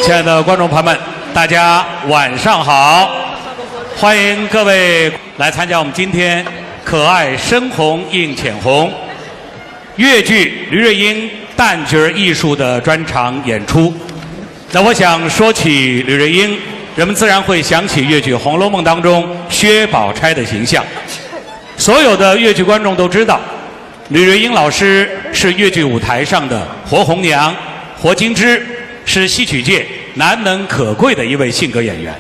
亲爱的观众朋友们，大家晚上好！欢迎各位来参加我们今天可爱深红映浅红粤剧吕瑞英旦角艺术的专场演出。那我想说起吕瑞英，人们自然会想起粤剧《红楼梦》当中薛宝钗的形象。所有的粤剧观众都知道，吕瑞英老师是粤剧舞台上的活红娘、活金枝，是戏曲界难能可贵的一位性格演员。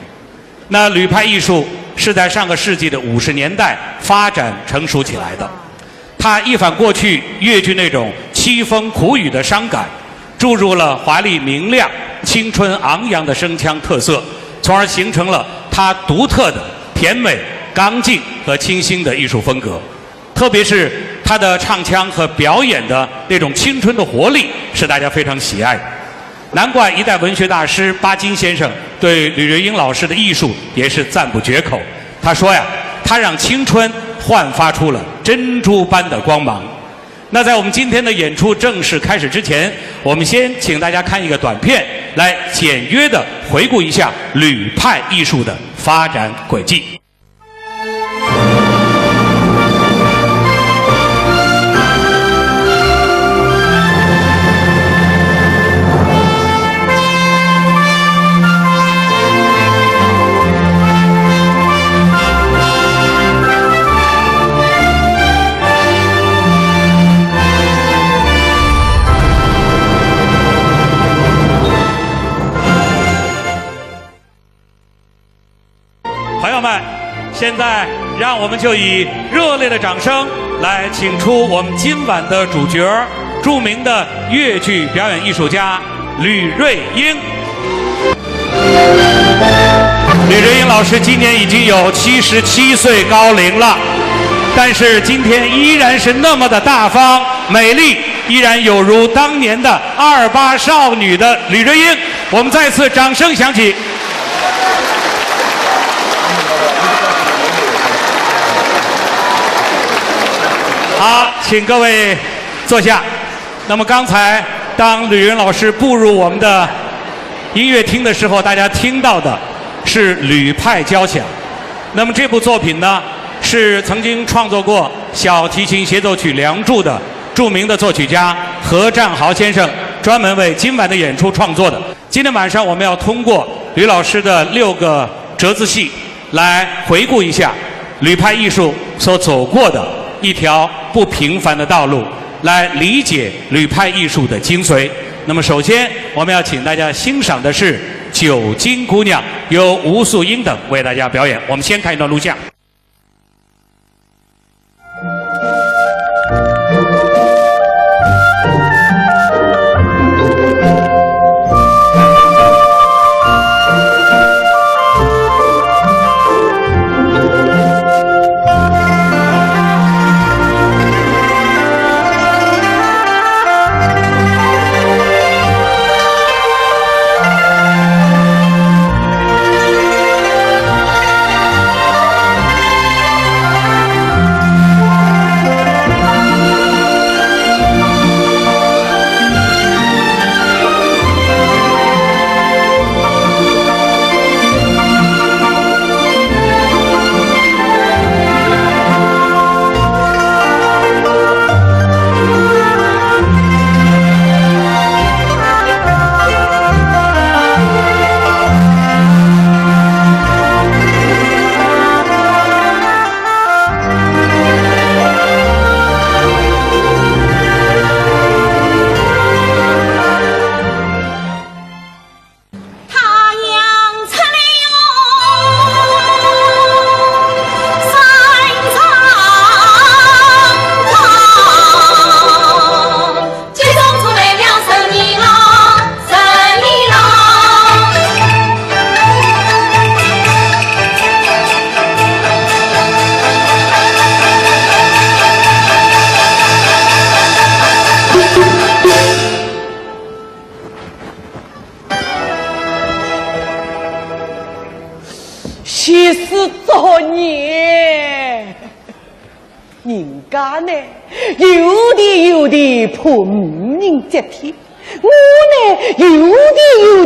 那吕派艺术是在上个世纪的50年代发展成熟起来的，它一反过去粤剧那种凄风苦雨的伤感，注入了华丽明亮、青春昂扬的声腔特色，从而形成了它独特的甜美、刚劲和清新的艺术风格。特别是他的唱腔和表演的那种青春的活力，是大家非常喜爱的。难怪一代文学大师巴金先生对吕瑞英老师的艺术也是赞不绝口。他说呀，他让青春焕发出了珍珠般的光芒。那在我们今天的演出正式开始之前，我们先请大家看一个短片，来简约的回顾一下吕派艺术的发展轨迹。现在让我们就以热烈的掌声来请出我们今晚的主角，著名的粤剧表演艺术家吕瑞英。吕瑞英老师今年已经有77岁高龄了，但是今天依然是那么的大方美丽，依然有如当年的28少女的吕瑞英。我们再次掌声响起。好，请各位坐下。那么刚才当吕云老师步入我们的音乐厅的时候，大家听到的是吕派交响。那么这部作品呢，是曾经创作过小提琴协奏曲《梁祝》的著名的作曲家何占豪先生专门为今晚的演出创作的。今天晚上我们要通过吕老师的6个折子戏来回顾一下吕派艺术所走过的一条不平凡的道路，来理解吕派艺术的精髓。那么首先我们要请大家欣赏的是《九金姑娘》，由吴素英等为大家表演。我们先看一段录像。其实作孽，人家呢有的盼人接天，我呢有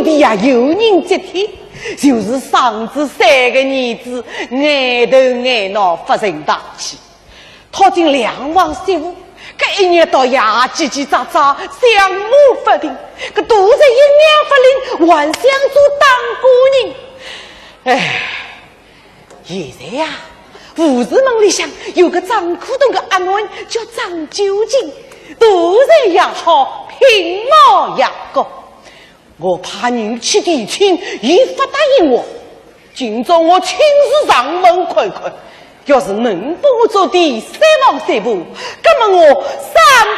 的呀，有人接替，就是上至3个儿子，爱头爱脑发人大气，讨进2房媳妇，搿一日到夜叽叽喳喳，相骂不停，搿都在一两不灵，还想做当姑人。哎，现在呀，胡氏门里向有个张苦东的阿妹叫张九斤，都在也好，品貌也高。我怕人去提亲，伊不答应我。今朝我亲自上门看看，要是能帮我做点3房3步，那么我3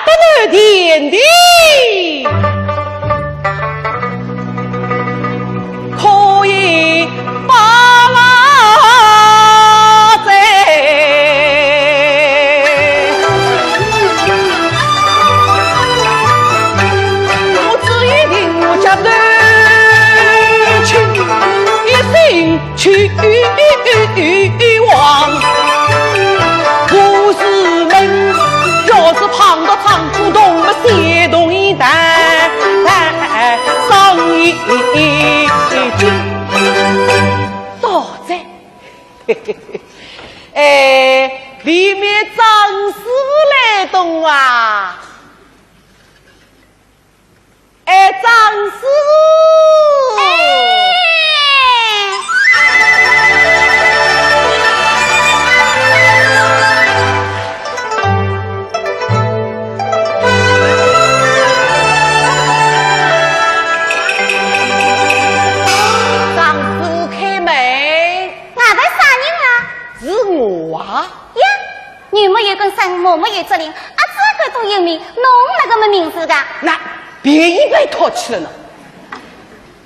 不天地可以把拉在。我只一定我家头去一心去往。胡氏门要是碰到张苦东的协同一单上一句倒在里面张师傅来动啊，张师傅女没有跟生，我没有责任，这个都有名，侬那个么名字的？那别一被讨去了呢。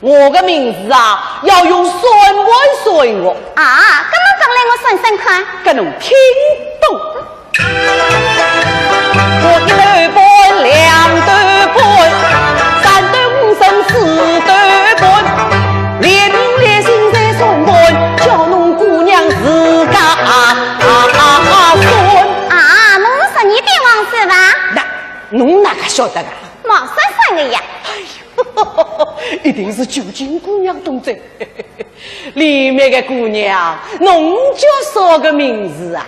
我的名字啊，要用算盘算我。啊，咁么讲来我算算看，跟侬听懂。我1头半，2头半，3头5升4头半，连名连姓在算盘，叫侬姑娘自家算。啊，侬是12点王是吧？那侬哪个晓得啊？毛算算的呀。一定是九斤姑娘同志，里面的姑娘，侬叫啥个名字啊？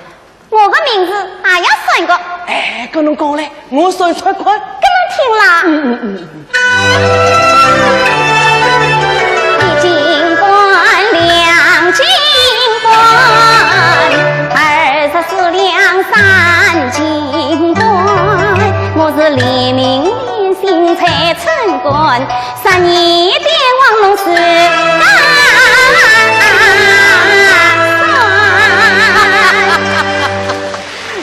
我的名字也要算个。哎，跟侬讲嘞，我算算看，跟侬听啦。1斤半，2斤半，24两3斤半，我是连名连姓才称官，12点王侬是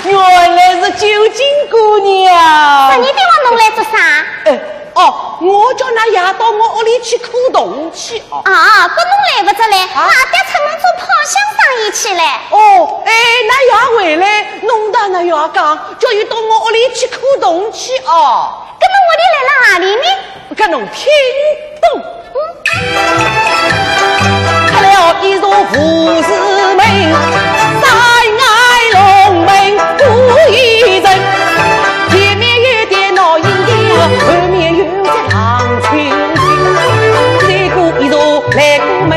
原来是九斤姑娘。12点王侬来做啥？我叫那爷到我屋里去苦动去哦。啊，搿侬来不着来，俺爹出门做泡香生意去了。那爷回来，弄到那爷讲，叫伊到我屋里去苦动去哦。搿么我哋来了哪里呢？搿侬听懂？出了一座胡氏门，山外龙门不一人，前面有点闹营营，后面有只狼群群。再过一座来过门，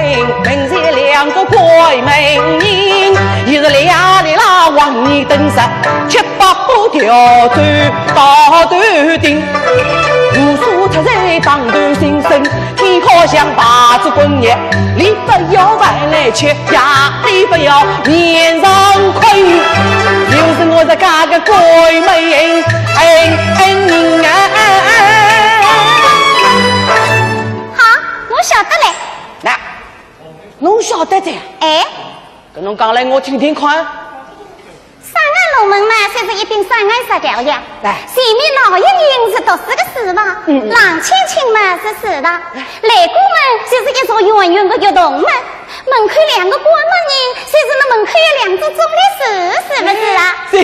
门前2个怪美人，一是俩里拉往你登上，7、8把吊转到头顶。无数出在当头新生，天好像把子滚热，里不要饭来吃，呀里不要面上困，就是我这家个鬼美人好，我晓得嘞。那，侬晓得的？跟侬讲来，我听听看。山外龙门嘛，算是一顶山外石条呀。前面老一人是读书的书房，郎青青嘛是食堂，来过门就是一座圆圆的玉洞门，门口2个关门人，就是那门口有2只棕榈树，是不是啊？这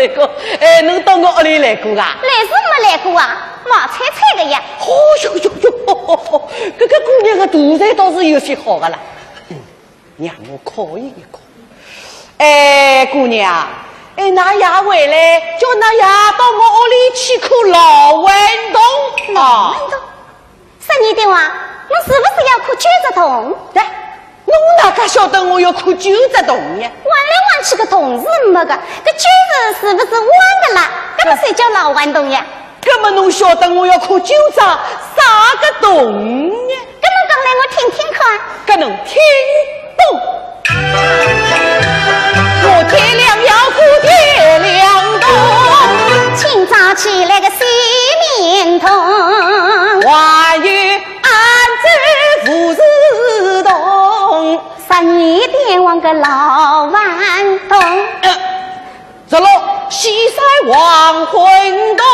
个，侬到我屋里来过啊？来是没来过啊，毛菜菜的呀。这个姑娘的肚子倒是有些好的啦。让我考一考。姑娘，那也回来，叫那也到我屋里去看老运动啊！运动，说你的话，我是不是要看90洞？对，侬哪个晓得我要看90洞呢？弯来弯去个洞是没个，这90是不是弯的啦？这不是叫老弯洞呀？那么侬晓得我要看9张啥个洞呢？这么讲来，我听听看。搿能听懂？我天亮要看天亮洞，清早起来个洗面桶，还有安子富士洞12点往个老顽童，这落西山黄昏洞，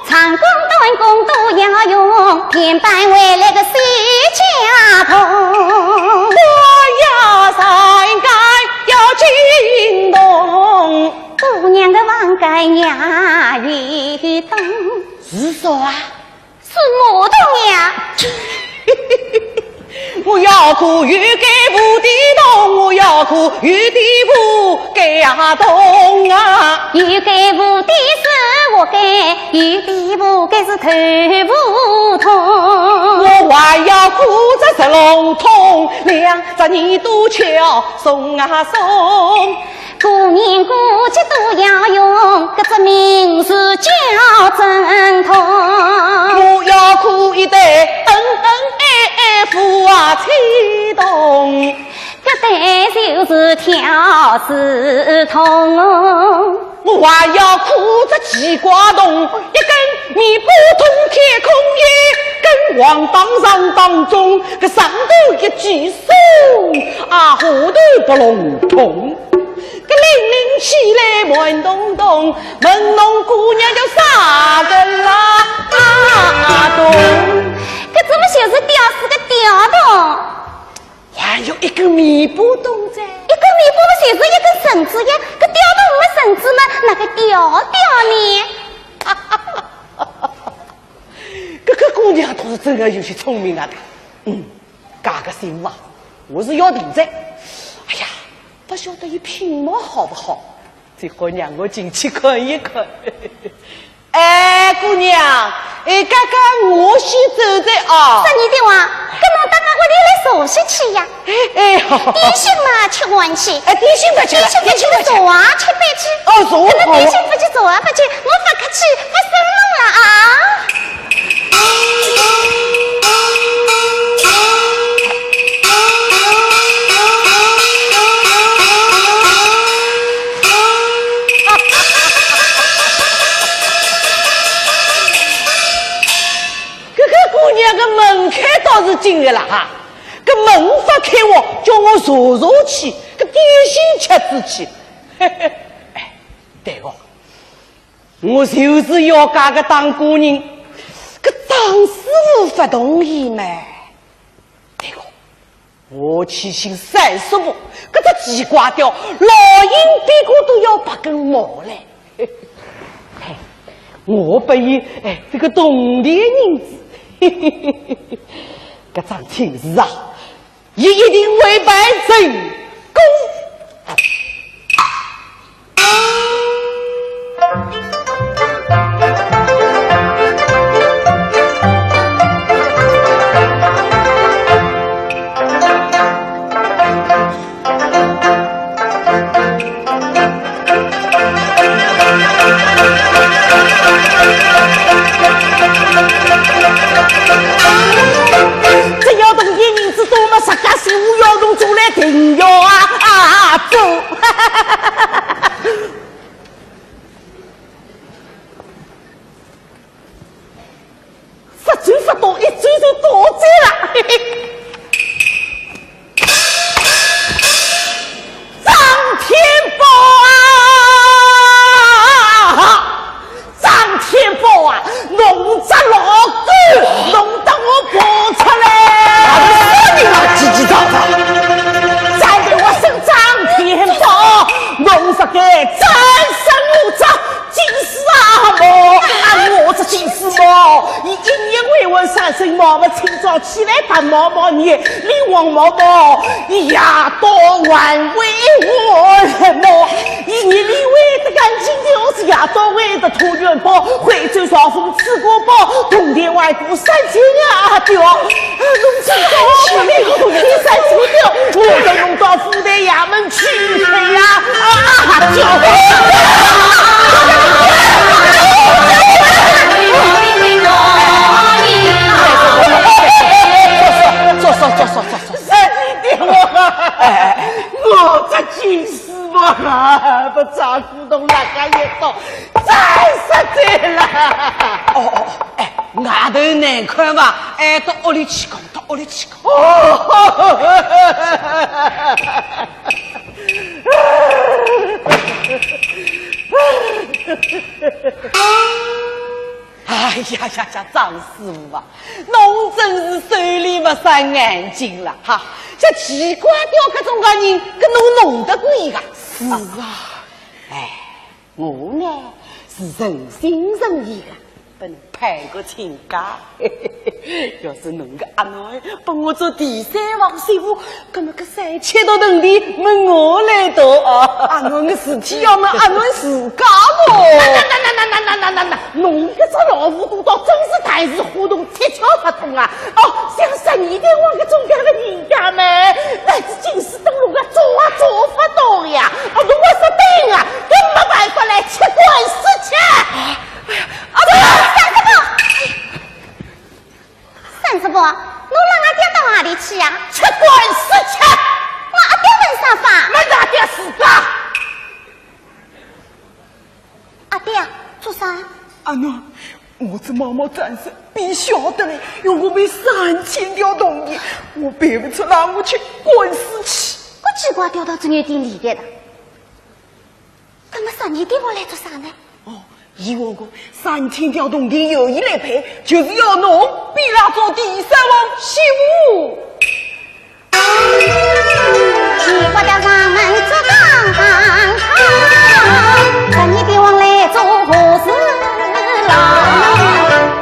长工短工都要用，偏搬回来个西家棚。我呀山街要进洞，姑娘的王盖呀鱼洞，是啥啊？是木洞呀。我要哭玉给不地洞，我要哭玉地不给呀洞啊！玉给不地是我给，玉地不给是头不痛。我还要哭这石龙通，2只耳朵敲送啊送。过年过节都要用，这只名字叫正统。我要哭一对夫啊催动，这对就是跳丝筒。我还要哭这鸡瓜洞，一根米不通天空，一根黄当上当中，这上头一句松啊，下头不笼统。个零零起来慢动动，问侬姑娘叫啥个啦？洞，这怎么就是吊死个吊洞？还有一根米不动在，一根米不就是一根绳子呀？这吊洞没绳子吗？哪个吊呢？这个姑娘倒是真的有些聪明啊！嘎个心啊，我是要定在。哎呀，不晓得一品毛好不好？最好让我进去看一看。哎，姑娘，刚刚我先走的啊。是你的话，跟侬到我屋里来坐下去呀。好。点心嘛，吃完去。点心不去了，点心不去，坐啊，吃饭去。坐好。那点心不去，坐啊，不去，我不客气，不生弄了啊。姑娘个门开倒是进来了哈，个门发开我，叫我坐去，个点心吃子去。哎，对哦，我就是要嫁个当姑人，个张师傅不同意嘛。对哦，我去寻30步，个只鸡瓜雕，老鹰比我都要8根毛嘞。我不以这个动的人子。这桩亲事啊，一定会办成功。只要动一人之多嘛，10家15要动出来停要走。发转发到一转就多灾了。张天宝啊，张天宝啊，弄这老狗，弄得我跑出来。你妈叽叽喳喳，站在我身张天宝，弄这个真身无照，金丝阿毛，我这金丝毛，一年未闻三声毛嘛，清早起来打毛毛你，李王毛毛，一夜到晚为我热闹，一年里为少峰吃过饱，冬天外过3千呀掉，农村高不了，冬天3千掉，我都弄到府台衙门去了呀！我这军师嘛，不照顾到那个一道，再实在了。外头难看嘛，到屋里去讲，到屋里去讲。哎呀，张师傅啊，侬真是手里不生眼睛了哈！这奇怪掉各种个人，跟侬弄得过一个？是啊，我呢是诚心诚意的，不能派个请假。要是侬个阿囡帮我做第3房媳妇，那么个3000多铜钿问我来夺啊！阿囡的事体要问阿囡自家咯。那，侬这只老糊涂到真是台是活动七窍不通啊！像12点我这种样的人家们，乃至今世登陆啊，做不到呀！侬我说对啊，根没办法来吃官司去。三师伯，侬让阿爹到哪里去呀？吃官司去！我阿爹问啥法？没阿爹自家。阿爹做啥？阿囡，我这毛毛战士必晓得嘞，要我赔3000条铜钿，我赔不出，让我去官司去。我奇怪掉到这有点厉害的。那么12点我来做啥呢？以我讲3000条铜钿由伊来赔，就是要侬逼他做第3房媳妇。奇怪的上门做当12点往来做何事郎？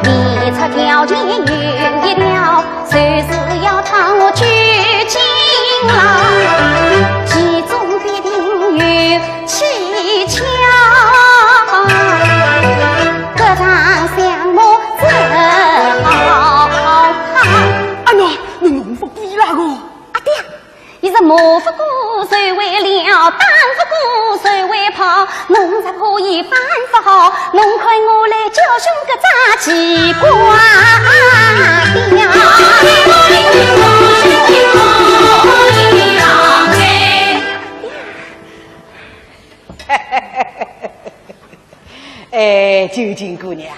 你出条件有一条，就是要讨我去金郎，其中必定有蹊跷。各场项目真好看。阿囡，侬弄不过伊拉个。阿爹，伊是马不过谁为了，单不过谁为跑，侬才可以办法好，侬看我来教训个杂奇怪究竟姑娘，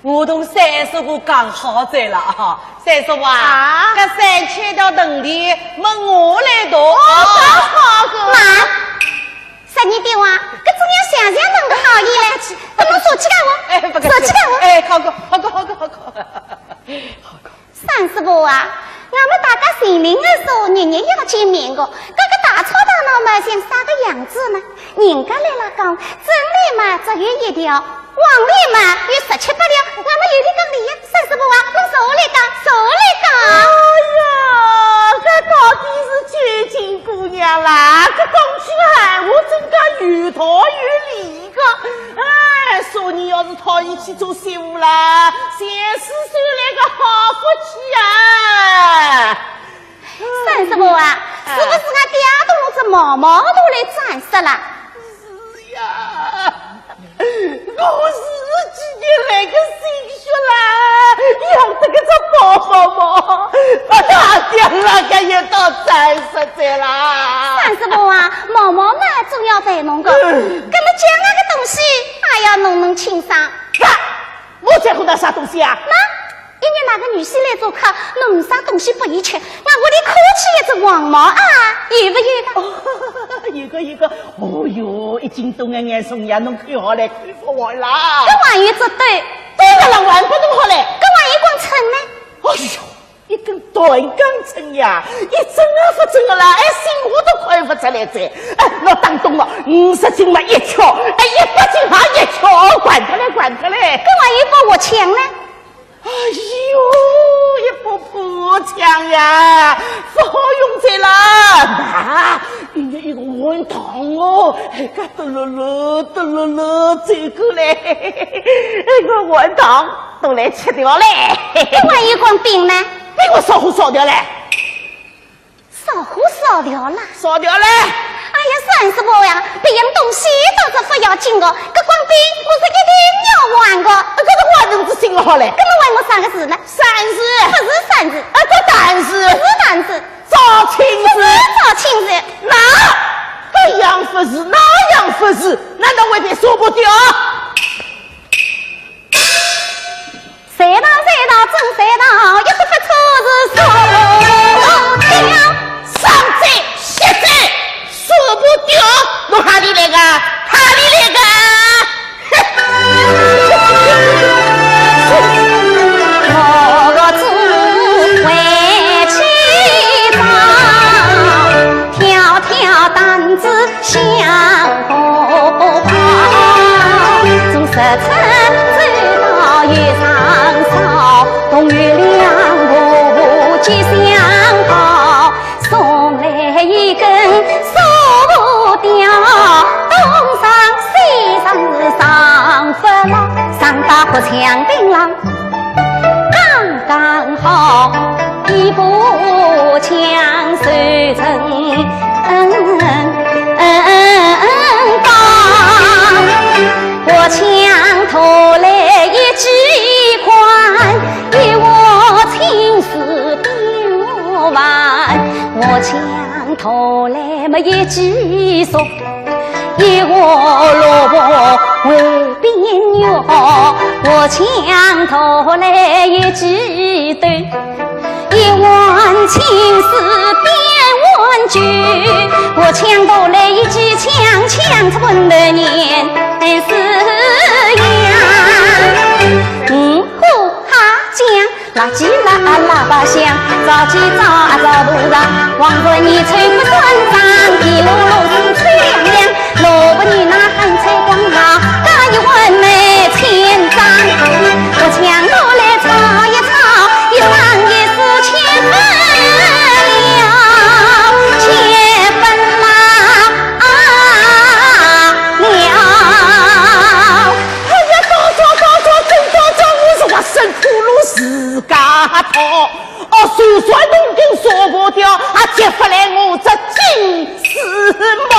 我同三叔伯讲好在了哈。三叔伯啊，这3000条铜钿问我来夺。好个妈，12点哇，搿种人想想弄个好意嘞，怎么说起干我？说起干我？好个。三师伯啊，我们大家心灵的说，日日要见面的，搿个大吵大闹嘛，像啥个样子呢？人家来了讲，真理嘛只有一条，妄理嘛有17、18条，我们有的讲理呀。三师伯啊，侬说我来讲。哎呀，这到底是究竟姑娘啦，这讲起来我真个有道有理个。说你要是讨伊去做媳妇啦，前世算来个好福气啊！三师伯啊，是不是俺爹都弄这毛毛都来展示了？是呀，我是几年来个心血啦，养得个这宝宝嘛，把他爹那个也到展示在啦。三师伯啊，毛毛嘛总要对侬个，搿么讲那个东西，还要侬清爽。我在乎那啥东西啊？妈，一年哪个女婿来做客，侬啥东西不宜吃？那我得客气一只黄毛啊，有不有的？有个，哦哟，一斤多眼送呀，侬看好来，看不好啦。搿玩意做对，对个了，玩不弄好来。搿玩意光称呢？哎呦，一根断钢针呀，一针也不针个啦，心我都看不出来噻。我当懂了，50斤嘛一敲，100斤还一敲，管他嘞。搿玩意把我抢呢？哎呦，一把破枪呀，不好用在啦！那，人家一个碗汤哦，个嘟噜噜嘟噜噜走过来，那个碗汤都来吃掉嘞。万一光饼呢？给我烧糊烧掉嘞，烧糊烧掉了，烧掉嘞。哎呀，算是我呀，别样东西都是不要紧的，这光饼我是一定要玩的。可是我怎么心好嘞？那么问我3个字呢3字，不是3字，这但是不是但是，找亲不是子，找亲子，这样不是那样不是，难道未必说不掉？谁道真谁道，一不发错是说不掉。上贼下贼，说不掉，我哈里那个，哈里那个。我个只会祈祷，条条担子向后跑，从10层走到月上烧，冬月亮不结相好，送来一根烧不掉，东上西上是上不了，上打破墙槟榔。刚好一步墙随成高，我墙头来一枝宽，一窝青丝边弯，我墙头来么一枝松，一窝萝卜为边缘，我墙头来一枝豆，一碗青丝边碗酒，我墙头来一支枪，枪出滚的年是羊，呼哈酱，垃圾喇叭响，早起早路上，望着你吹不算账，一路路是吹亮亮，萝卜你那很吹光了，干一碗没千张，我墙头来炒一炒，一上也是千分了，千分了。哎呀，走，我说我生苦路自家讨，就算农耕说不掉，结不来我这金丝帽。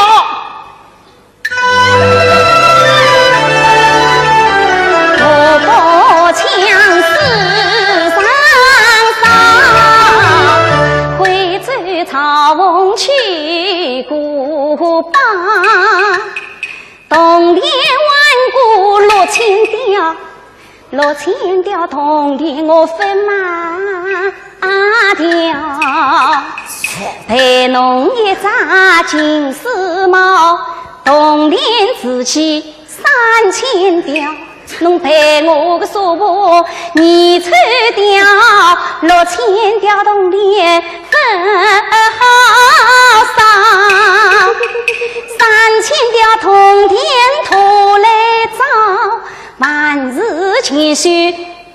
我把枪四上烧，回走草翁去古巴，冬天万古6,000条，冬天我分马条，陪侬一扎金丝帽，冬天只起3000条。侬陪我个说话，你抽掉6000条冬天分好上，3000条冬天拖来早，万事千绪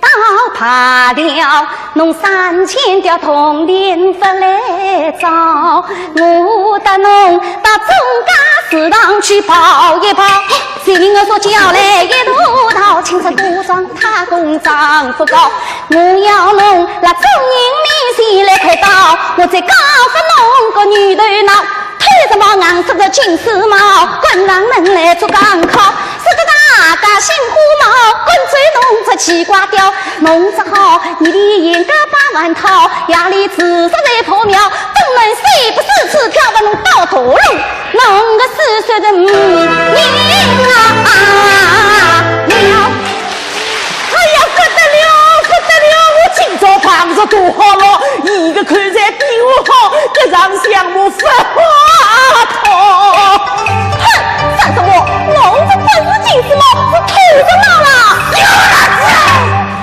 到怕了，侬3000条冬天不来早，我带侬到中家市场去跑一跑，谁人我说叫来一路到青山多上他公丈夫高，我要侬来众人面前来开刀，我再告诉侬个女头脑，推着帽硬着金丝帽，滚上门来做港口，是个大家杏花帽，滚嘴弄着西瓜雕，弄着好你的眼个8万套，夜里自杀在破庙，东门西不是吃票把侬到头路，弄个4岁的命啊了。哎呀，不得了！我今朝胖子多好了，一个看在比我好，这场项目分花头。哼，算是我这本是金丝帽，是土着帽了。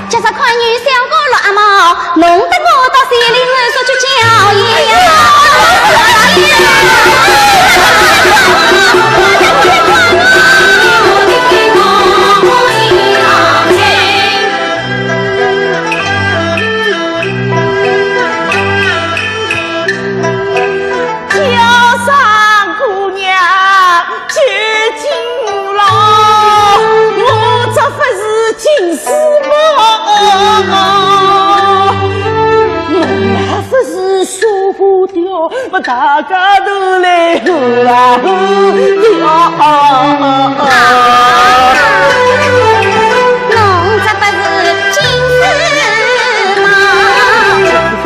叫啥款女小哥乱毛，弄得我到县里人说去叫叫上掉，我大家都来喝啊喝侬这不是金丝猫，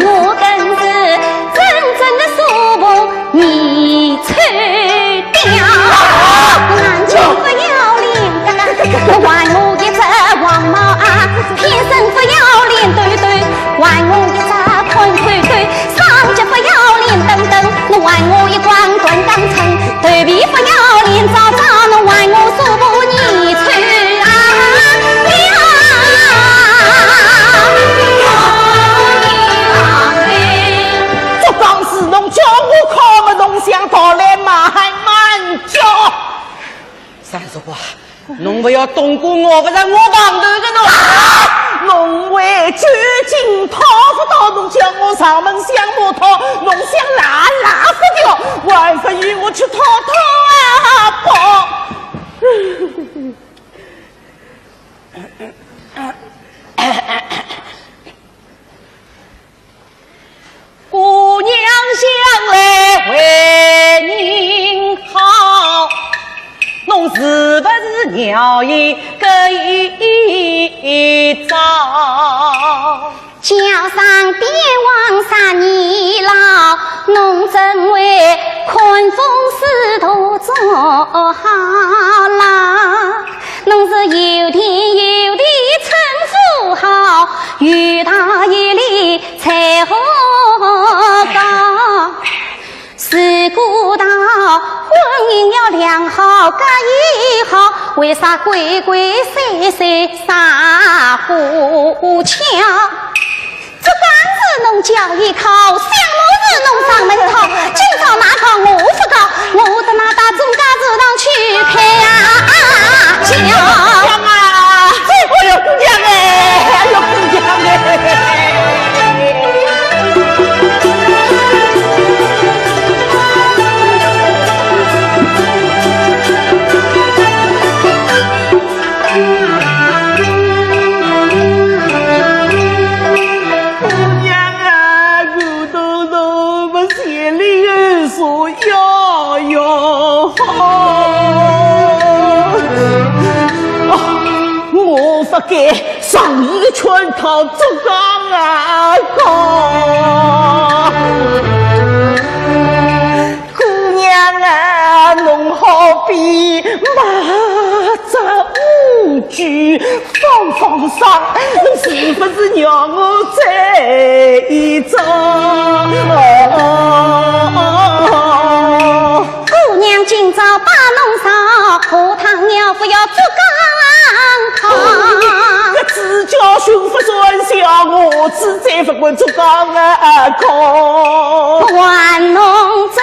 我更是真正的苏婆你吹掉。难情不要脸，还我一只黄毛啊！天生不要脸，对对，还我一只困对对，上级不要脸，等等，侬还我一光棍刚成，头皮不要脸，早早侬还我苏婆你吹啊这当时侬叫我靠么东乡到来嘛还慢叫。三叔啊，侬不要动过我，不然我旁头的侬。侬为究竟讨不到，侬叫我上门相摸讨，侬想拉不掉，还不与我去讨啊跑。姑娘想来为您好，侬是不是鸟一个一招？叫上帝王3年老，侬真为困风使徒做好啦？侬是有天有地称富豪，有大有力才好高。如果到婚姻要良好，这也好，为啥鬼鬼祟祟傻虎桥？这刚是侬叫一靠，想我是侬上门讨，今朝哪靠我不告，我的那大总家走上去开叫。啊！哎呦，姑娘哎，哎呦，姑娘哎。给上一个圈套做钢啊高，姑娘啊，侬好比马扎乌驹放上，侬是不是让我再一招？姑娘今朝把侬烧，荷塘鸟不要做钢。这只叫驯服专小，我只在不管做钢啊高。还侬真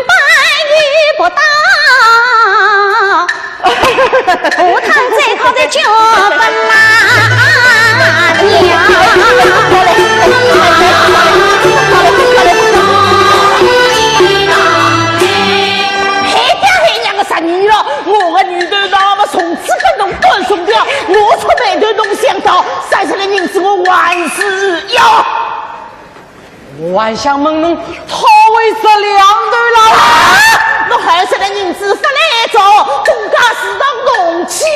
白遇不到，荷塘最好的就不拉娘。我的女头那么从此跟侬断送掉，我出卖头侬想到30个人子我还是要，我还想问侬讨为这两头老啊，侬还是个人子不来找，东家市场动气呀！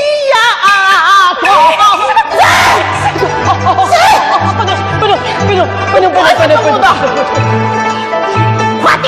不能，快点！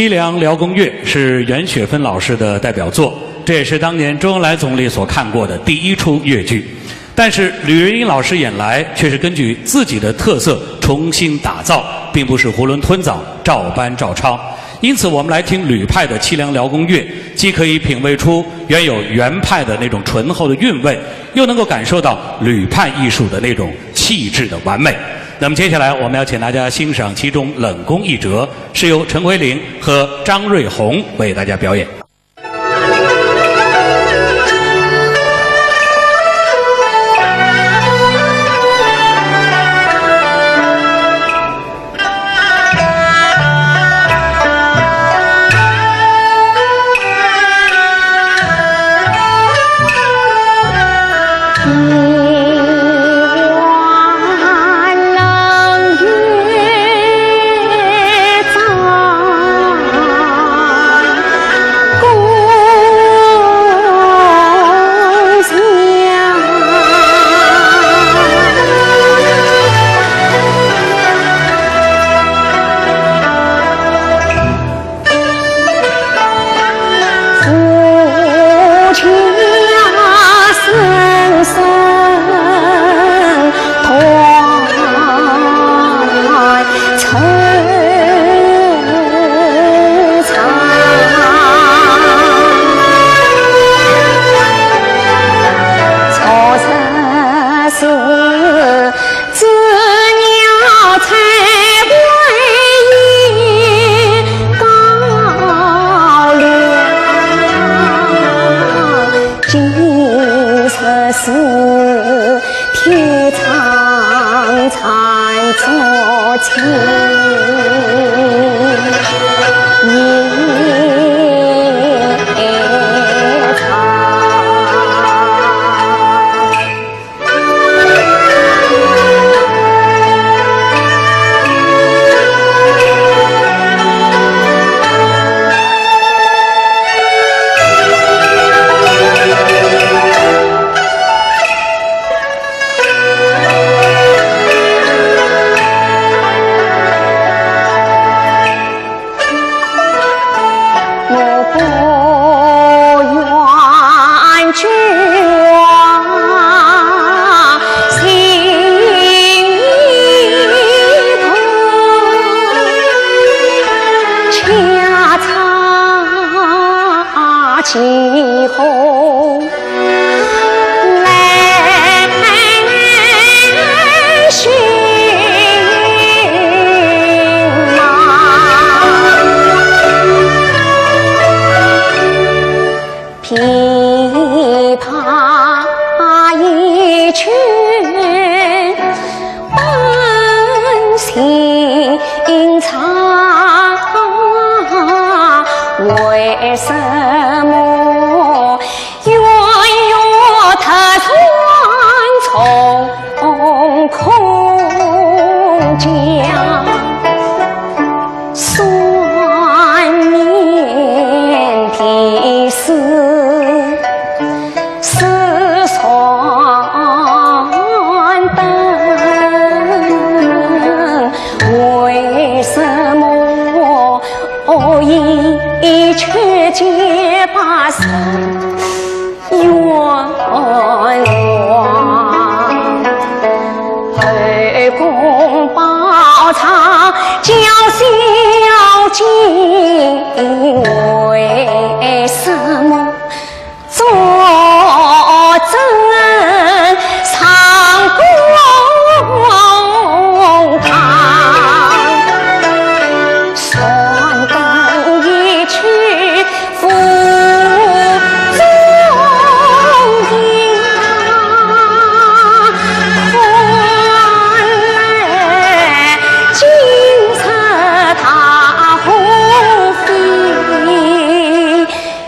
凄凉辽宫乐》是袁雪芬老师的代表作，这也是当年周恩来总理所看过的第一出越剧。但是吕瑞英老师演来却是根据自己的特色重新打造，并不是囫囵吞枣、照搬照抄。因此，我们来听吕派的凄凉辽宫乐，既可以品味出原有袁派的那种醇厚的韵味，又能够感受到吕派艺术的那种气质的完美。那么接下来我们要请大家欣赏其中冷宫一折，是由陈奎林和张瑞红为大家表演。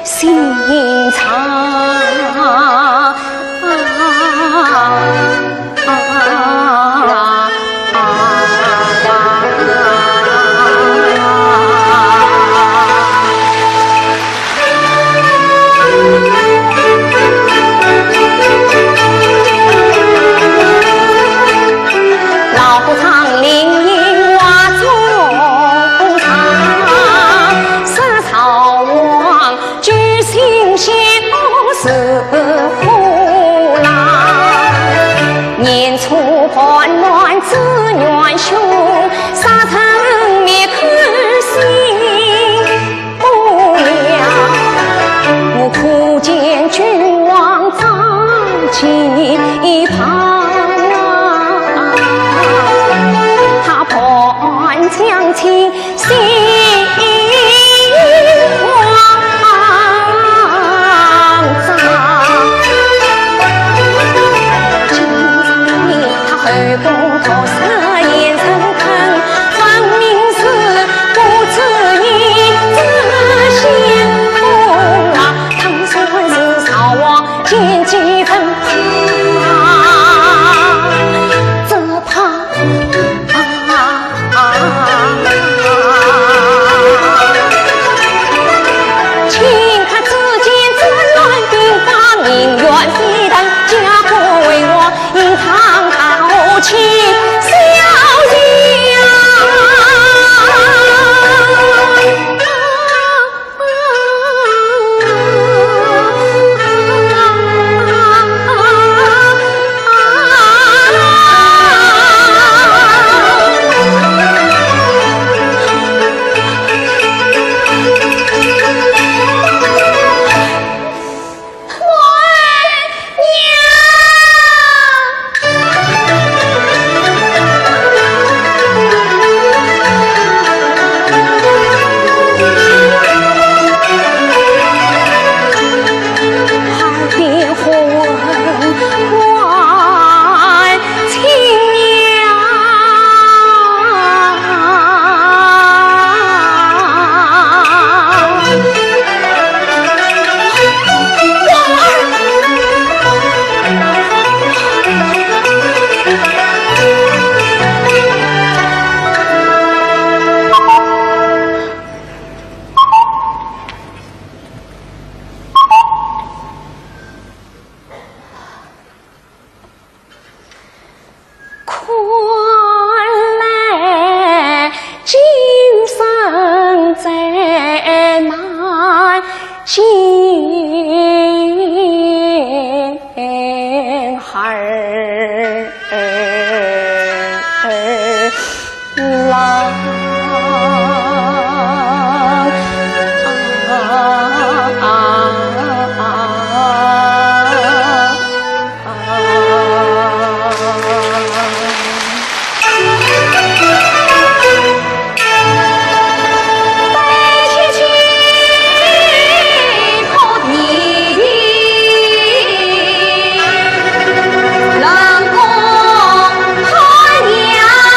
心寒暖自远凶，沙尘灭可心不了。我苦见君王早起旁，他盼将亲心后宫头色眼诚恳，分明是不知意自先锋啊！唐孙是少王见几分怕，只怕顷刻之间战乱兵发，民怨沸腾，家国为我引堂刀气逍遥。冷宫寒凉。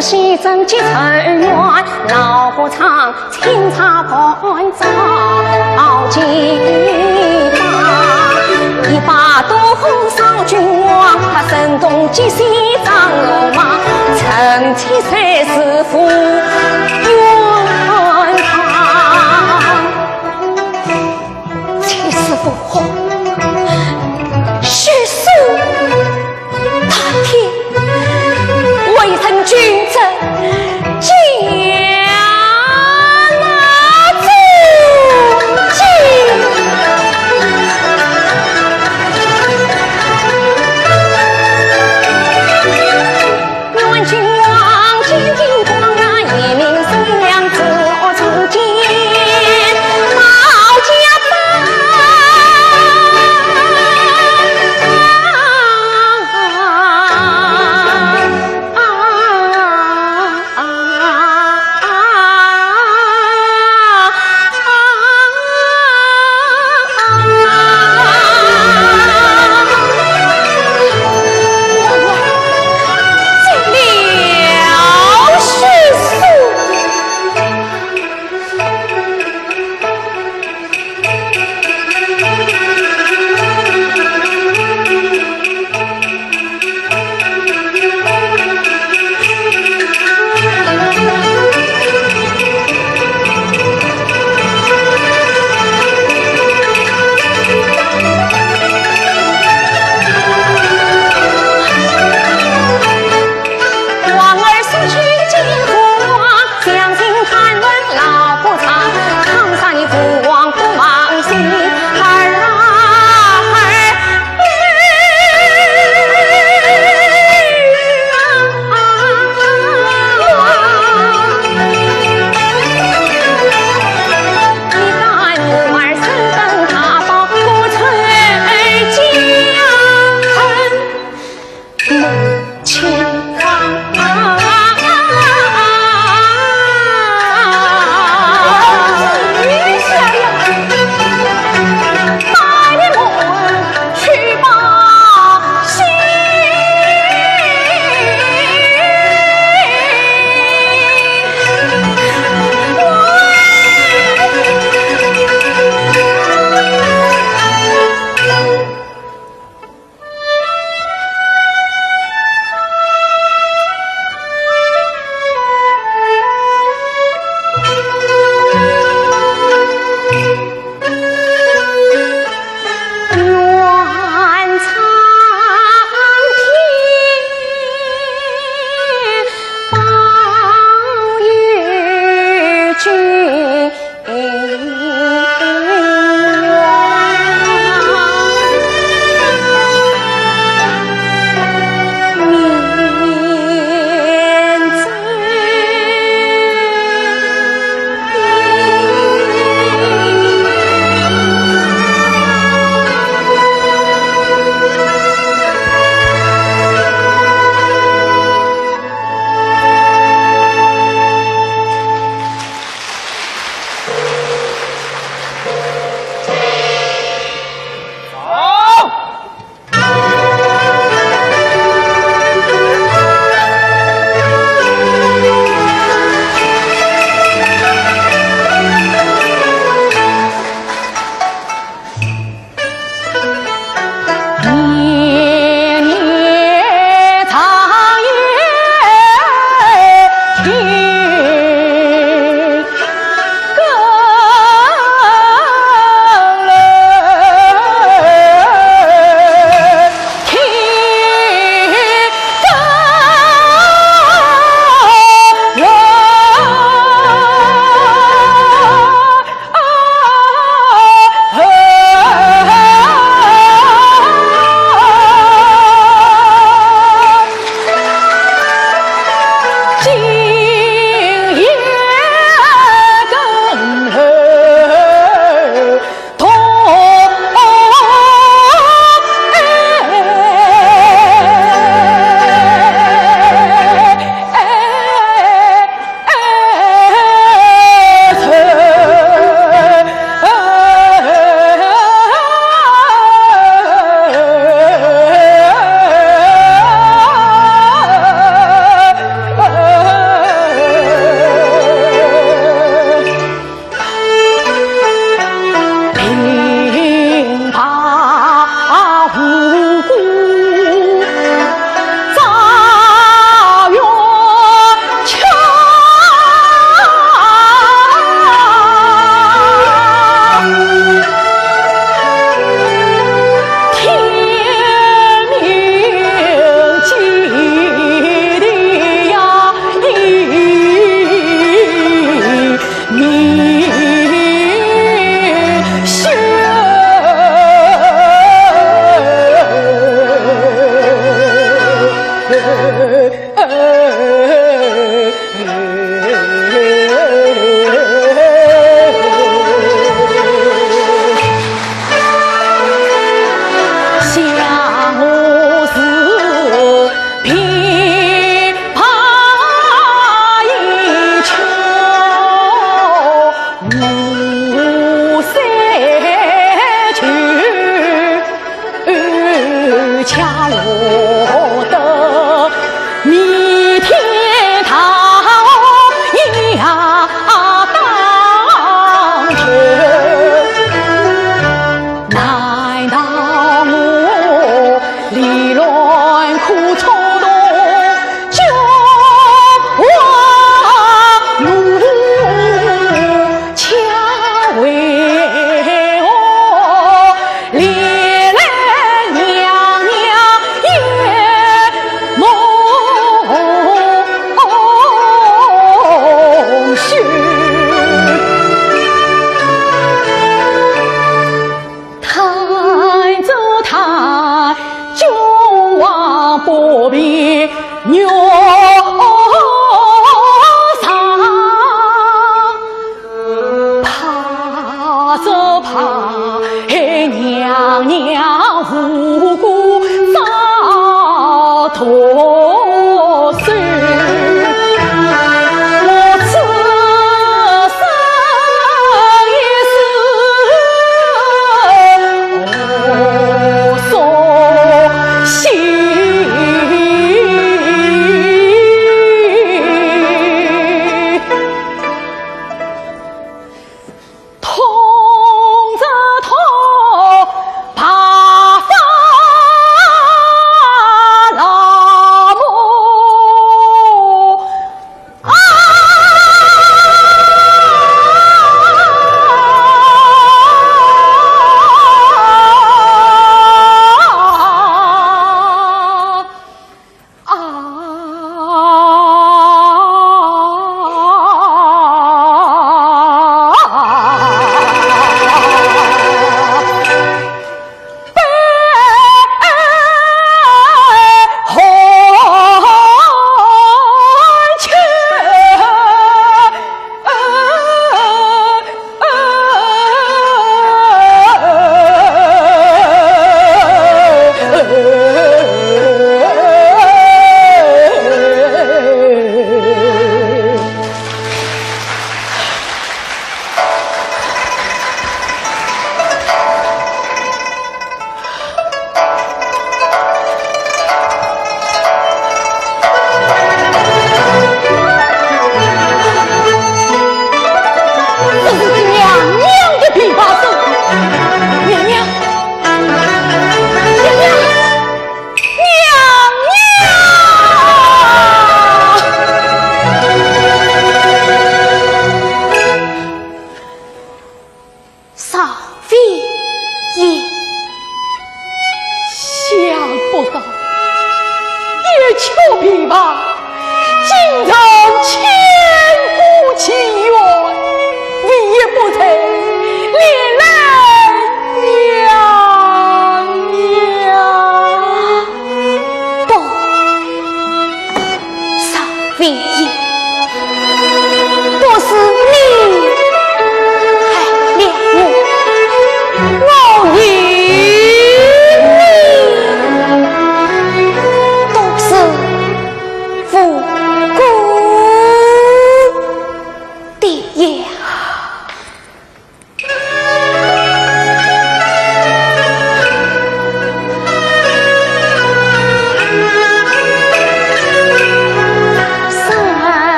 西征结尘缘，老和尚清茶盘照金榜，一把刀上君王，他声动击西张罗马，成千岁师傅远方，七师傅好，血书大天。为臣君臣将那足迹，愿君王坚定光啊，一命生良自我成见，保家邦。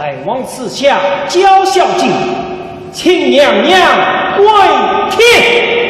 大王赐下娇孝敬，请娘娘跪天。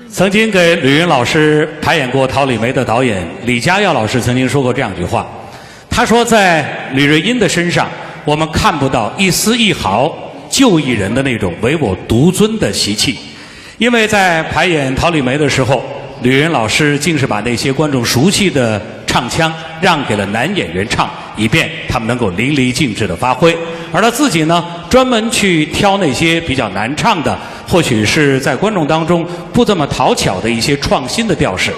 曾经给吕云老师排演过《桃李梅》的导演李家耀老师曾经说过这样一句话，他说在吕瑞英的身上，我们看不到一丝一毫旧艺人的那种唯我独尊的习气，因为在排演《桃李梅》的时候，吕云老师竟是把那些观众熟悉的唱腔让给了男演员唱，以便他们能够淋漓尽致的发挥，而他自己呢，专门去挑那些比较难唱的，或许是在观众当中不这么讨巧的一些创新的调式。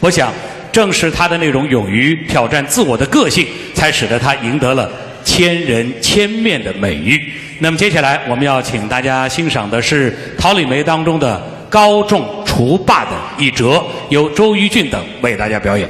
我想正是他的那种勇于挑战自我的个性，才使得他赢得了千人千面的美誉。那么接下来我们要请大家欣赏的是《桃李梅》当中的高中除霸的一折，由周瑜俊等为大家表演。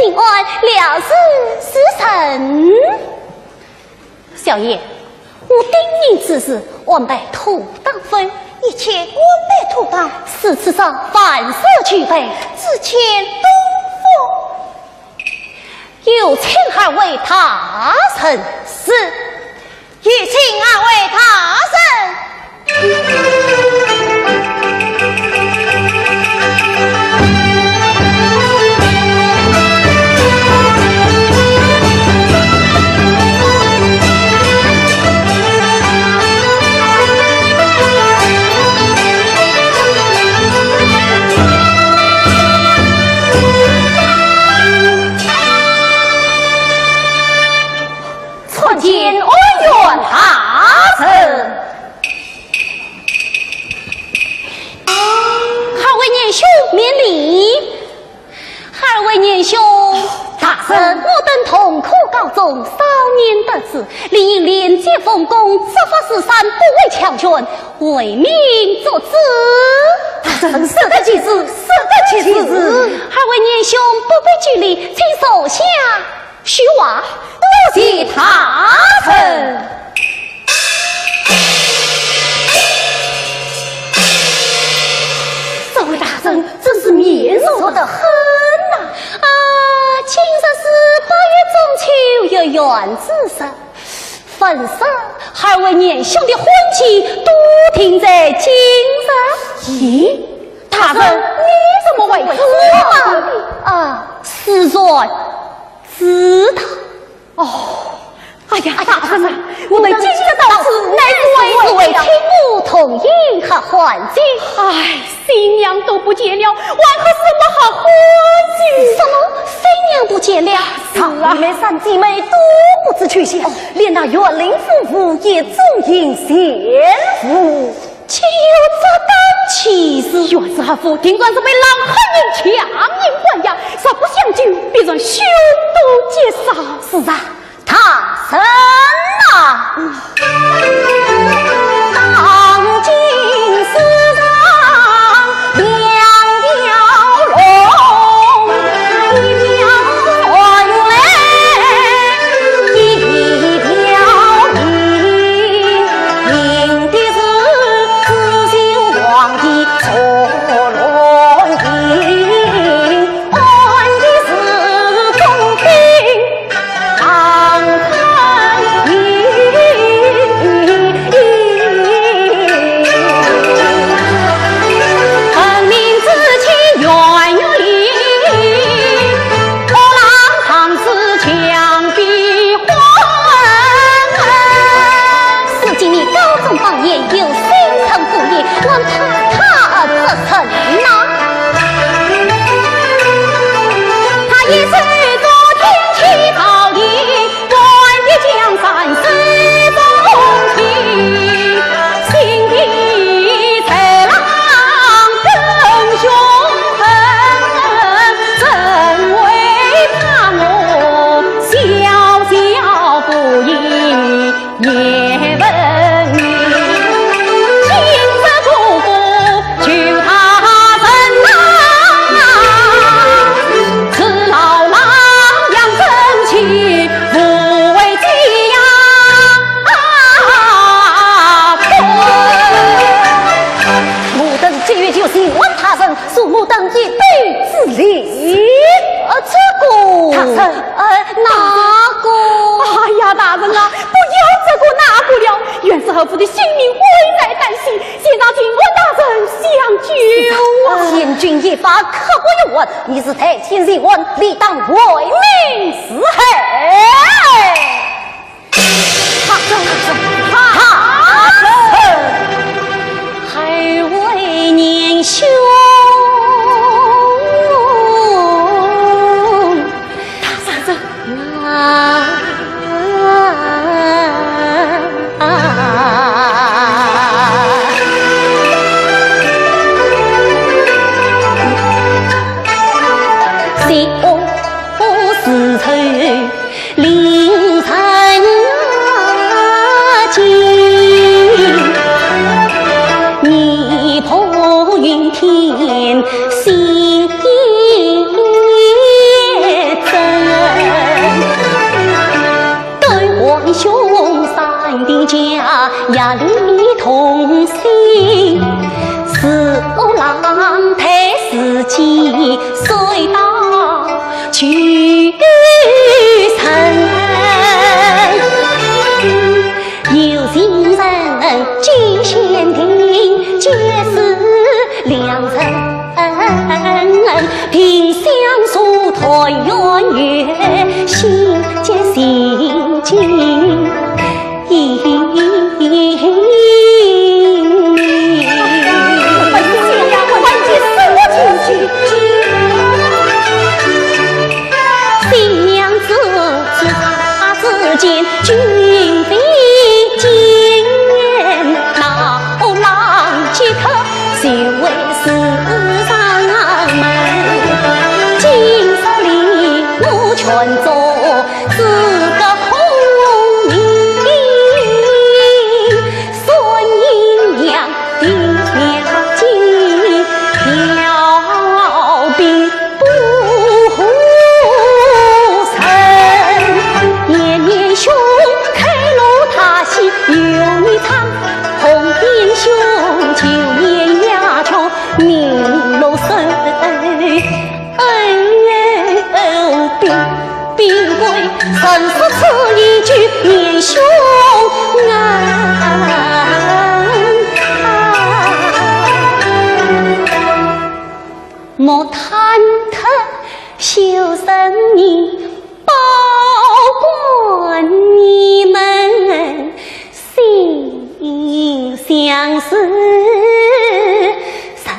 平安，了事是神。小爷，我叮咛之事，万百土当分，一切万百土当，事实上凡事俱备，只欠东风。有请二位大臣，是，有请二位大臣。见恩怨大臣，二位年兄免礼。二位年兄，大臣，我等痛苦告终，少年得志，理应廉洁奉公，执法十善，不为强权，为民作主。大臣，是的其事，是的其事。二位年兄不必拘礼，请手下许话。多谢大臣。这位大臣真是面熟的很呐！今日是8月中秋，有缘之日，本身二位年兄的婚期都停在今日。咦，大臣你怎么会知道？是说知道。哦，哎呀，大臣啊，我们今日到此，乃是为听我同意和欢喜。哎，新娘都不见了，还和什么好欢喜？什么？新娘不见了？是啊，妹妹三姐妹都不知去向，连那园林夫妇也终因先夫。岂有这等奇事？原是何夫听说是被狼汉人强硬关押，实不相救，必然凶多吉少。是啊，他神啊！当今世上两条龙，一条黄嘞，一条银，银的是紫绣皇帝错龙银，暗的是公平唐汉文明之气远有理，我郎唐诗强比欢。是今你高中榜眼有心成父业，望他这成哪？他也是做天气逃逸，关于江山是风情，心地才郎更凶狠，真为怕我小小不义也闻名。今日主父求他人呐，此老郎养正气，不为己呀我等这月就是问他人，属我等一辈之礼。这个大臣，哪个？哎呀，大人啊，不要这个哪个了，原是何夫的性命危在旦夕，现在请问大人相救啊！贤君一法，刻不容问，你是太亲人问，理当为民是害。大臣，二位年兄。凌晨你破云天，心也真。你随到去城。有情人结仙庭，结识良人，萍乡疏团圆圆，心结心情。新娘子自他自见君的经验，老郎即刻就为世上门，今朝里我全做自个红名，孙姨娘定条件，调兵不兄开路他西有你唱，红边兄就年呀穷名路深，兵贵曾说此一句年兄莫贪特修身你保管你们心相思深。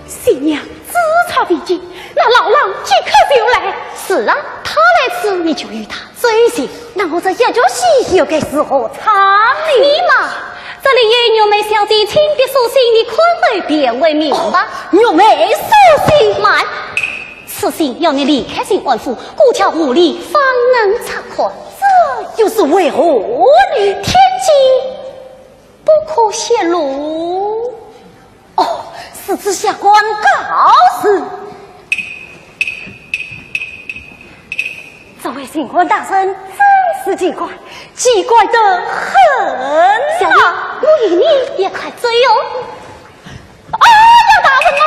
新娘自嘲必尽，那老郎即刻就来。是啊，他来此你就与他追寻，那我这一脚戏又该是何场呢？你嘛，这里有玉梅小姐亲笔书信，你看会便为明吧。玉梅书信慢，此信要你离开新官府，故桥无力方能查看，这又是为何呢？天机不可泄露。哦，是只下官告示。这位新官大人真是奇怪，奇怪得很小姐，我与你也快追哦！哎呀，大人啊！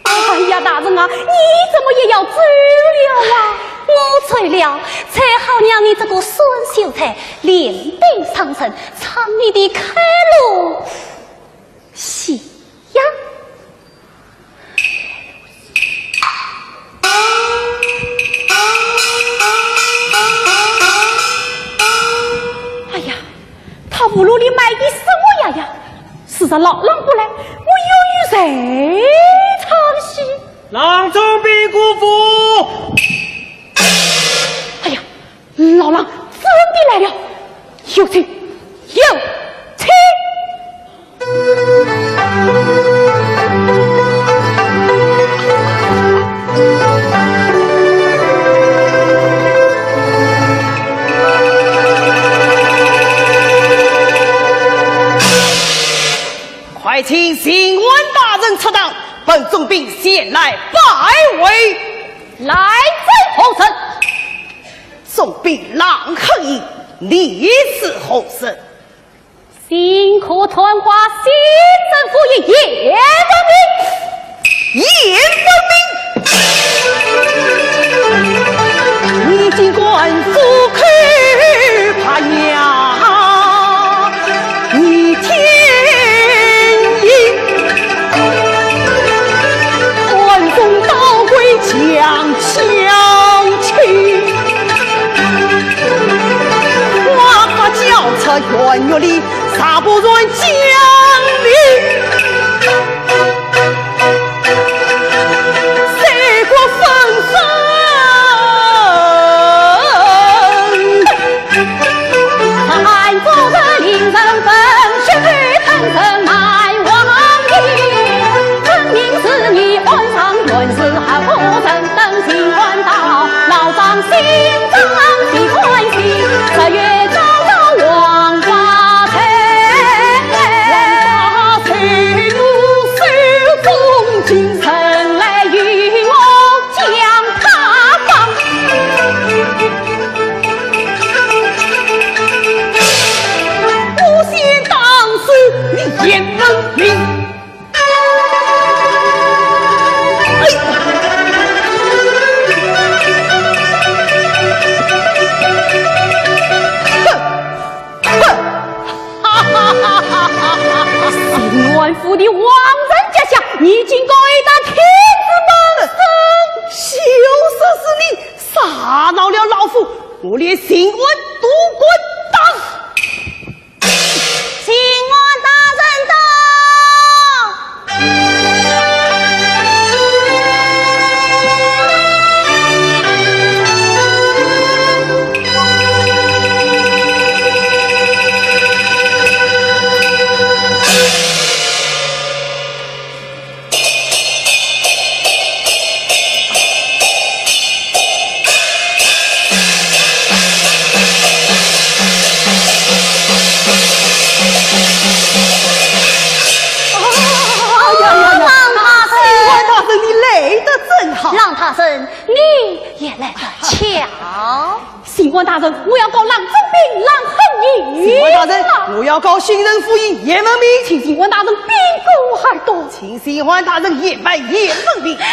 哎呀，大人啊，你怎么也要追了啊？我追了，才好让你这个孙秀才连病上阵，苍你的开路喜呀！哎呀，他屋里买的什么呀？是这老郎不来，我又与谁唱戏？郎中必辜负。哎呀，老郎真的来了，有请，有请。快请新官大人出堂，本总兵先来拜会。来贼后生，总兵郎恒义，历次后生。辛苦传话新政府爷叶分明，你尽管不可怕呀，你天阴官风刀归强强去，花发交车圆月里，杀不软将领。这月朝朝王花台。府的亡人家乡，你竟敢打天子门生！就是你杀扰了老夫，我连刑官都滚当！刑官大人到！让大人，你也来得巧。刑官大人，我要告郎中兵、郎恨义。刑官大人，我要告新人府尹叶文明。请刑官大人禀告耳朵。请刑官大人验办叶文明。哎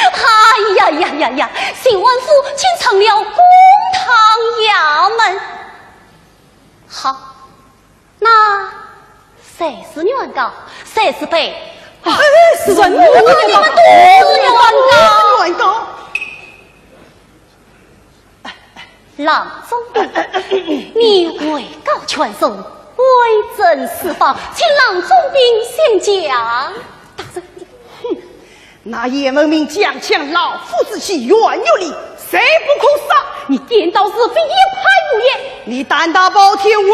呀呀呀呀！刑官府竟成了公堂衙门。好，那谁是原告，谁是被？是人，你们都是原告。郎中兵，你位高权重，威震四方，请郎中兵先讲。大人，那叶文明将强老夫之气，原有理，谁不可杀？你颠倒是非，一派无言。你胆大包天，为所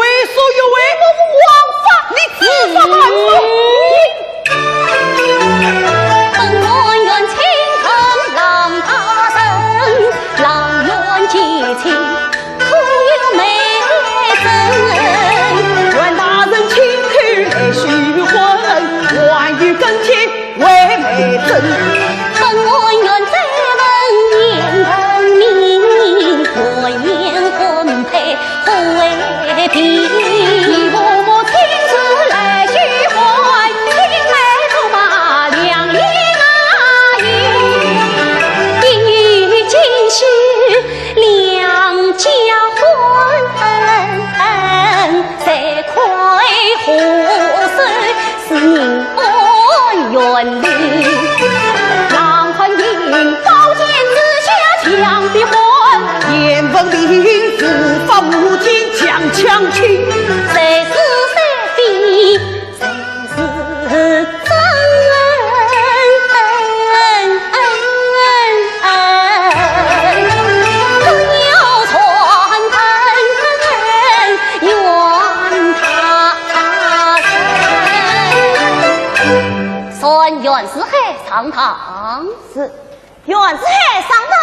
欲为，我不枉法，你知法犯法。本官愿请承郎大人，郎愿结亲，可有美人？愿大人请去来许婚，万语更替为美珍。本官愿再问言文明，何言婚配何为凭？你嬷嬷亲自来许婚，青梅竹马两年啊也，已经是两家婚，谁愧何岁是宁安远离？郎恨应宝剑之下强逼婚，叶文明自发无天将强亲，谁是谁非，谁是真？更有传闻怨他人，算袁世海上堂，是袁世海上堂。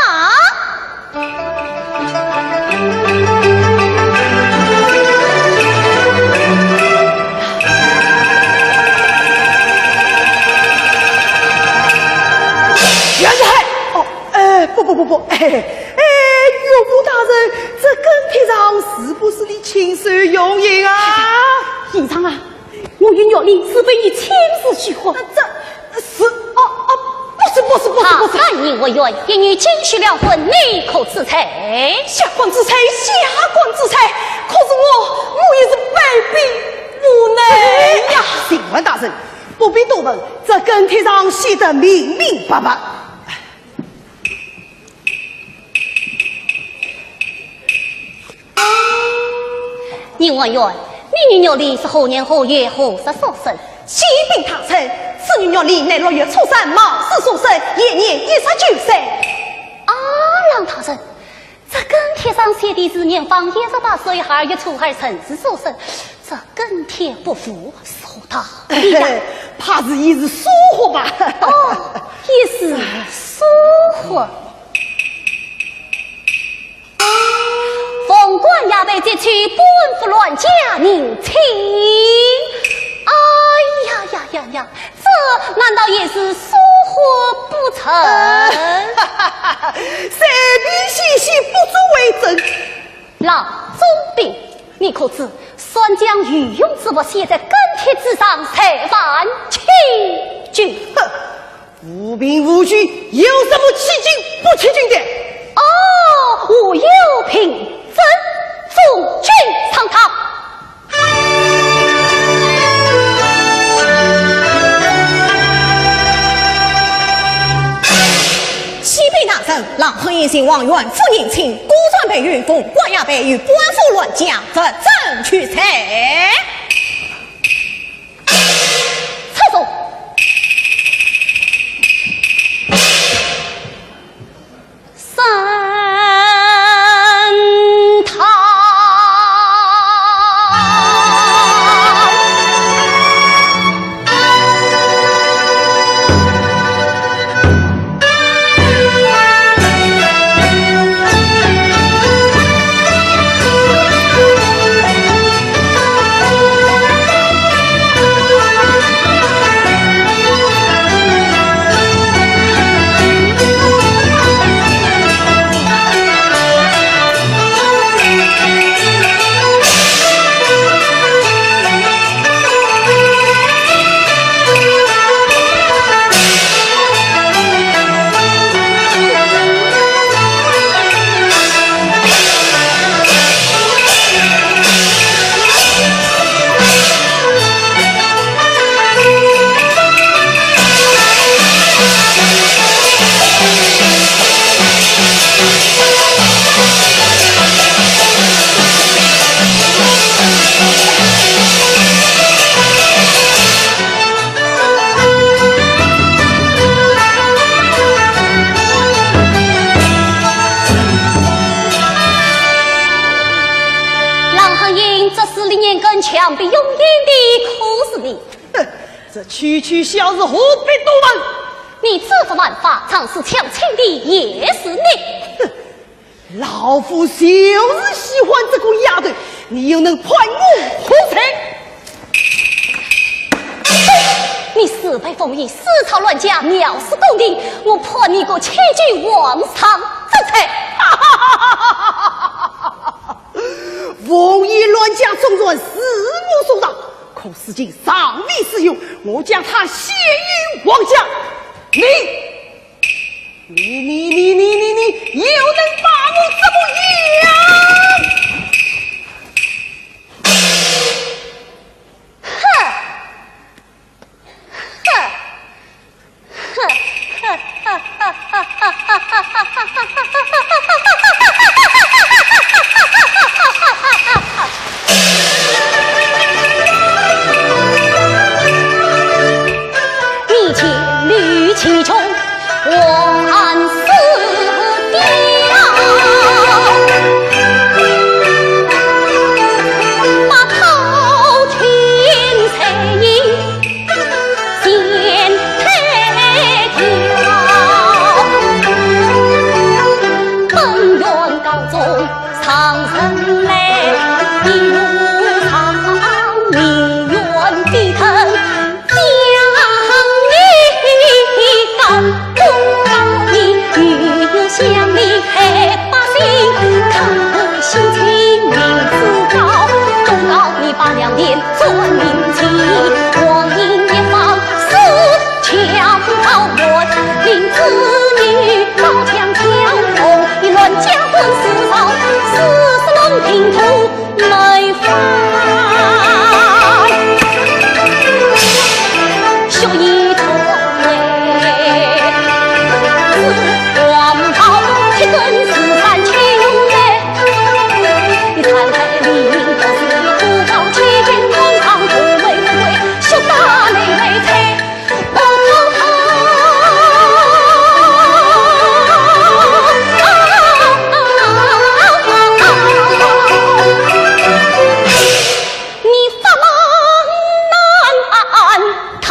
袁世海，不，岳父大人，这跟帖上是不是你亲手用印啊？议长啊，我与岳林是被你亲自许婚。这是不是。判你为冤，一女经许了婚，你可辞退？下官之才，可是我也是被逼无奈呀。刑官大人，不必多问，这跟帖上写得明明白白。宁文元，你女岳林是何年何月何时所生？启禀大臣，此女岳林乃6月初3卯时所生，现年29岁。啊，郎大人，这跟帖上写的是年方28岁，2月初2辰时所生，这跟帖不符，是何道理呀？怕是也是疏忽吧？哦，也是疏忽。凤冠衙被劫去，本府乱家宁亲。哎呀，这难道也是疏忽不成？谁比细细不足为证？郎中兵，你可知算将御用之物写在跟帖之上，才犯欺君？哼，无凭无据，有什么欺君不欺君的？哦，我有凭证，众军上堂。人，郎和言行王元，夫人亲，孤传被云封，国衙被与官府乱将，这正取财。厕所。强逼永远的苦死你！哼，这区区小事何必多问？你知府乱法，常是强亲的也是你。哼，老夫就是喜欢这个丫头，你又能判我何罪？你死背奉义，私抄乱家，藐视公敌，我判你个千举皇上之罪！奉义乱家中人四目受到，可事情尚未使用，我将他写于王家。你又能把我怎么样？你千缕其中，我看死掉。把头天才艺先太条，本愿告终长生来，一路长命愿低腾。想你害百姓，看心情名字高，都告你把两年做民妻，光阴一放死强盗我，令子女刀枪挑红，一乱家婚事少，死龙平土没法。修一头一根四三千来，你看看黎明都是你不高前，堂堂不为不为，羞大内内才不头疼。你发难逃，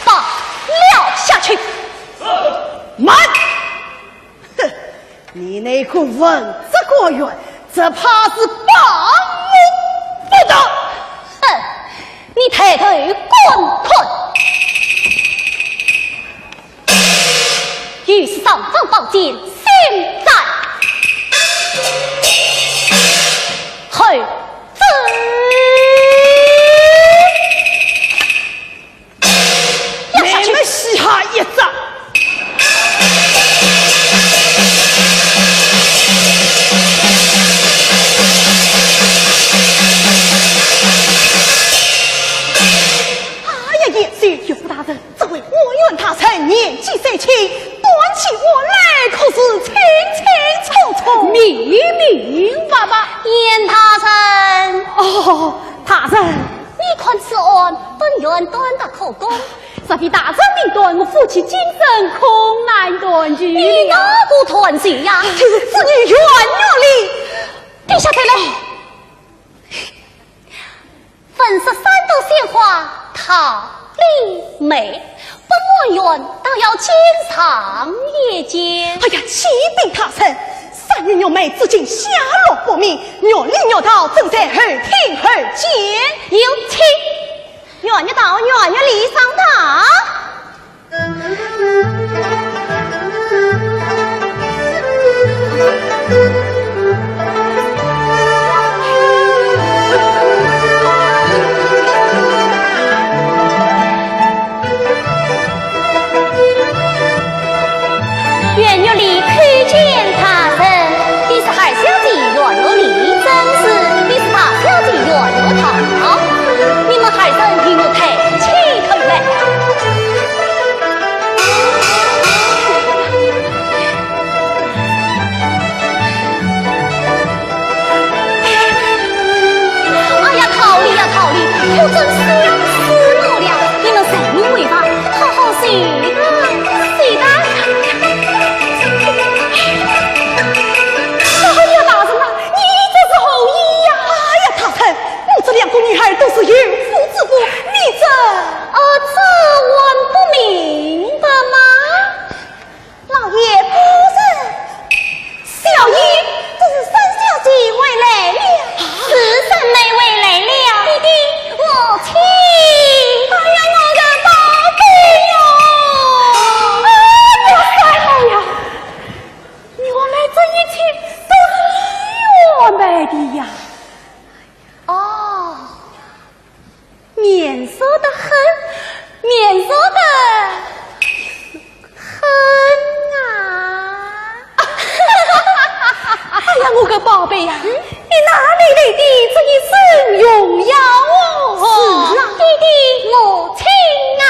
把撂下去。慢！哼，你那个文职官员，这怕是绑我不得。哼，你抬头滚滚！于是上方宝剑，现在后走。你们嘻哈一掌。岳父大人，这位我愿他才年纪虽明白吧？严大人，哦，大人，你看此案本院端的口供，这比大人命断，我夫妻精神恐难断绝。你哪股团结呀？就是子女冤冤里，低下头来。粉饰三斗鲜花，桃李梅，本院倒要经常夜间。哎呀，启禀大臣，三人幼妹至今下落不明，虐里虐道，正在后庭后见。有请院院到院院里上堂。院院里看见他人，你是海小姐院院里，真是你是大小姐院院堂，你们海人与我抬起头来。哎呀，逃离呀逃离，可真是死我了！你们谁人违法？好好谁的？这两个女孩都是有妇之夫，你这这还不明白吗？老爷不是，小姨这是三小姐回来了，是三妹回来了，弟弟母亲，哎呀，我的宝贝哟！我三妹呀，我们这一切都是你我买的呀。面色的很，面色的很啊！哎呀，我个宝贝呀，你哪里来的这一身荣耀哦？是啊，弟弟母亲啊！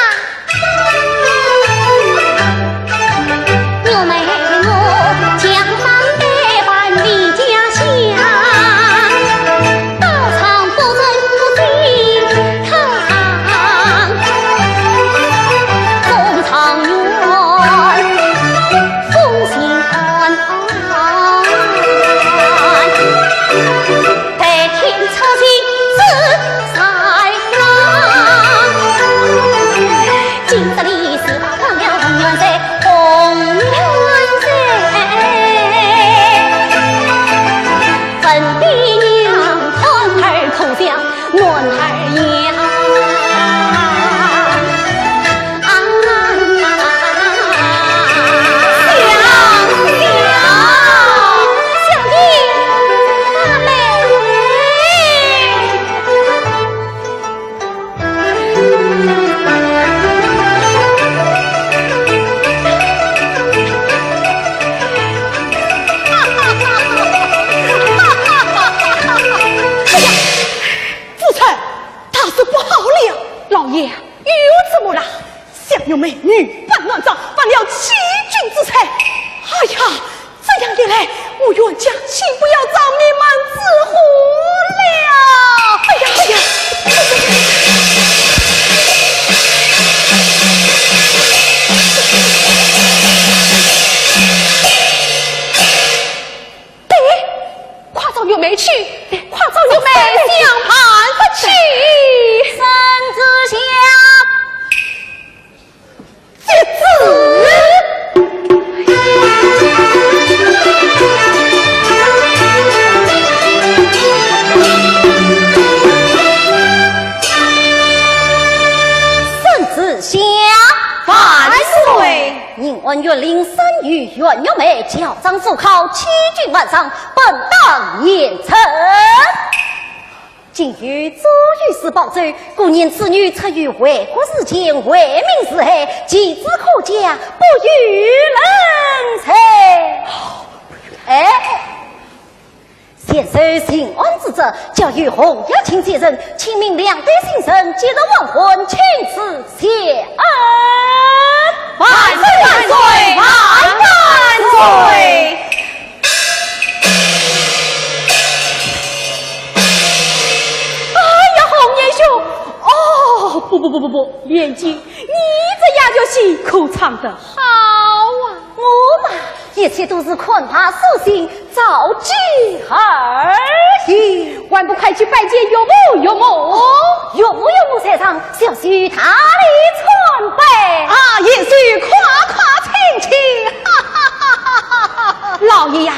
我妹我江南百般的家乡。有美女扮乱帐，犯了欺君之罪。哎呀，这样一来，我冤家岂不要遭灭门之祸了？哎呀哎呀！快找有梅去，快找有梅相盘不去，身之下。宁问岳林生于袁岳梅，教长赴考，欺君晚上，本当严惩。今于周御史保罪，故念此女出于为国事前，为民是害，其子可嘉，不予人才。现受刑案之责，教育洪耀卿接任，清明两代新生，接着亡魂，请此谢恩。万岁万岁万万岁！我连接，你这样就戏可唱得好啊！我嘛，一切都是困怕素心，造句而已。还不快去拜见岳母？岳母，岳母在上，小婿他里传备啊，也许夸夸亲亲，哈哈哈哈哈哈！老爷呀，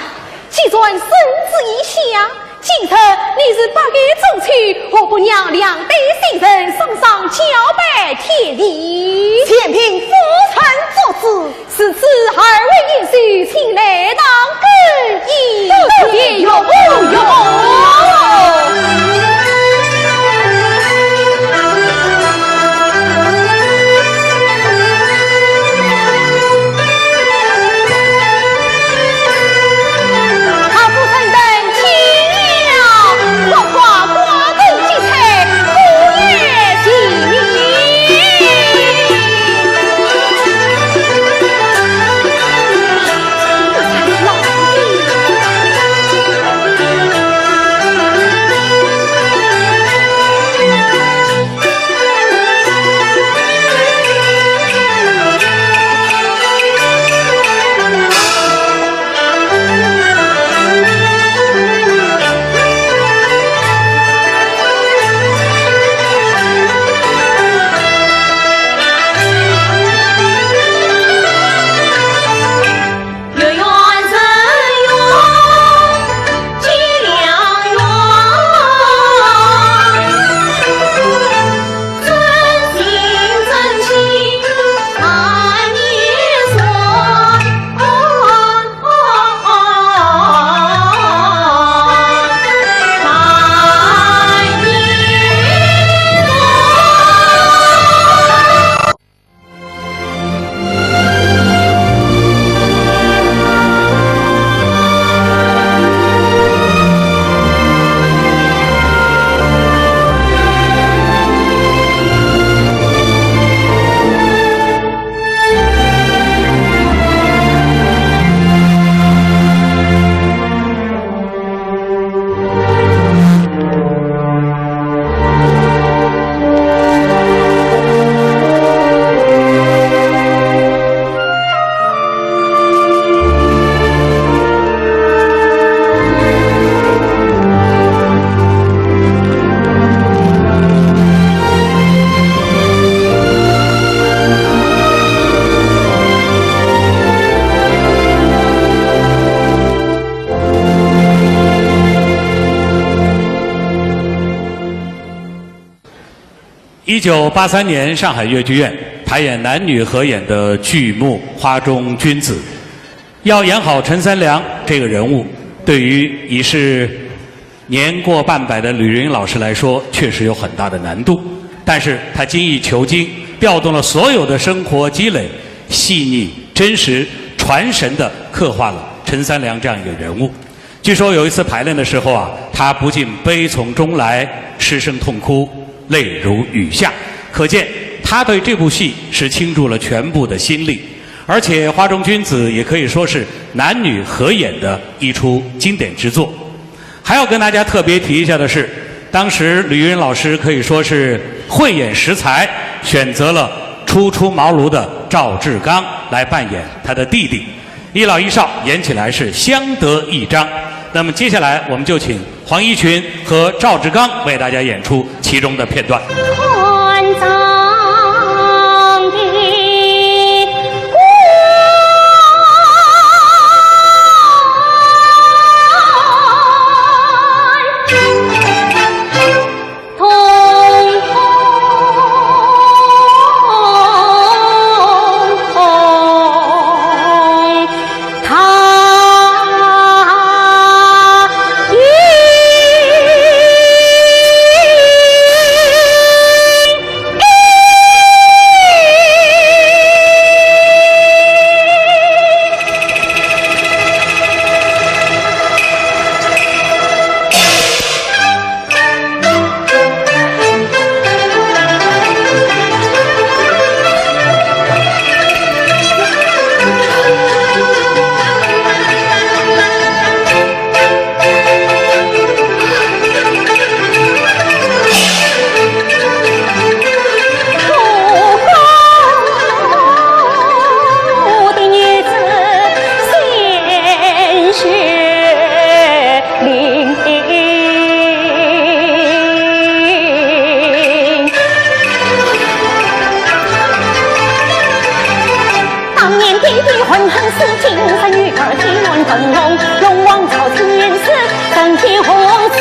既然圣旨已下，今日你是八月中秋，何不让两对新人送上荞白铁礼？前凭夫臣做主，是此二位英婿，请来当更衣。多谢岳母，岳母。1983年，上海越剧院排演男女合演的剧目《花中君子》，要演好陈三娘这个人物，对于已是年过半百的吕云老师来说，确实有很大的难度。但是他精益求精，调动了所有的生活积累，细腻、真实、传神地刻画了陈三娘这样一个人物。据说有一次排练的时候啊，他不禁悲从中来，失声痛哭，泪如雨下，可见他对这部戏是倾注了全部的心力。而且《花中君子》也可以说是男女合演的一出经典之作。还要跟大家特别提一下的是，当时吕云老师可以说是慧眼识才，选择了初出茅庐的赵志刚来扮演他的弟弟，一老一少演起来是相得益彰。那么接下来我们就请黄一群和赵志刚为大家演出其中的片段。龙，龙王朝天子，登天红子。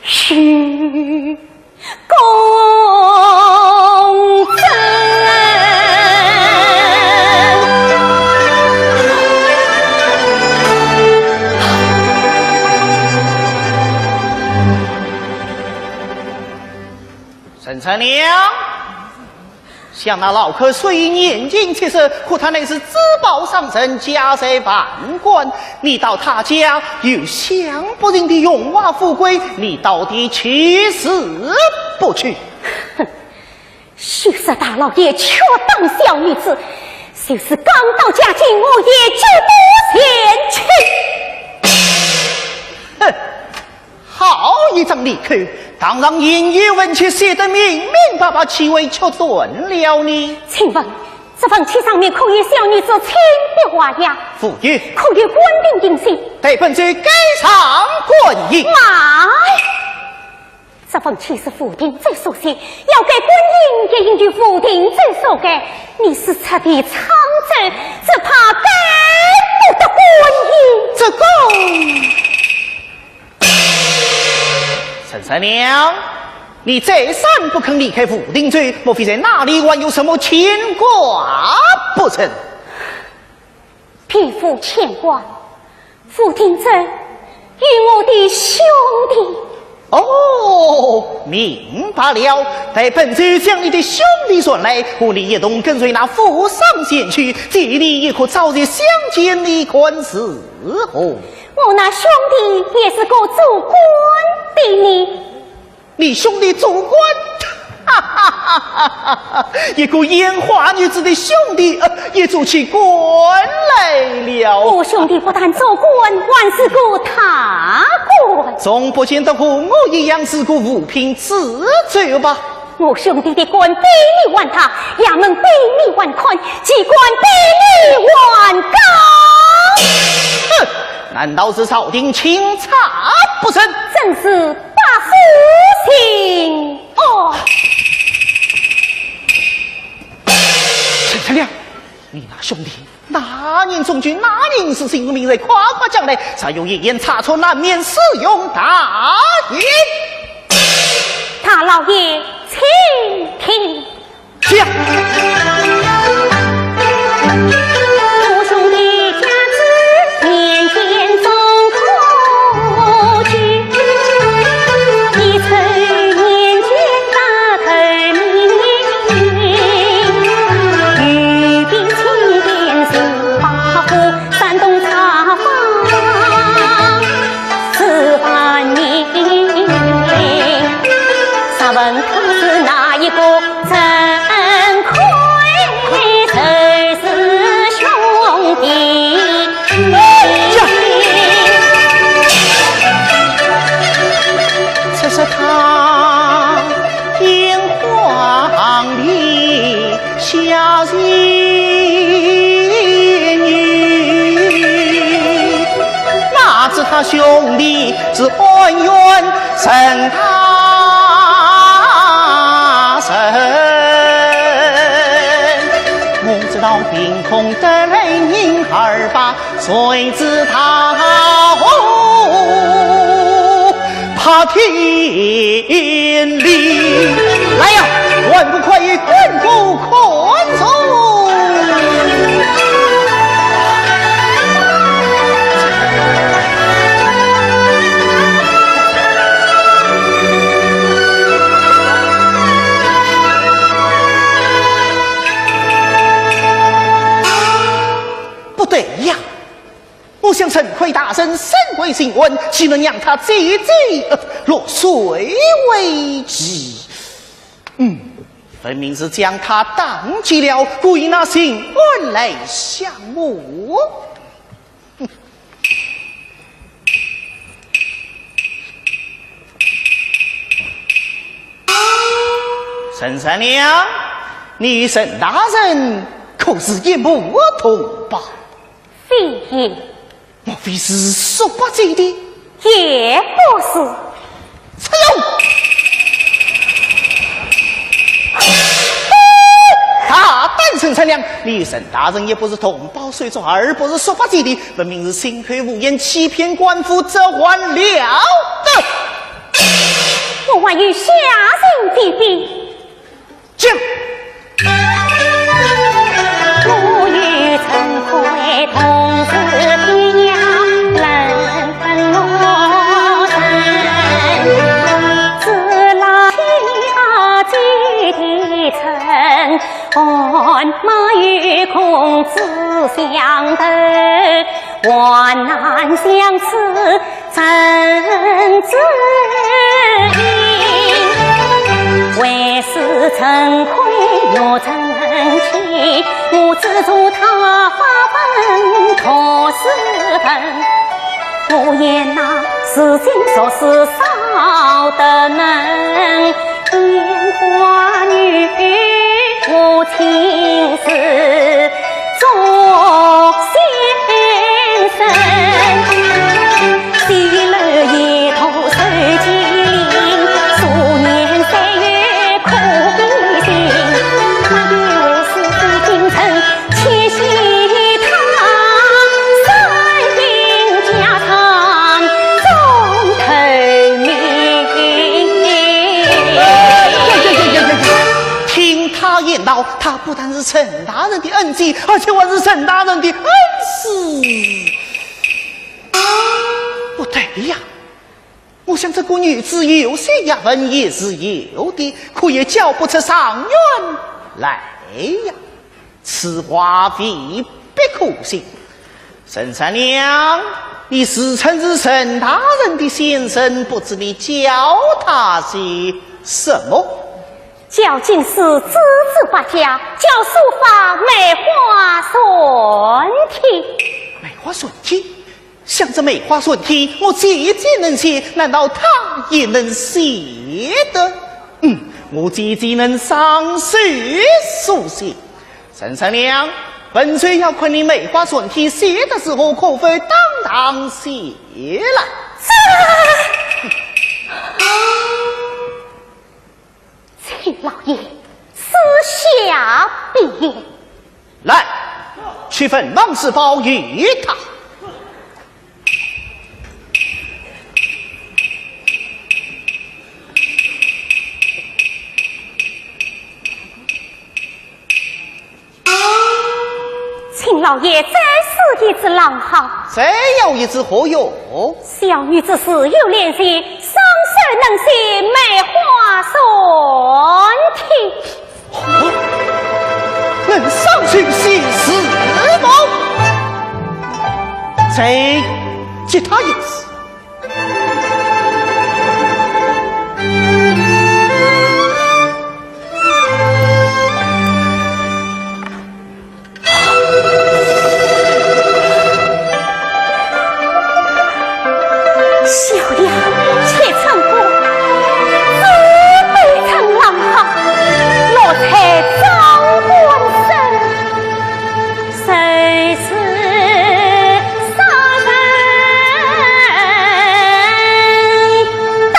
是公正。沈三娘，想那老客虽年轻气盛，可他乃是自报上身，家在万贯。你到他家有享不尽的荣华富贵，你到底去死不去？哼！许是大老爷却当小女子，就是刚到家境，我也就不前去。哼！好一张利口！当让音乐文却写得明明白白，岂为却断了你？请问这份契上面可有小女子亲笔画押？妇女可有官定银信？对本罪该偿官银。妈，这份契是府定最所写，要给官银，也应据府定最所给。你是彻底沧州，只怕给不得官银。这个。陈三娘，你再三不肯离开府定罪，莫非在那里还有什么牵挂不成？匹夫牵挂，府定罪与我的兄弟。哦，明白了。待本罪将你的兄弟传来，我你一同跟随那府上前去，这里也可早日相见的官司哦。我那兄弟也是个做官的你兄弟做官，哈哈哈哈哈！一个烟花女子的兄弟，也做起官来了。我兄弟不但做官，还是个大官。总不见得和我一样是个无凭自罪吧？我兄弟的官比你还大，衙门比你还宽，机关比你还高。哼！难道是朝廷清查不成？正是大夫心哦。陈三娘，你那兄弟哪年中举，哪年是姓名在夸夸将来，才有一言差错，难免使用大言。大老爷，请听。这样。他兄弟是恩怨甚大深，我知道凭空得来人儿吧，谁知他怕天理。来呀，万不快于滚谷困住。对呀，我想陈奎大人身贵姓温，岂能让他这落水为之？分明是将他当起了，故意拿姓温来降我。沈三娘，你与沈大人可是一母同胞？非也，莫非是说不这的？也不是。才有。陈良，你与沈大人也不是同胞水族，而不是说法基地，分明是心黑无言，欺骗官府，这还了得？我还与下人比比，讲。我与陈辉同是天涯，人分落成，自来几地城，鞍马与孔子相斗，万难相思怎知音？为是陈辉若真气，我资助他发奔可是分。我言那事情说是少得能，烟花女我亲自做先生，喜乐夜头受吉林，数年3月苦比心，那月为是非京城窃喜他，三应家常终头名。听他言道，他不但是陈大人的恩基，而且还是陈大人的恩师。不对呀，我想这个女子有些牙文也是有的，可也叫不出上院来呀。此话必可信。沈三娘，你自称是沈大人的先生，不知你教他些什么？教进士资质不佳，教书法梅花顺体。梅花顺体，想着梅花顺体，我姐姐能写，难道她也能写的？我姐姐能上书书写。沈三娘，本岁要看你梅花顺体写的时候，可否当写来？请老爷私下必言。来，去份王世宝与他。请老爷再试一只狼好。再要一只何用？小女子是有练习，双手能写梅花顺体。能上去写诗吗？再接他一次。小娘且成过，自备成狼好，若才张官身，谁是杀人刀？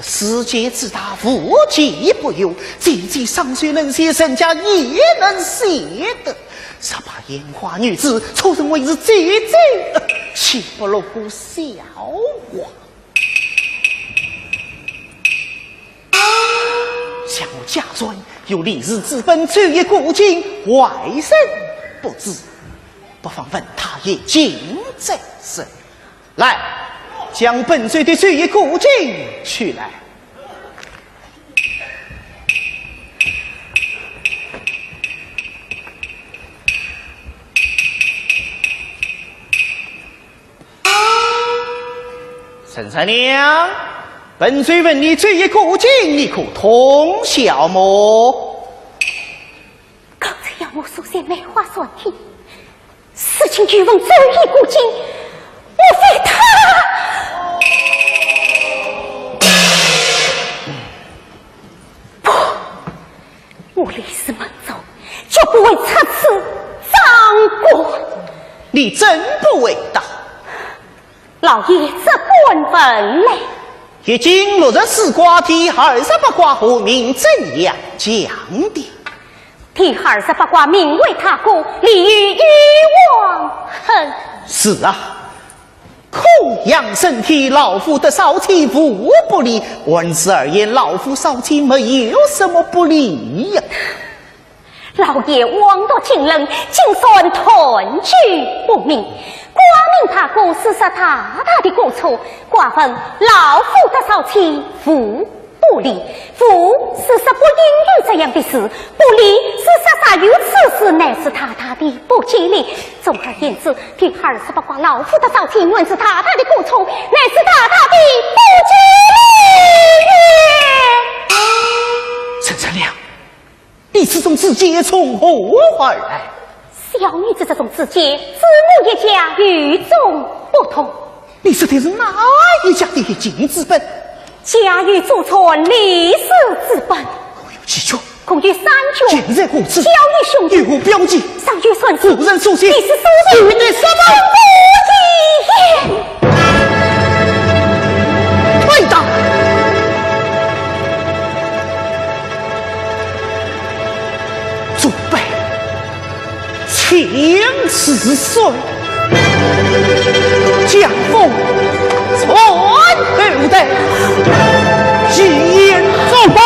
世界之大，无奇不有，姐姐上学能写，人家也能写的。啥把烟花女子凑成为是姐姐，岂不落个笑话？像我家孙有历日之分，昼夜顾尽，外甥不知，不妨问他也尽这事。来，将本岁的岁月古镜取来。婶婶娘，本罪问你这一过境，你可通晓么？刚才杨母所说没话所听，事情据闻这一过境，莫非他？不，我离寺门走，就不会插此赃官。你真不为道。老爷这官分嘞，已经落入四卦第28卦后名怎样讲的？第28卦名为他国，利于欲望恨。是啊，空养身体，老夫的少妻无不利。万事而言，老夫少妻没有什么不利呀。老爷枉夺情人，竟算屯居不明，挂名他国是杀大大的过错。寡愤老夫的少妻夫不利，夫是杀不应于这样的事，不利是杀于此事，乃是大大的不吉利。总而言之，第28卦老夫的少妻原是大大的过错，乃是大大的不吉利。婶婶娘，你这种直接从何而来？小女子这种直接，子母一家与众不同。你说的是哪一家的金子本？家喻祖传历史之本。我有记住，共有3卷。今日故事，交于兄弟，有无标记？上句算是古人书写，历史书写，有的什么？对的。准备1000岁，将风传后代，一言作保。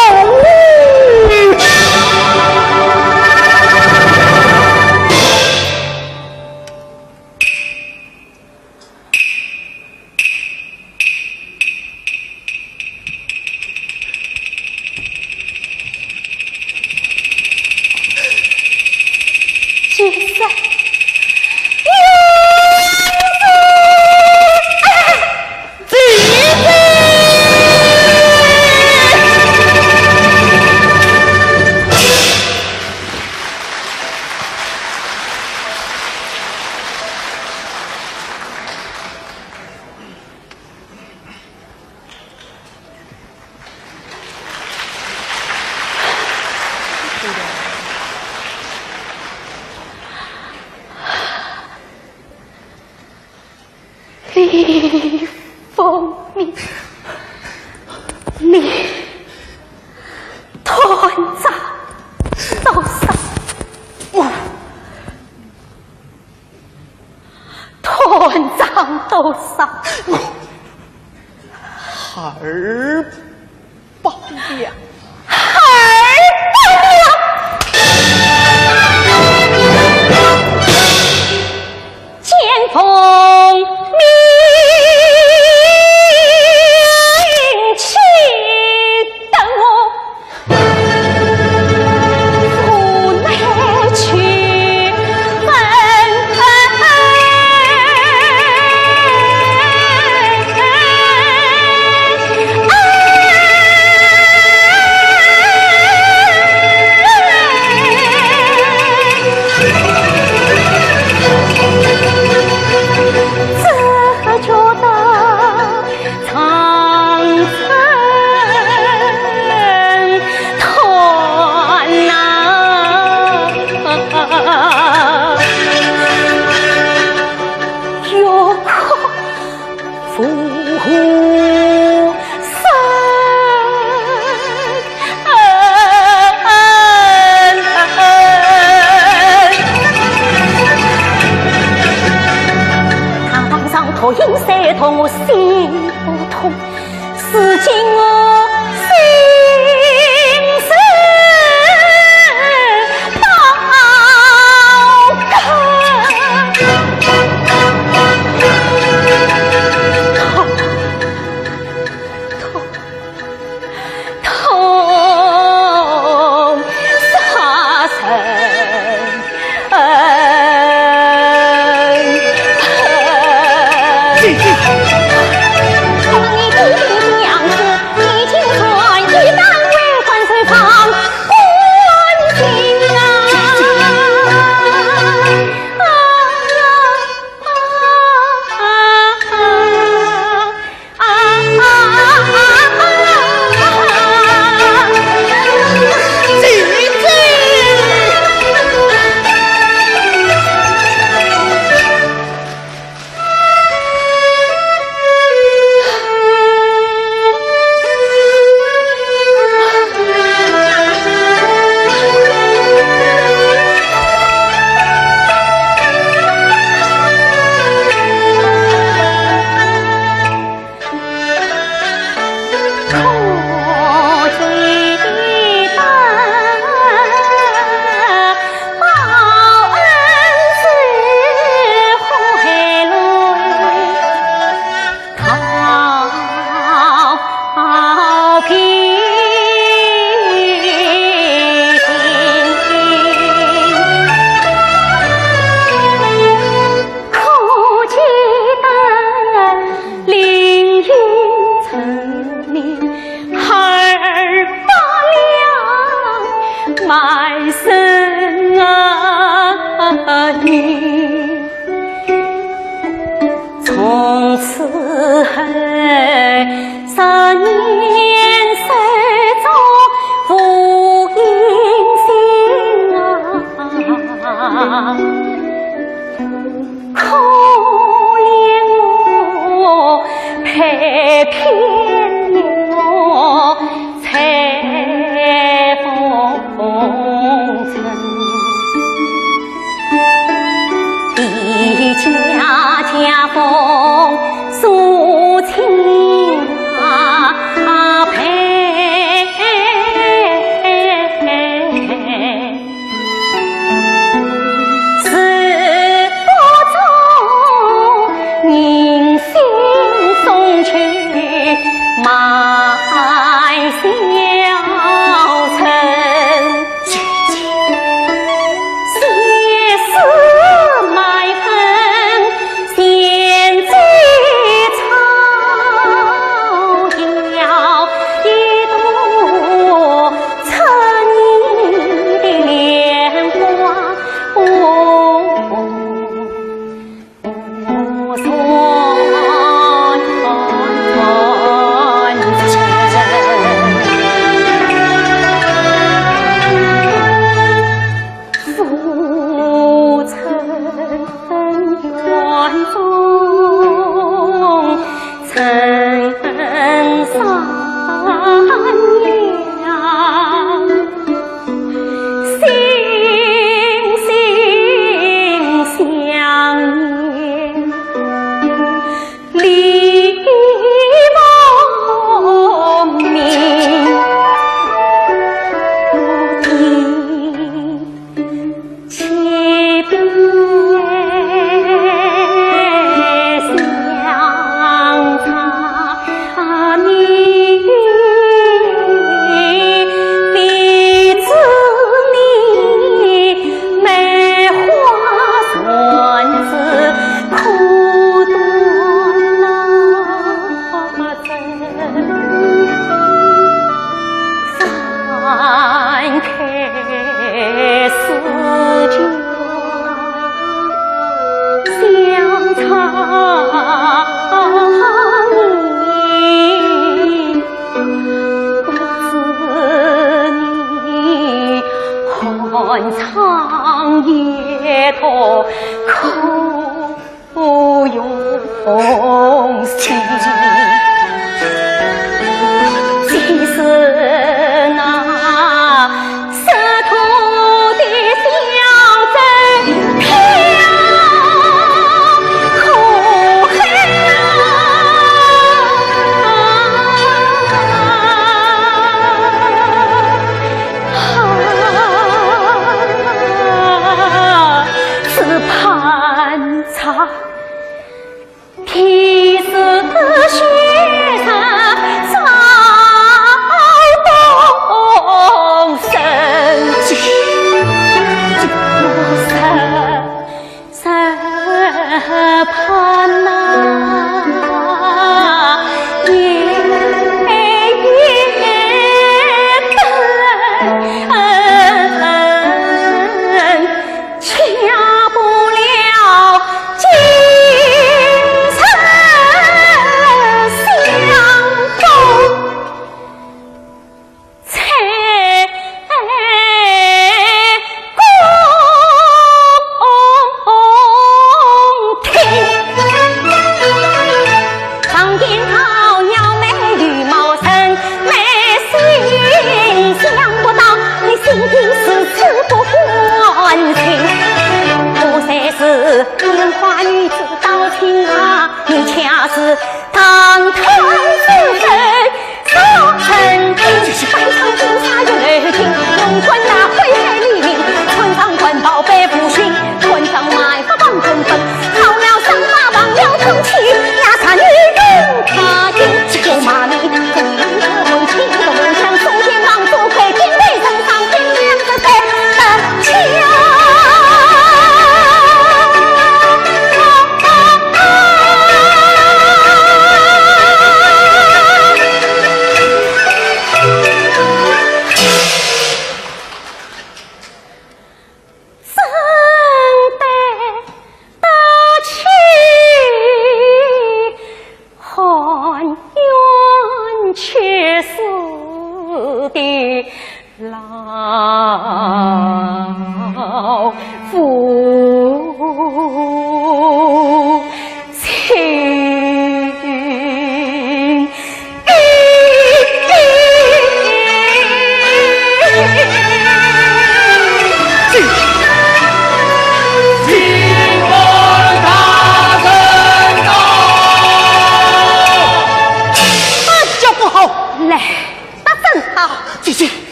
李凤鸣，你团长到上，我团长到上，儿报呀！剑锋明气等我府内去分啊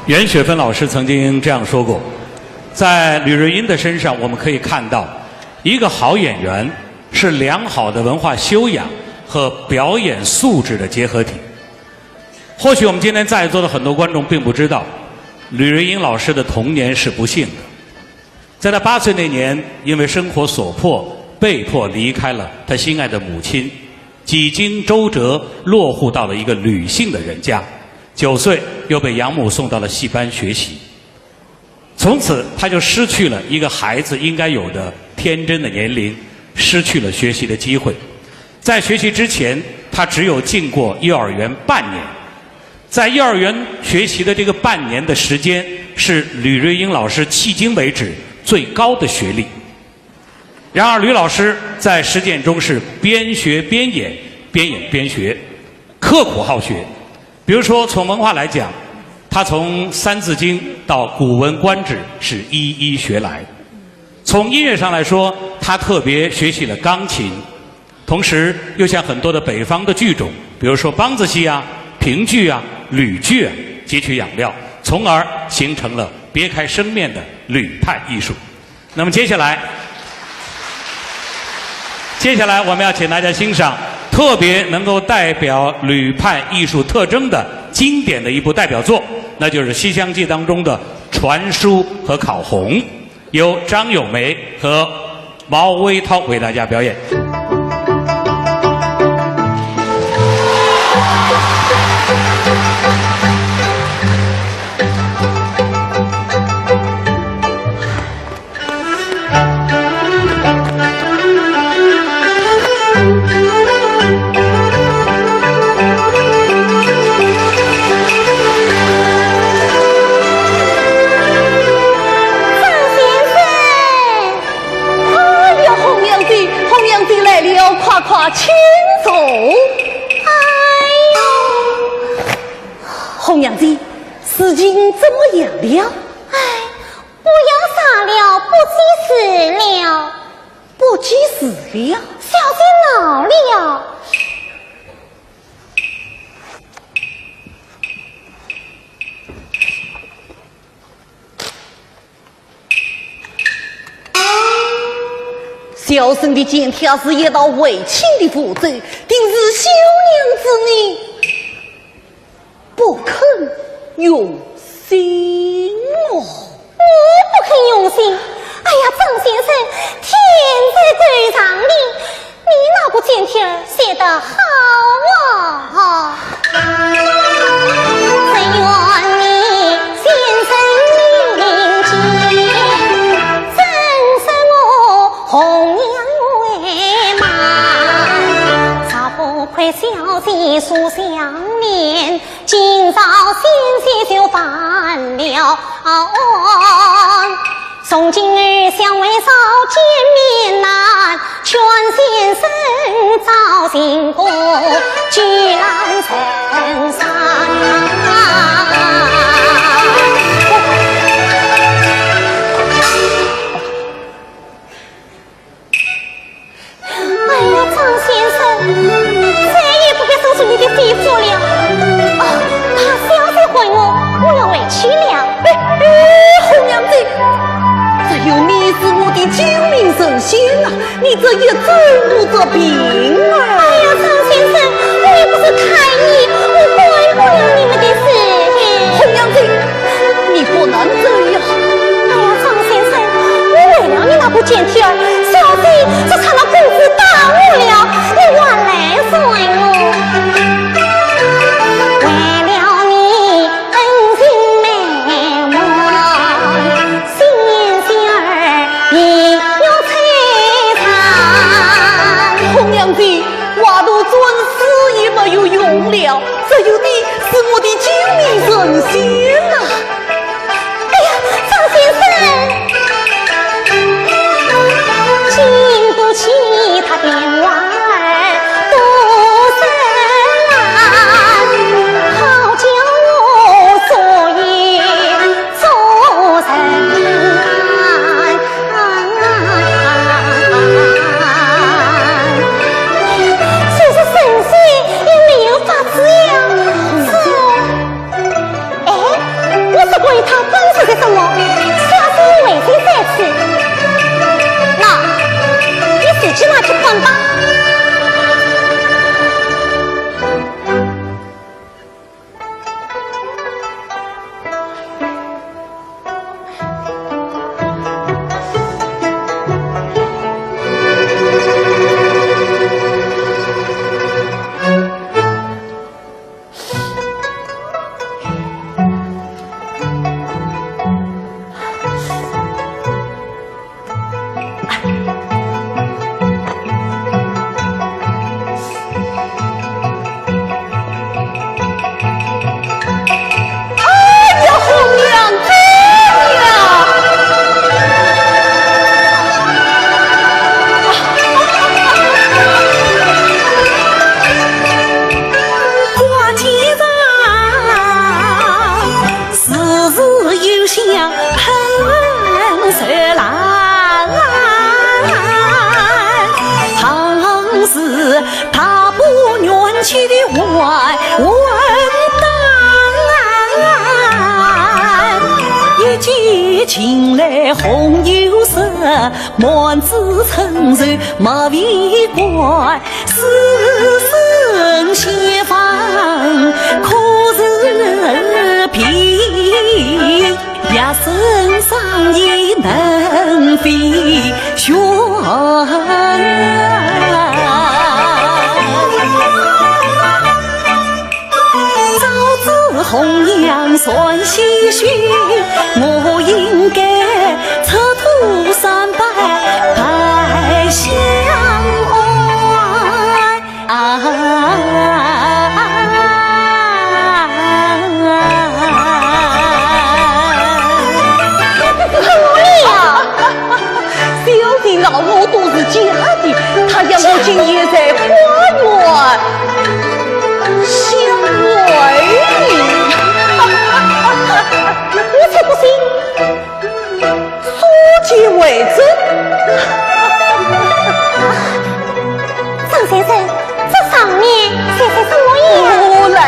袁雪芬老师曾经这样说过，在吕瑞英的身上，我们可以看到，一个好演员是良好的文化修养和表演素质的结合体。或许我们今天在座的很多观众并不知道，吕瑞英老师的童年是不幸的。在他8岁那年，因为生活所迫，被迫离开了他心爱的母亲，几经周折，落户到了一个吕姓的人家。9岁又被养母送到了戏班学习。从此，他就失去了一个孩子应该有的天真的年龄，失去了学习的机会。在学习之前，他只有进过幼儿园半年。在幼儿园学习的这个半年的时间，是吕瑞英老师迄今为止最高的学历。然而，吕老师在实践中是边学边演，边演边学，刻苦好学。比如说，从文化来讲，他从《三字经》到《古文观止》是一一学来。从音乐上来说，他特别学习了钢琴，同时又向很多的北方的剧种，比如说梆子戏啊、评剧啊、吕剧啊汲取养料，从而形成了别开生面的吕派艺术。那么接下来我们要请大家欣赏特别能够代表吕派艺术特征的经典的一部代表作，那就是《西厢记》当中的传书和考红，由张友梅和毛威涛为大家表演。请走。哎呦，红娘子，事情怎么样了？哎，不要傻了，不记事了，不记事了，小心恼了。小生的剑条是一道为亲的符咒，定是小娘子你不肯用心哦。我不肯用心。哎呀，张先生，天在对上你，你那部剑帖写得好啊！只愿你先生明镜，真是我红娘为满，早不愧小姐书相念，今朝先先就犯了案。从今日相为少，见面难，劝先生早行过，居然成山。哎呀，张先生，再也不该收拾你的肺腑了。怕小姐回我要委屈了。红娘子，只有你是我的救命神仙啊！你这一走我这病啊！哎呀，张先生，我也不是太医，我管不了你们的事。红娘子，你不能这样！哎呀，张先生，我为了你那部剑帖，小弟就差那公子耽误了，你晚来随我。话都准死也没有用了，只有你是我的救命神仙啊！哎呀，张先生，经不起他电话儿多深难，好叫我所以做人为他帮助些什么？小心为情在此。那，你自己拿去捆吧。香喷射来，唐是大不元气的外文旦，一骑青来红油色，满子成熟马尾怪，丝身先放可是皮，呀身上也能飞旋。弘扬算喜讯，我应该侧土三拜拜相爱。小弟老母都是假的，他让我今夜在花园相会。我才不信，说结为真。张先生，这上面写什么呀？来，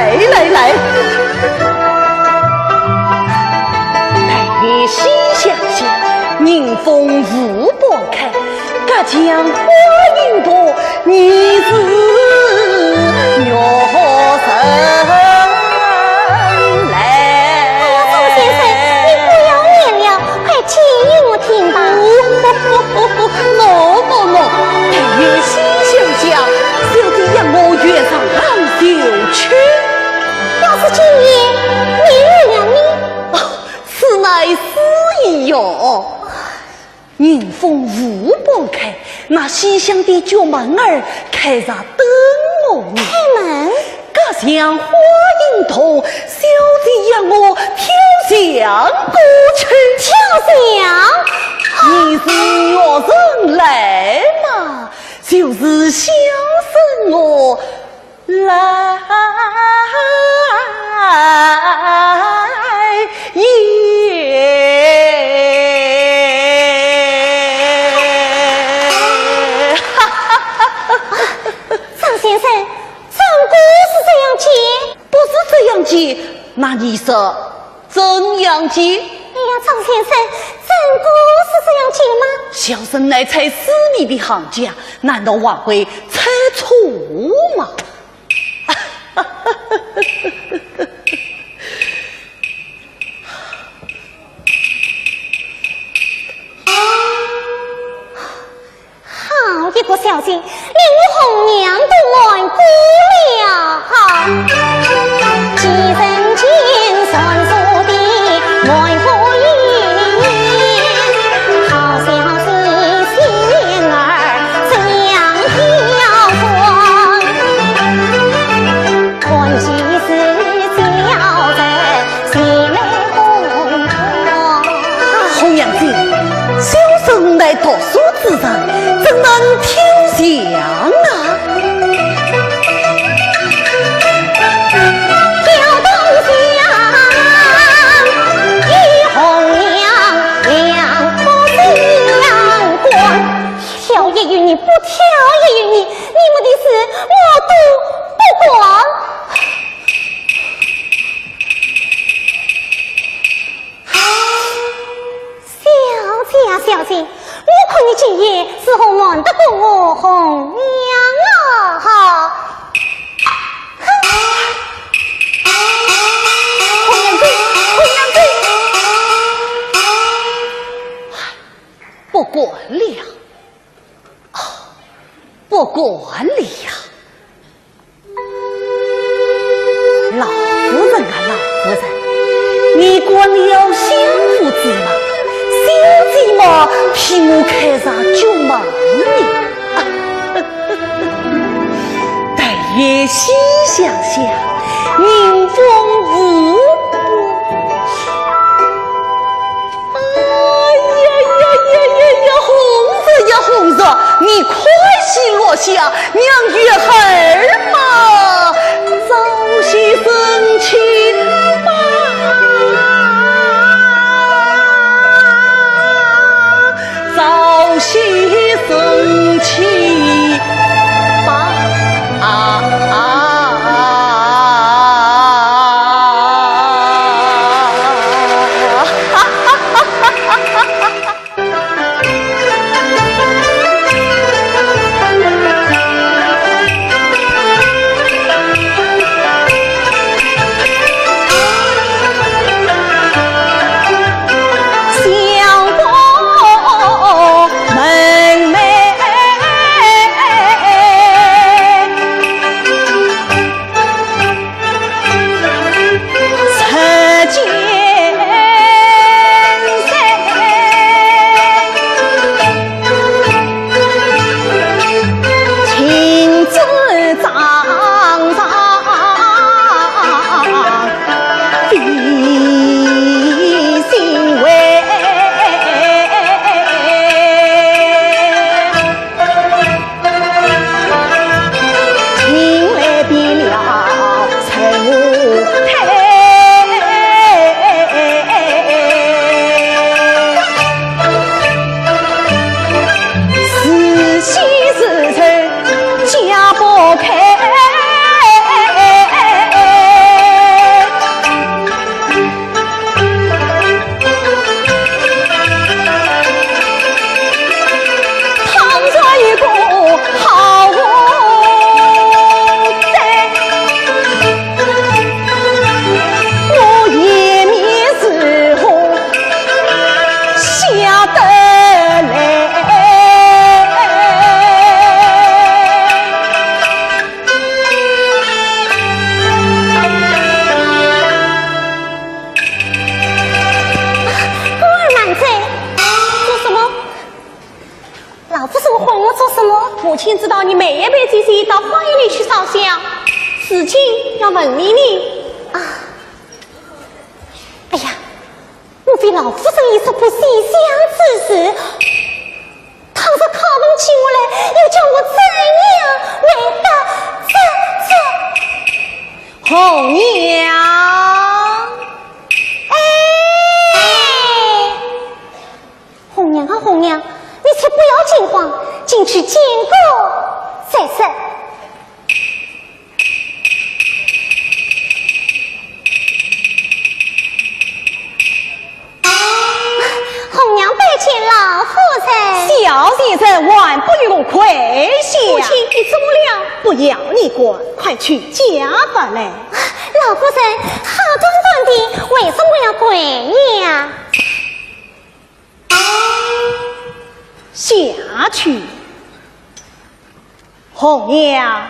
待心想想，迎风无波开，隔江花影多，你是鸟神。听吧，太岳心想想，小弟让我约上杭州去。要是今夜你让你，此乃私意哟。迎风无波开，那西厢的角门儿开着灯笼，开门。隔厢花影同，小弟让我跳香过去。跳香。你是我人来嘛，就是相生我来也。张先生，正姑是这样接，不是这样接，那你说怎样接？哎呀，张先生，正姑是这样接吗？小生乃才私密的行家，难道还会猜错吗？好一个小姐，连我红娘都爱过了。好，几人间算数的爱过好消息仙儿将飘传，欢喜是交在喜美红妆。红娘子，小生乃读书之人，怎能挑香啊？与你不挑也与你，你们的事我都不管。小姐，我看你今夜是否瞒得过我红娘啊？哈！红娘子，不管了。不管了呀，老夫人啊，老夫人，你管了相夫之忙，小姐嘛替我开上酒门呢。待夜细想想，迎风无波。红子，你快些落下，娘月儿嘛，早些生气吧。竟知道你每一辈姐姐到花园里去烧香，事情要问你啊。哎呀，莫非老夫人已说不西厢之事？倘若靠拢起我来，又叫我怎样为得红娘，红娘啊红娘，你且不要惊慌，进去见过再说。红娘拜见老夫人。小先生万不与我亏欠。母亲，你怎么了？不要你管，快去家吧来。老夫人，好端端的，为什么要跪呀？下去。红娘，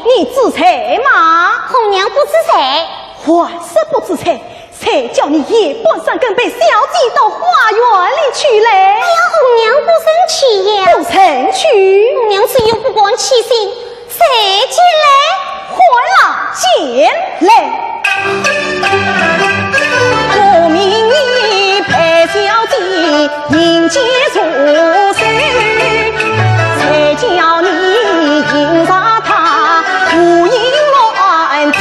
你知财吗？红娘不知财。还是不知财？才叫你夜半三更被小姐到花园里去嘞！哎呀，红娘不生气呀！不成去，红娘只有不光气心，谁进来？还了进来！我命你陪小姐迎接出世，才叫你迎着她无影乱走。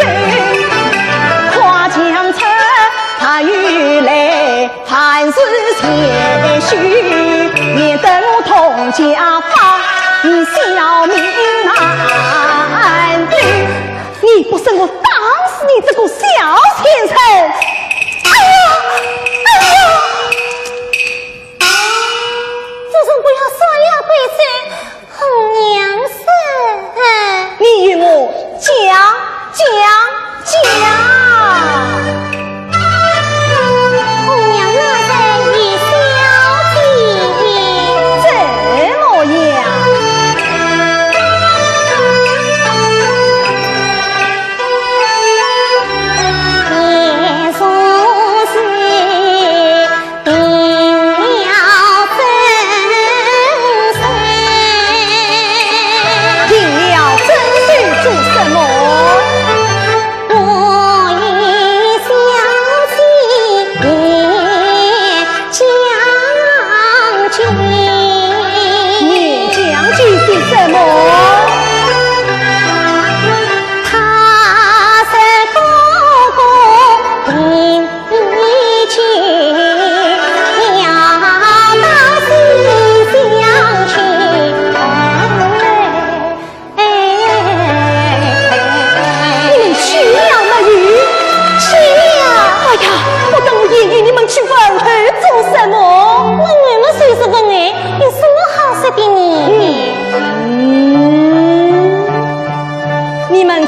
他欲来凡事谦虚，免得我同家法，你小命难留。你不是我打死你这个小先生！哎呀，主人不要说了贵子，红娘是你与我讲。红娘那在与小姐怎么样？也说是定了真身，定了真身做什么？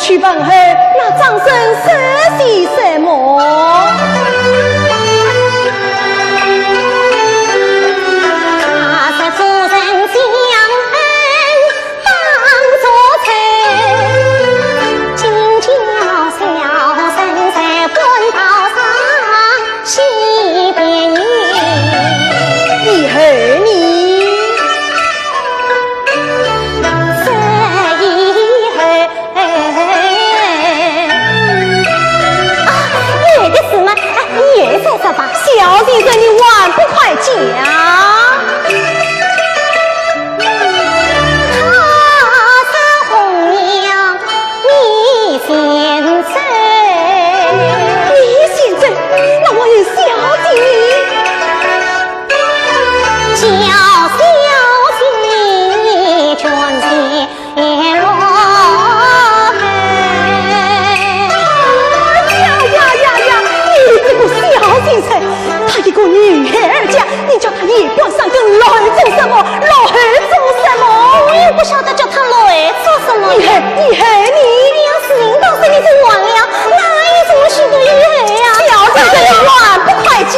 去问候那张生实系什么？他是夫人将恩当作仇，今朝小生在官道上惜别你，以后你再说吧，小先生，你万不快讲。他红娘，你先走，你先走，那我有小姐。叫小姐全见落。他一个女孩家，你叫他夜半三更来做什么？来做什么？我也不晓得叫他来做什么。你害你！哎呀，是领导是你就完了，哪有这么许多以后呀？小姐这里乱不快讲。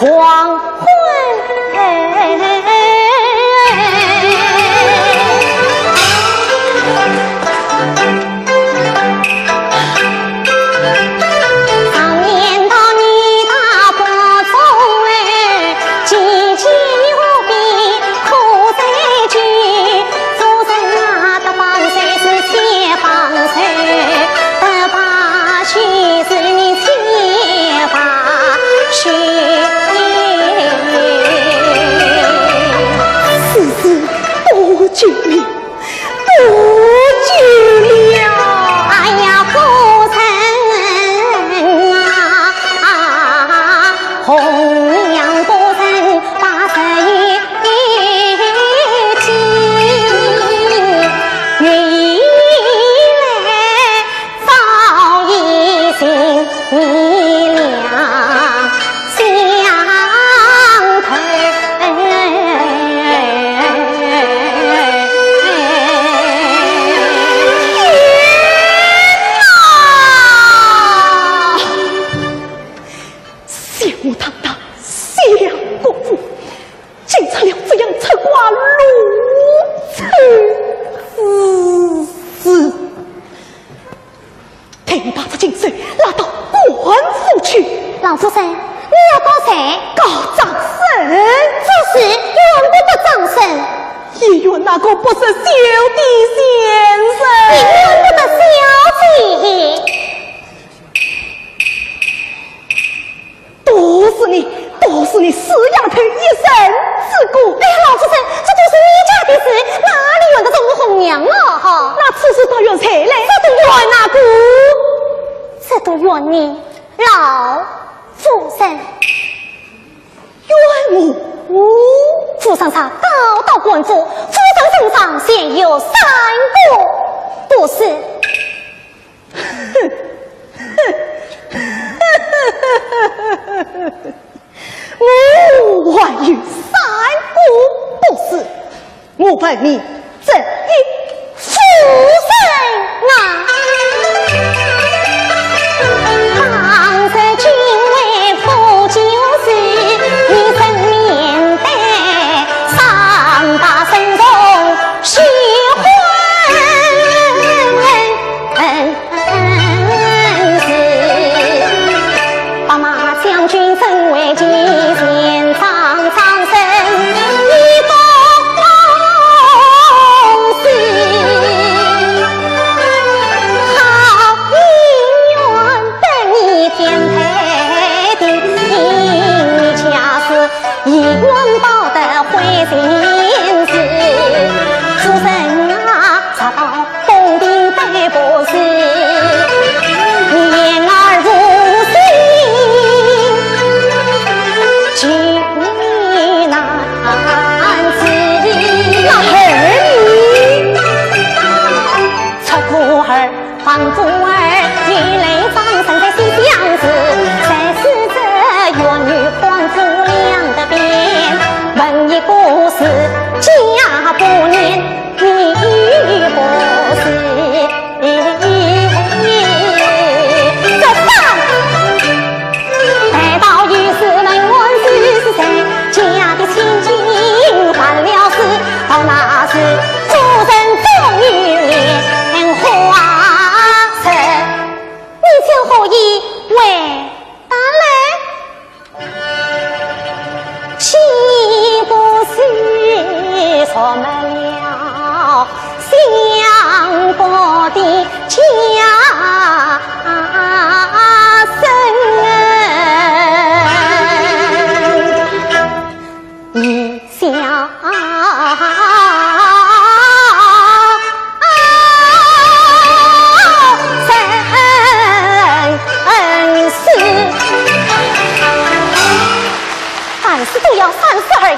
黄昏老夫人，你要高谁？高长生，这时用不得掌声。也愿那个不是小弟先生，你用不得小姐。都是你死丫头一生之故。哎呀，老夫人，这都是你家的事，哪里用得着我红娘啊？哈，那此事倒怨谁嘞？这都怨哪个？这都怨你老夫人。冤我府上查高到官府，府上身上现有3个不是。我还有3个不是，我问你怎一夫人啊，倘在君为夫就是你身面带3把身中虚婚事，把马将军身为妻，先上长生一个公事，好姻缘等你天配的，因你恰是一元报的灰心事，主人啊，查到宫廷被不是，言而无信，君难知。那儿出夫儿还夫儿，一泪放生在心相思，才是这冤女还夫两的变，问一故事家不念，你不是这三待到于是能问是谁家的亲情还了事，到那时主人终于莲花城，你就何以为大来？岂不是说没了相国的家生一笑凡事都要32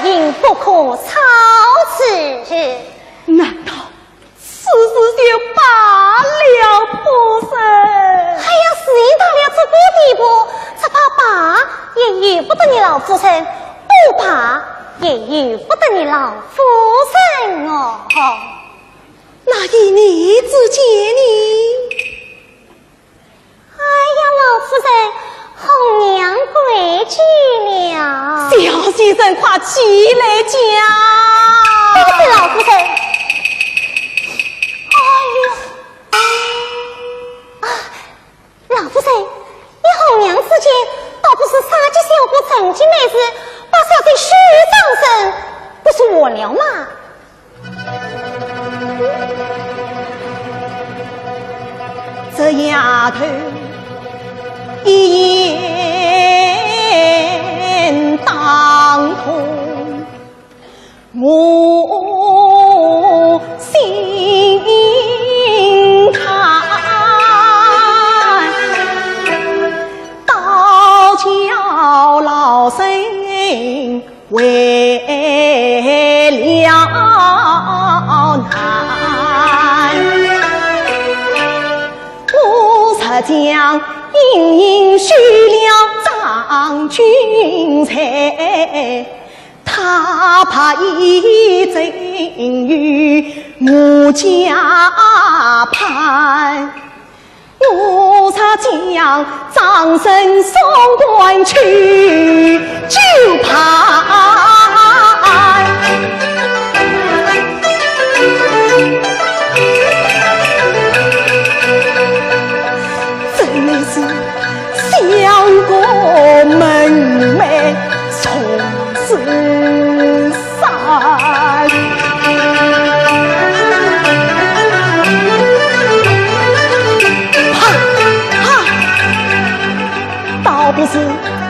应，不可超此。难道此事就罢了不成？还要事情到了这个地步，只怕罢也由不得你老夫人，不罢也由不得你老夫人哦。那以你之见你？哎呀，老夫人，红娘跪记了。小先生快起来讲。对不起，老夫人。哎呦，老夫人，你红娘之间倒不是杀鸡小姑曾经那事，把小姐虚上身，不是我了吗？这丫头一言当头，我心坎，倒叫老身为了难。我才将隐隐许了张君才，他怕一阵与我家攀，我才将张生送官去，就怕真的是小过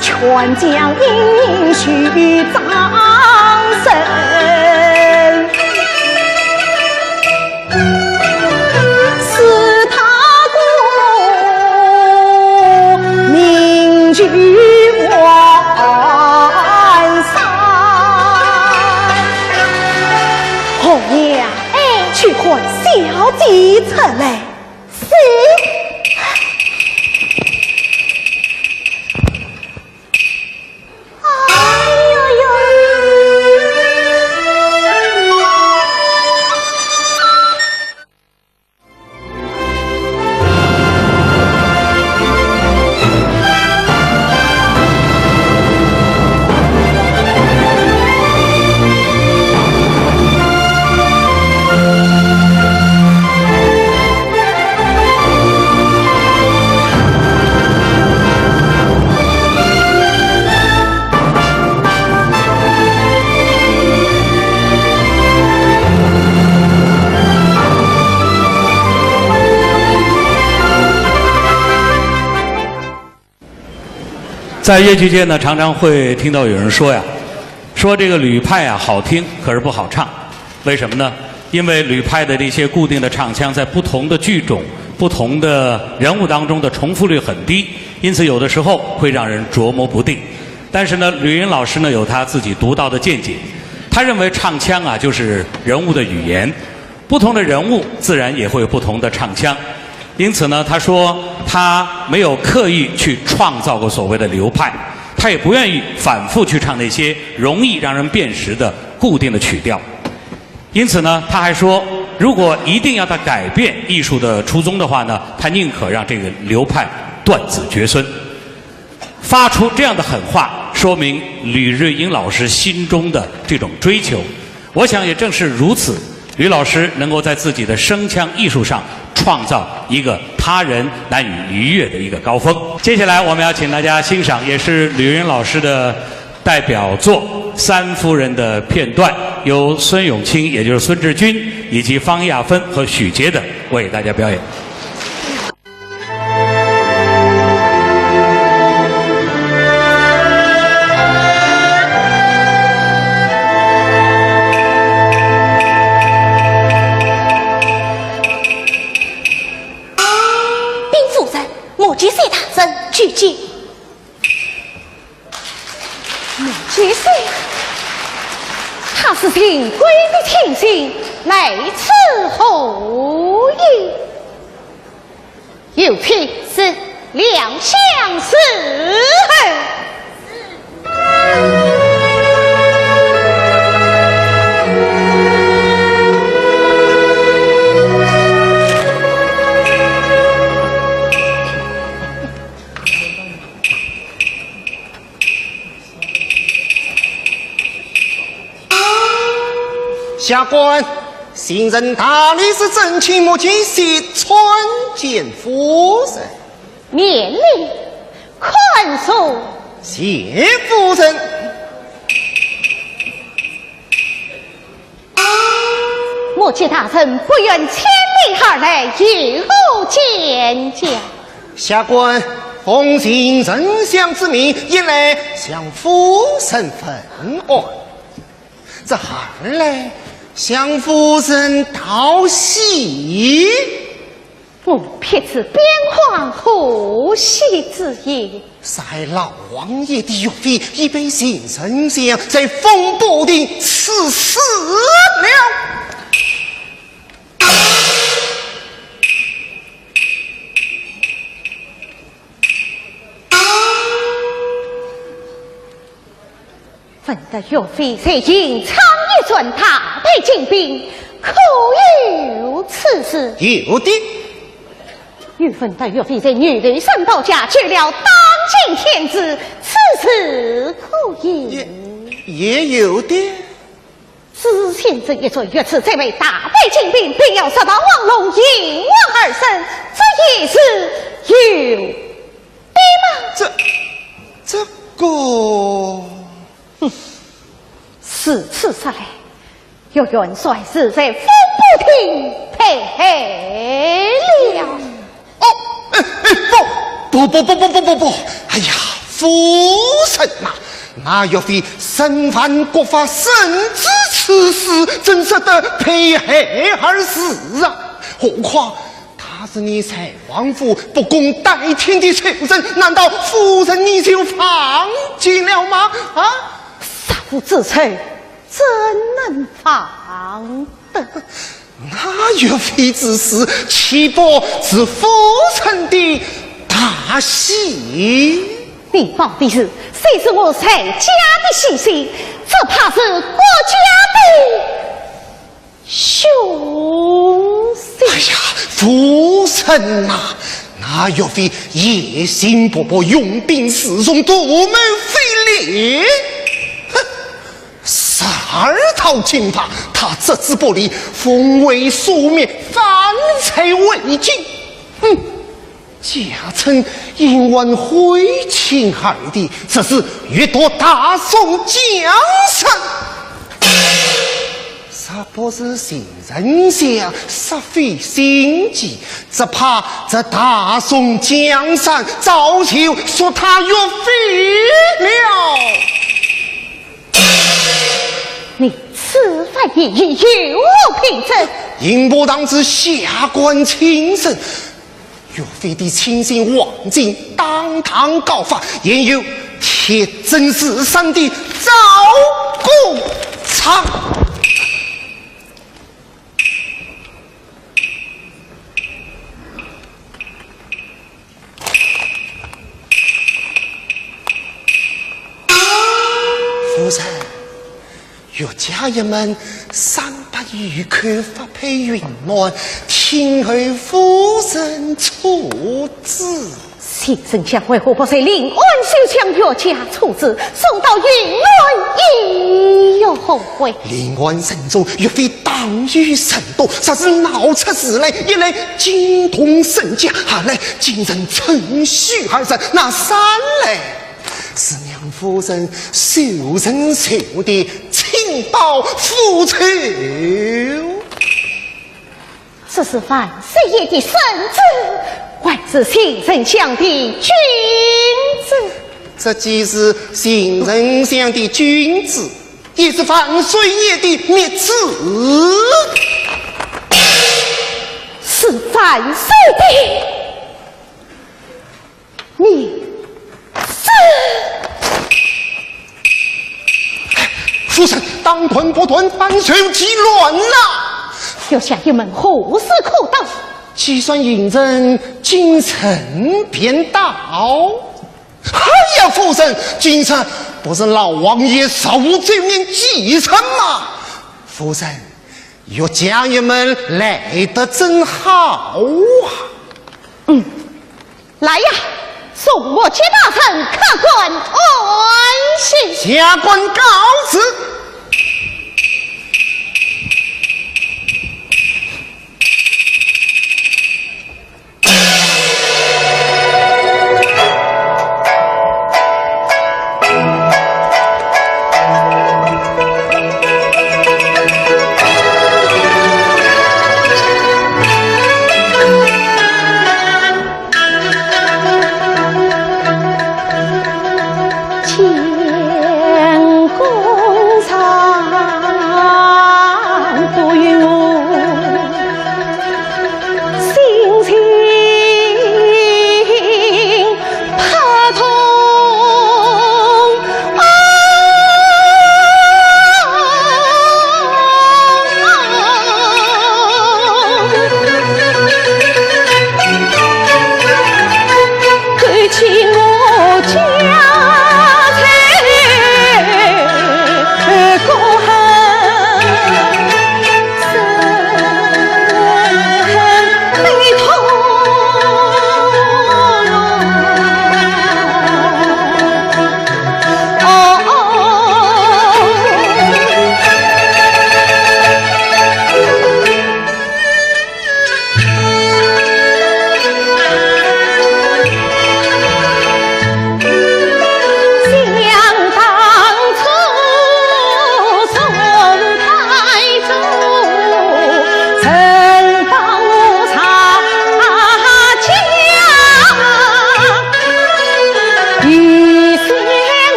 全将英须掌声。是他国名居万山。红娘，去唤小姐出来。是。在越剧界呢，常常会听到有人说呀，说这个吕派啊好听，可是不好唱。为什么呢？因为吕派的这些固定的唱腔，在不同的剧种、不同的人物当中的重复率很低，因此有的时候会让人琢磨不定。但是呢，吕云老师呢有他自己独到的见解，他认为唱腔啊就是人物的语言，不同的人物自然也会有不同的唱腔。因此呢，他说他没有刻意去创造过所谓的流派，他也不愿意反复去唱那些容易让人辨识的固定的曲调。因此呢，他还说，如果一定要他改变艺术的初衷的话呢，他宁可让这个流派断子绝孙。发出这样的狠话，说明吕瑞英老师心中的这种追求。我想也正是如此，吕老师能够在自己的声腔艺术上创造一个他人难以逾越的一个高峰。接下来我们要请大家欣赏，也是吕瑞英老师的代表作《三夫人》的片段，由孙永清，也就是孙志军，以及方亚芬和许杰等为大家表演。去见杰森，他是平贵的亲信，来此后意，有凭是两相思恨。下官新任大理寺正卿母亲谢川见夫人，免礼，宽恕。谢夫人。母亲大人不愿千里而来，有何见教？下官奉行丞相之命，也来向夫人分安。这孩儿来向夫人道喜，我撇此边患何喜之意？塞老王爷的岳飞已被新丞相在风波顶刺死了。闻得岳飞在营场一转大败进兵，可有此事？有的。欲闻得岳飞在女雷山道家救了当今天子，此事可有？也有的。知县这一座岳次在为大败进兵，并要杀到王龙引王而生，这也是有的吗？这个。此次杀来，有元帅是在风波亭配了。不！哎呀，夫神呐！那岳飞身犯国法，甚至此事，真是得配黑而死啊！何况他是你蔡王府不共戴天的仇人，难道夫人你就放弃了吗？啊！杀父之仇，怎能放得？那岳飞之事，岂不是夫人的大喜？你报的是谁是我蔡家的喜讯？这怕是国家的凶星。哎呀，夫人呐、那岳飞野心勃勃，用兵使众，夺门非礼。哼，12套刑法，他这次不理，封为庶民，反才为禁。家臣因闻徽钦二帝，这是掠夺大宋江山。这不是行人下，实非心计，只怕这大宋江山早就说他岳飞了。你此番言语有无凭证？应不当知下官亲审。岳飞的亲信王进当堂告发，言有铁真是山的赵公昌。夫人，岳家人们300余口发配云南，听候夫人处置。先生想为何不随领安修将岳家处置送到云南，亦有后悔？临安神州，岳飞党羽甚多，啥是闹出事来，一来惊动圣驾，二来惊人趁虚而入，那3来是娘夫人受人受的情报复仇。这是犯谁也的圣旨，还是信人相的君子？这既是信人相的君子，也是犯谁也的灭子。是犯谁的？你是夫人当断不断，反受其乱呐！岳家人们何时可到？计算引人今晨便到。哎呀，夫人，今晨不是老王爷受罪免继承吗？夫人，岳家人们来得真好啊！来呀，送我去大臣客官安心。下官告辞。看起我家财。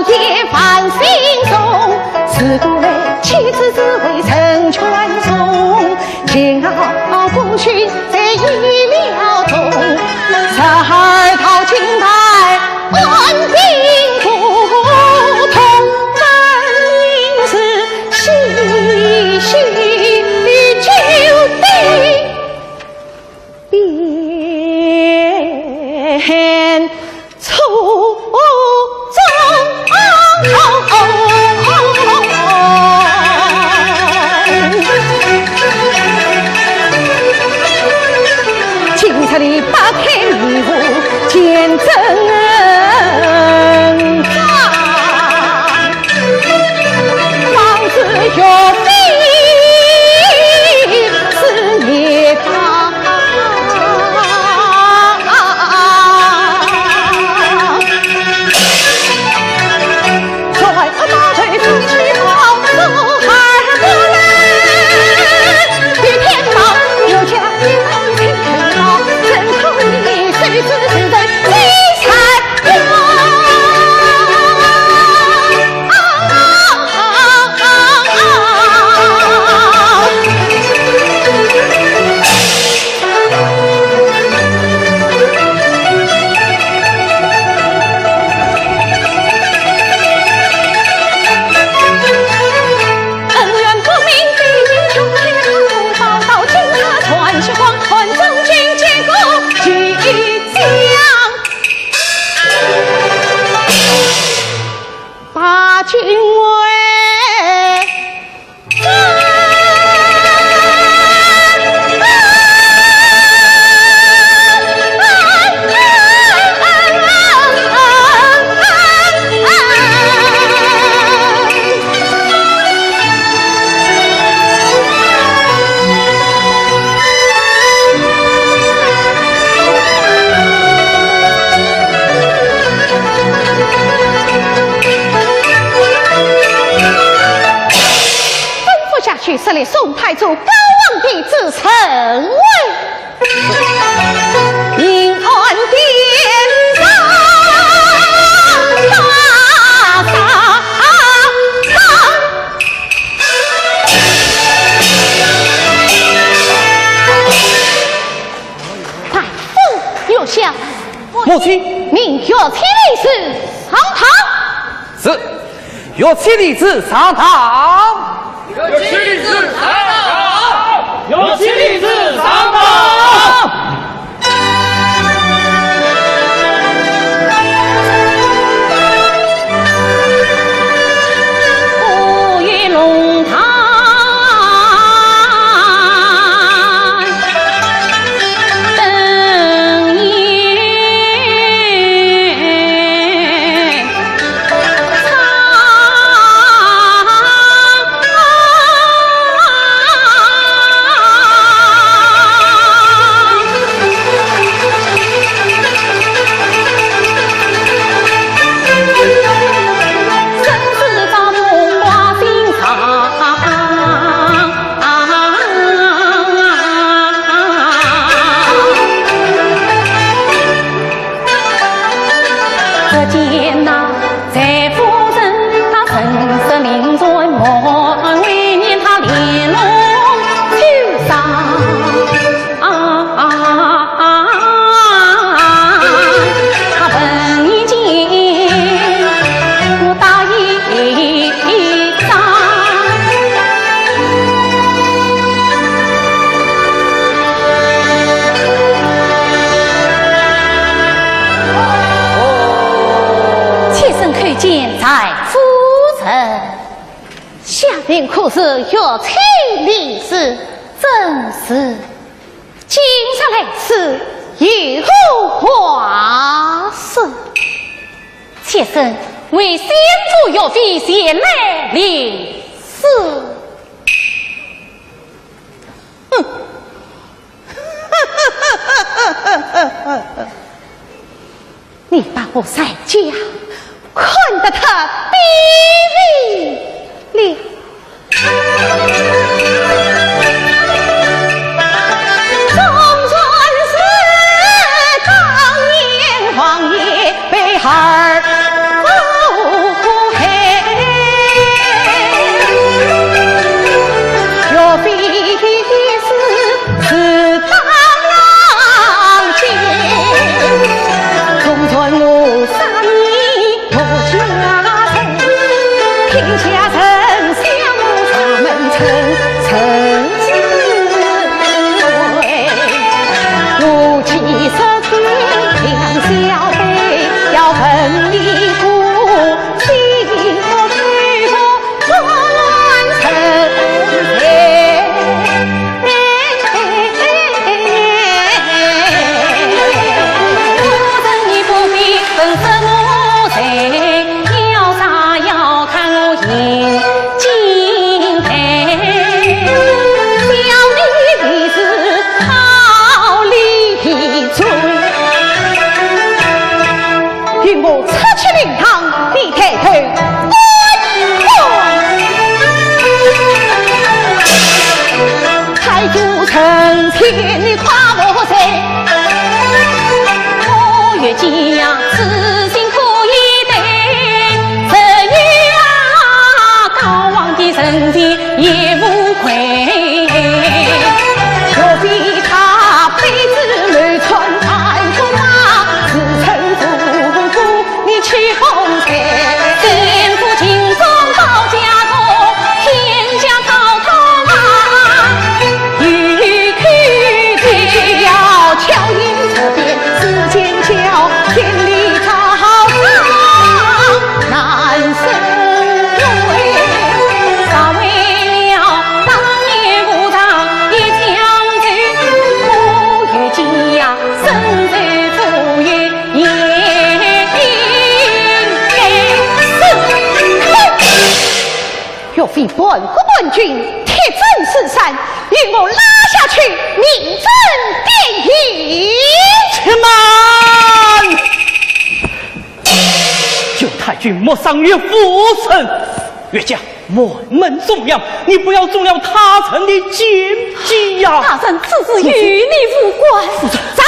王爷放心中，自古来妻子只为成全中，煎熬功勋在意料中，十二套金牌安定不同，分明是唏嘘旧地变初中。清澈的八开迷雾见真章，王子岳飞是夜堂，在大队出去跑，走海不冷，与天道有家亲天道，人头里谁知真人几彩君为去设立宋太祖高皇帝之称谓，银安殿上大在父有下，母亲，您有妻立是上堂。是，有妻立是上堂。有妻立是上堂，有妻立是上堂。五月龙潭，灯焰可见那在夫人她神色灵尊，莫为念她连龙秋上她本已经我答应上。可见在夫人下边可是有妻立是正是接下来是以后话事。妾身为先祖岳飞前来领事。你把我在家看得他卑微了。总算是当年王爷被儿后身体也无愧。若非他辈子没穿白鬃马，自称夫妇你去红尘，先父轻松到家中，天下滔滔马，欲去非要巧言策辩，世间巧，天理吵吵难生。若非本国本军铁证四山，与我拉下去，明正殿议。且慢！旧太君莫伤岳父臣，岳家万门颂扬，你不要中了他臣的奸计呀！大人此事与你无关。斩！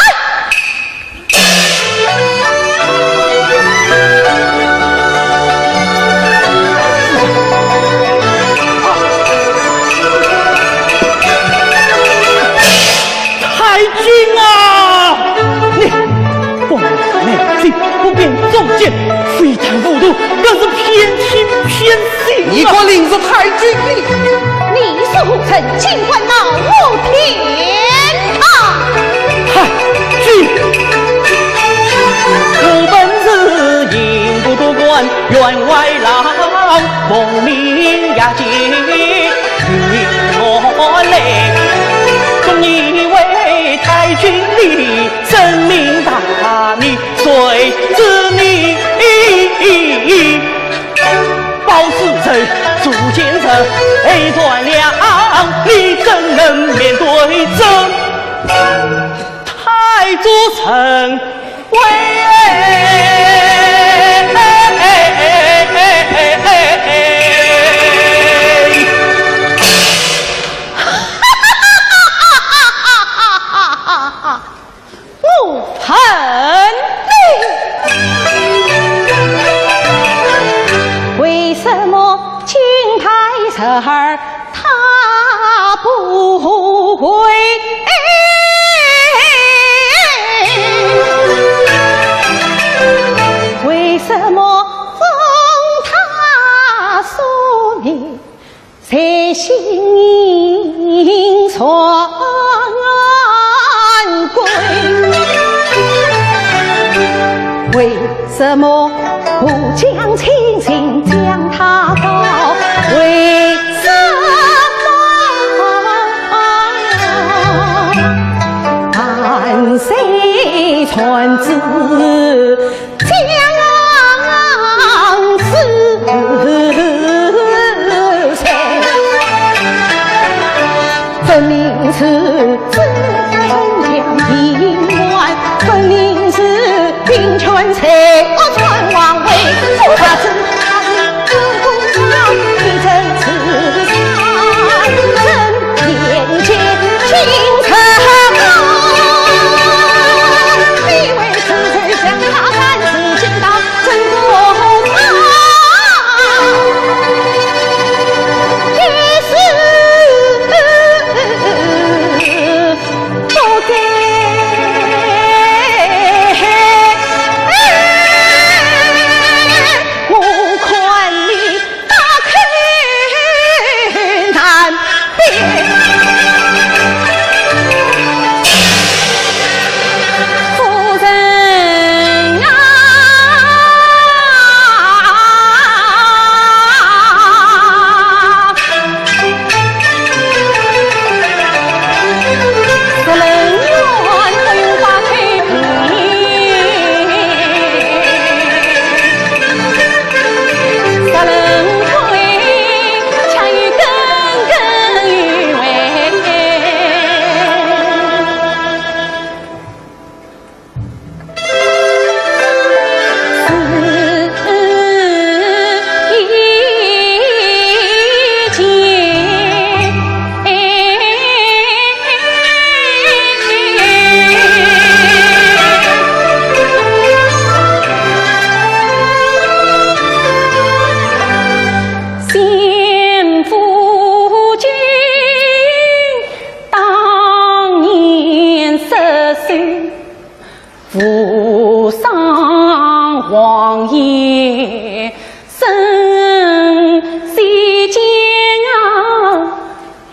太君啊，你奉内计，不便重剑，非但无度，更是偏心偏性。你果领着太君哩！你是虎臣，尽管恼怒天啊！太君，我本是营部督官员外郎，奉命押解与我来，总以为太君你深明大义，谁知你包世臣铸奸臣断了，你怎能面对朕太祖臣威？不恨你，为什么金牌子儿他不回？为什么封他说你在心传归？为什么不将亲情将他报？为什么按谁传旨将死谁？分明是自称将平乱，分明是兵权谁传王位，他自看自公道，一阵刺山，真眼见清澈你为此臣向他三次见到真不也是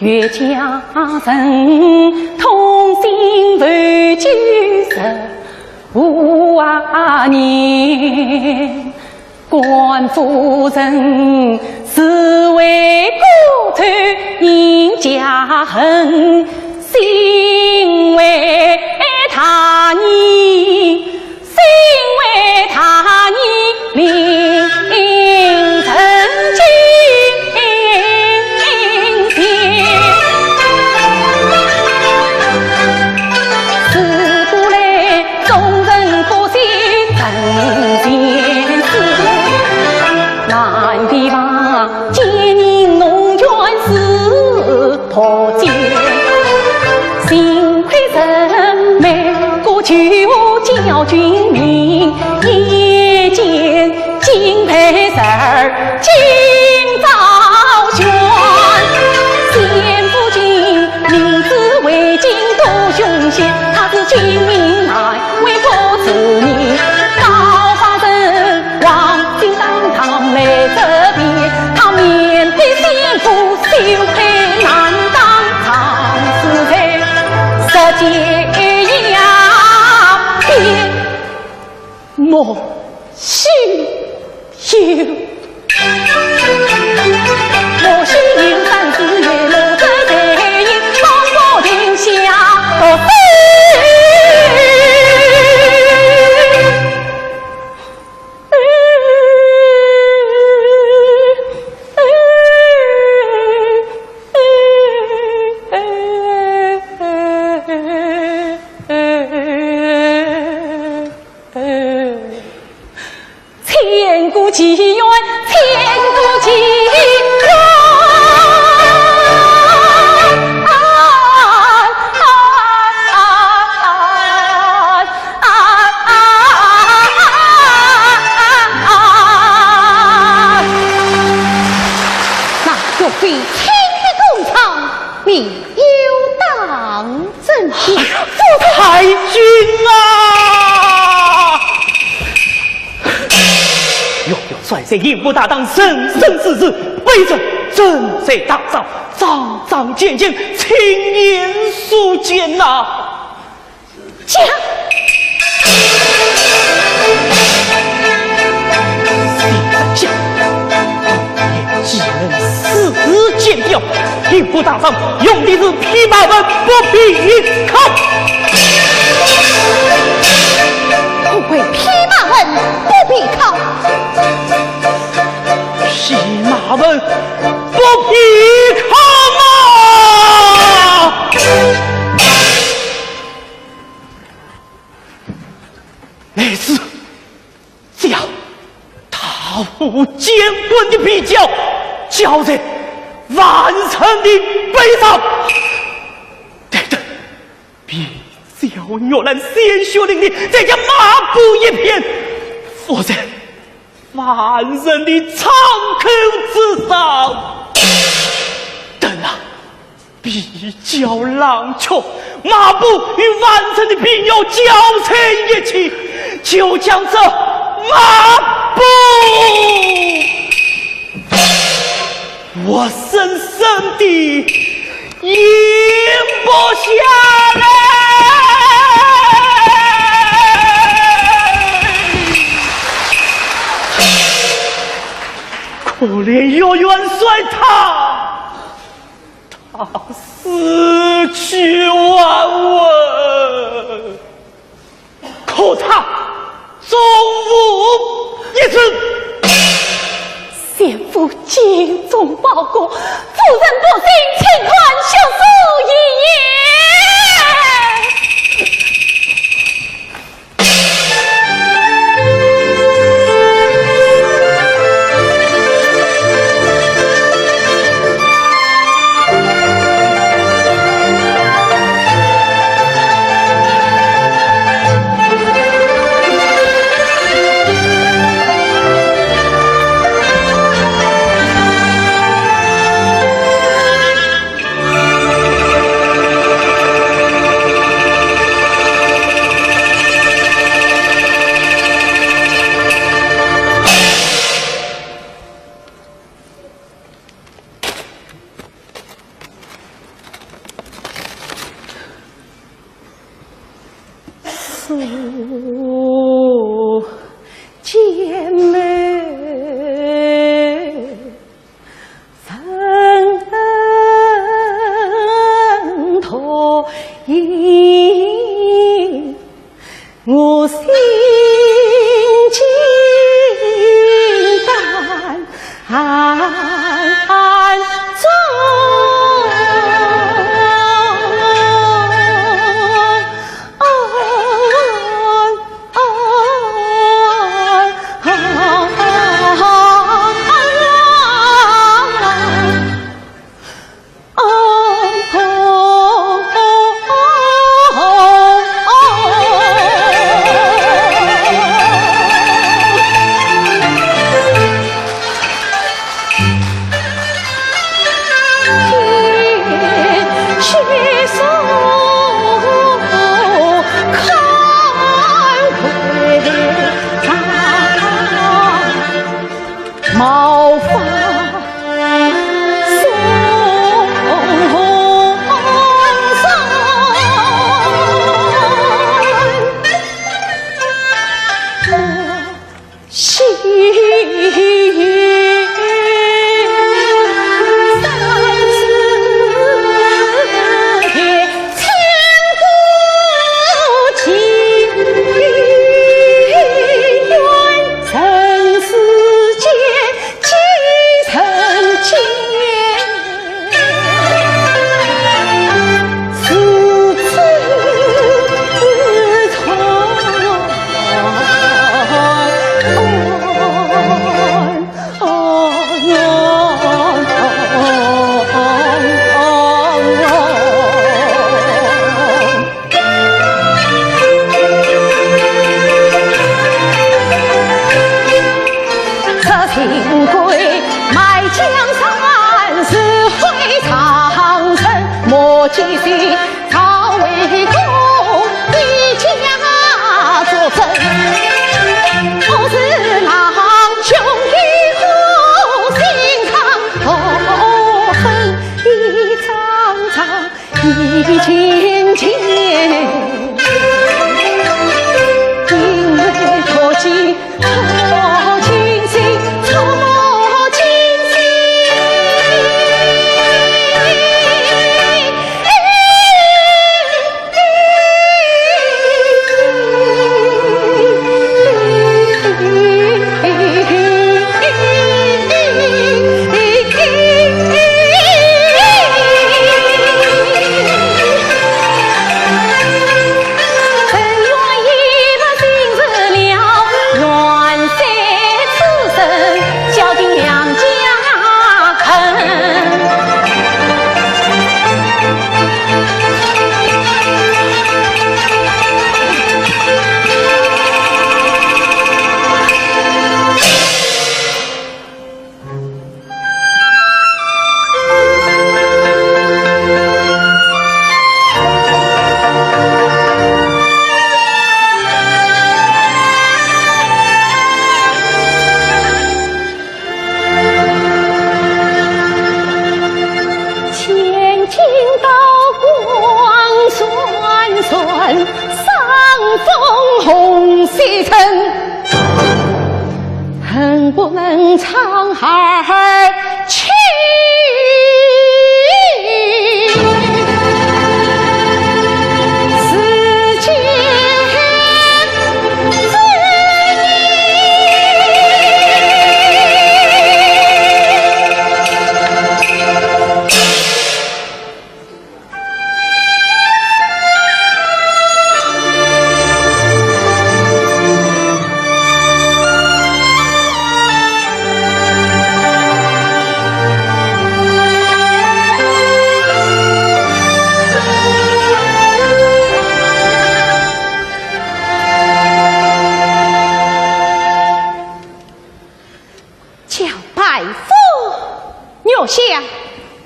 岳家人同心为救世5年，官夫人是为国头应家恨，心为他人，心为他人令曾经。破戒，幸亏人美过救教军民，夜间金佩儿今早选，先夫君名字为京都雄贤，他是军民乃为国子民，高发人王金当堂来这边，他面对先夫羞愧难当，长死在石阶崖边，莫须有，莫须有三四月落在背影，方过天下何非。千古奇冤，千古奇冤。那若非亲的工厂，你有当真的？太君啊！又有帅帅应付大当，生生世世背着正在打仗，仗仗剑剑，亲眼所见呐！驾！现在下，也只能死剑掉。应付大仗，用的是匹马们，不必靠。不会匹马们，不必靠。匹马们不必靠吗？类似这样踏无监棍的比较，叫人万层的悲伤。对对，比较若然鲜血淋漓，再将马步一片，否则万人的苍口之上，等啊，比较狼丘，马步与万人的兵要交缠一起，就将这马步，我深深地咽不下来。可怜有元帅他死去万文，可他终无一死。先夫精忠报国，夫人不幸，请宽恕一言。姐妹分托应，我心惊胆战。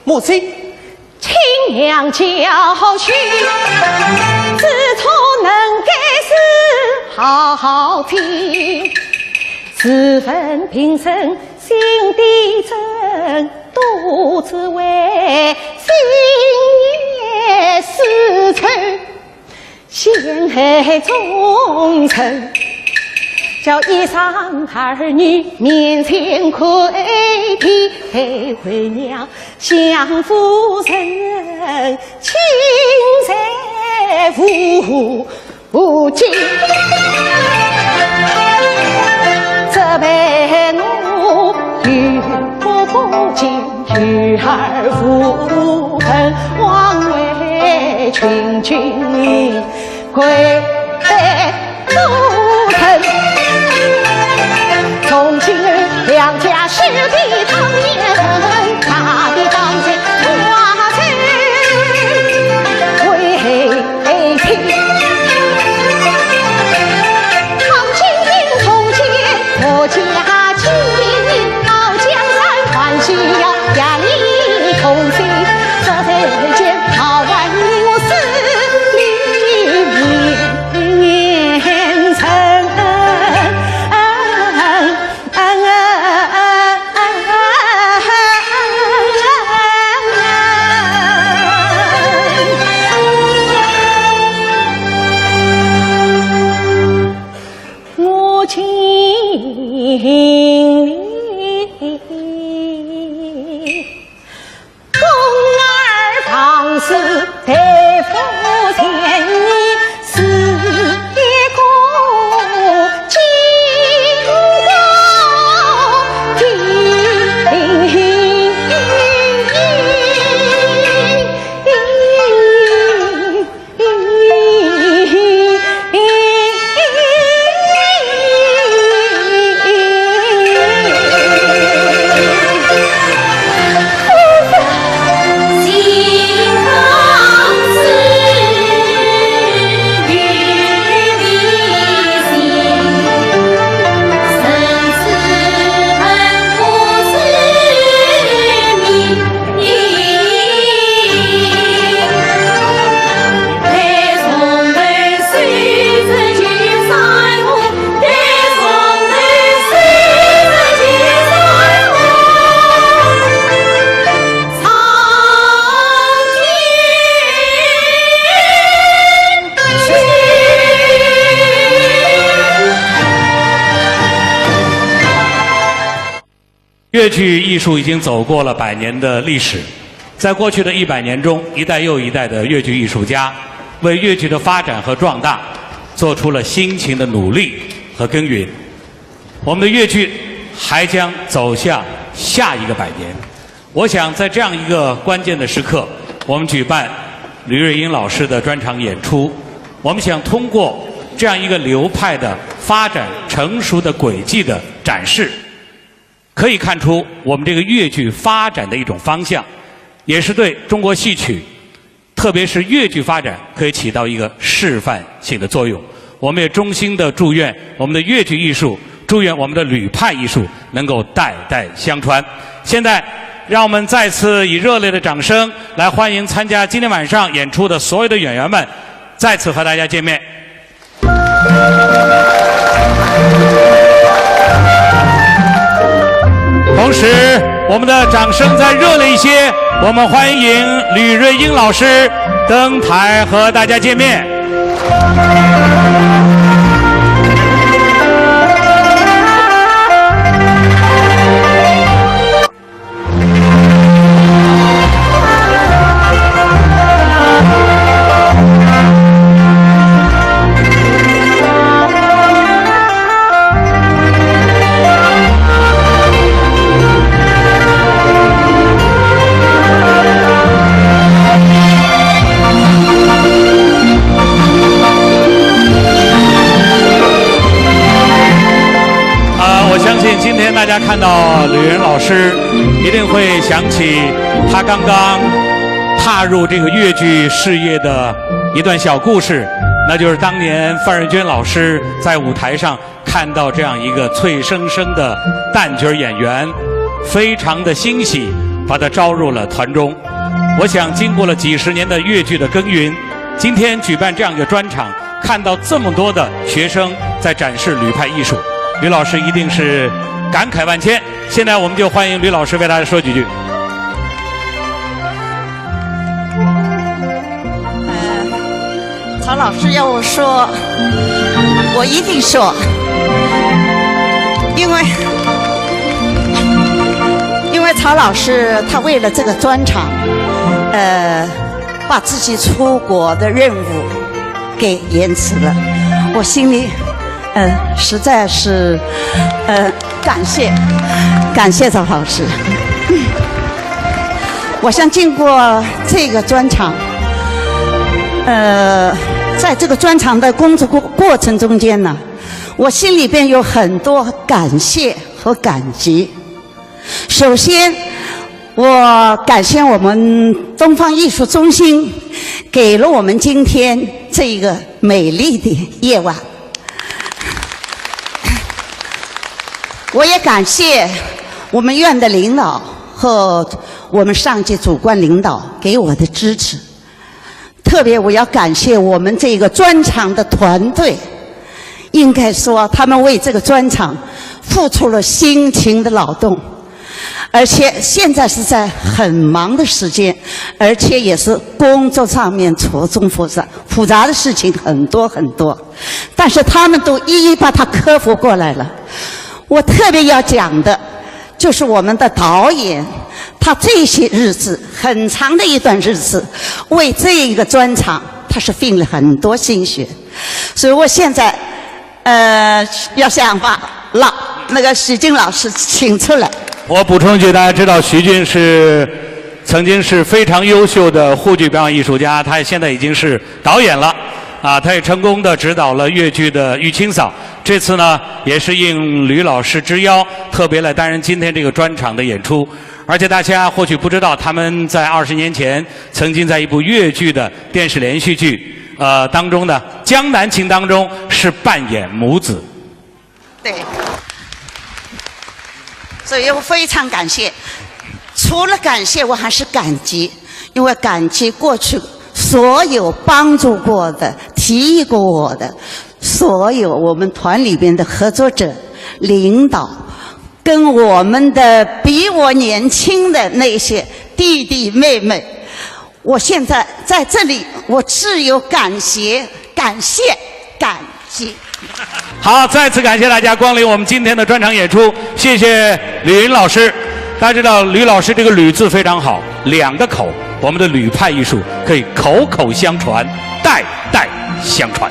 母亲，亲娘教训，自从能给事好听，自问平生心地正，独自为心也思愁，先配忠臣，叫一商儿女面前跪地陪回娘，相夫人亲在父亲。这辈我与父亲女儿夫人，枉为群君贵妃夫人。从今两家势必当年，他的当前花城为妻。我家亲，老江山欢喜呀，两一同心，这人间好万我是里面成。我亲公儿放肆对付天意，是一个金高粤剧艺术已经走过了100年的历史，在过去的100年中，一代又一代的粤剧艺术家为粤剧的发展和壮大做出了辛勤的努力和耕耘。我们的粤剧还将走向下一个100年。我想在这样一个关键的时刻，我们举办吕瑞英老师的专场演出，我们想通过这样一个流派的发展成熟的轨迹的展示，可以看出我们这个粤剧发展的一种方向，也是对中国戏曲，特别是粤剧发展可以起到一个示范性的作用。我们也衷心的祝愿我们的粤剧艺术，祝愿我们的吕派艺术能够代代相传。现在让我们再次以热烈的掌声来欢迎参加今天晚上演出的所有的演员们，再次和大家见面。同时，我们的掌声再热烈一些，我们欢迎吕瑞英老师登台和大家见面。今天大家看到吕仁老师，一定会想起他刚刚踏入这个粤剧事业的一段小故事，那就是当年范瑞娟老师在舞台上看到这样一个脆生生的旦角演员，非常的欣喜，把他招入了团中。我想经过了几十年的粤剧的耕耘，今天举办这样一个专场，看到这么多的学生在展示吕派艺术，吕老师一定是感慨万千。现在我们就欢迎吕老师为大家说几句。曹曹老师要我说，我一定说，因为曹老师他为了这个专场，把自己出国的任务给延迟了，我心里实在是感谢曹老师。我想经过这个专场，在这个专场的工作过程中间呢，我心里边有很多感谢和感激。首先，我感谢我们东方艺术中心给了我们今天这个美丽的夜晚。我也感谢我们院的领导和我们上级主管领导给我的支持，特别我要感谢我们这个专场的团队，应该说他们为这个专场付出了辛勤的劳动，而且现在是在很忙的时间，而且也是工作上面错综复杂的事情很多很多，但是他们都一一把它克服过来了。我特别要讲的就是我们的导演，他这些日子很长的一段日子为这一个专场他是费了很多心血，所以我现在要想把那个徐静老师请出来。我补充一句，大家知道徐静曾经是非常优秀的沪剧表演艺术家，他现在已经是导演了啊，他也成功的指导了越剧的《玉清嫂》。这次呢，也是应吕老师之邀，特别来担任今天这个专场的演出。而且大家或许不知道，他们在20年前曾经在一部越剧的电视连续剧当中呢，《江南情》当中是扮演母子。对，所以我非常感谢。除了感谢，我还是感激，因为感激过去所有帮助过的、提议过我的所有我们团里边的合作者、领导，跟我们的比我年轻的那些弟弟妹妹，我现在在这里，我只有感激。好，再次感谢大家光临我们今天的专场演出，谢谢吕云老师。大家知道吕老师这个吕字非常好，2个口，我们的吕派艺术可以口口相传，代代相传。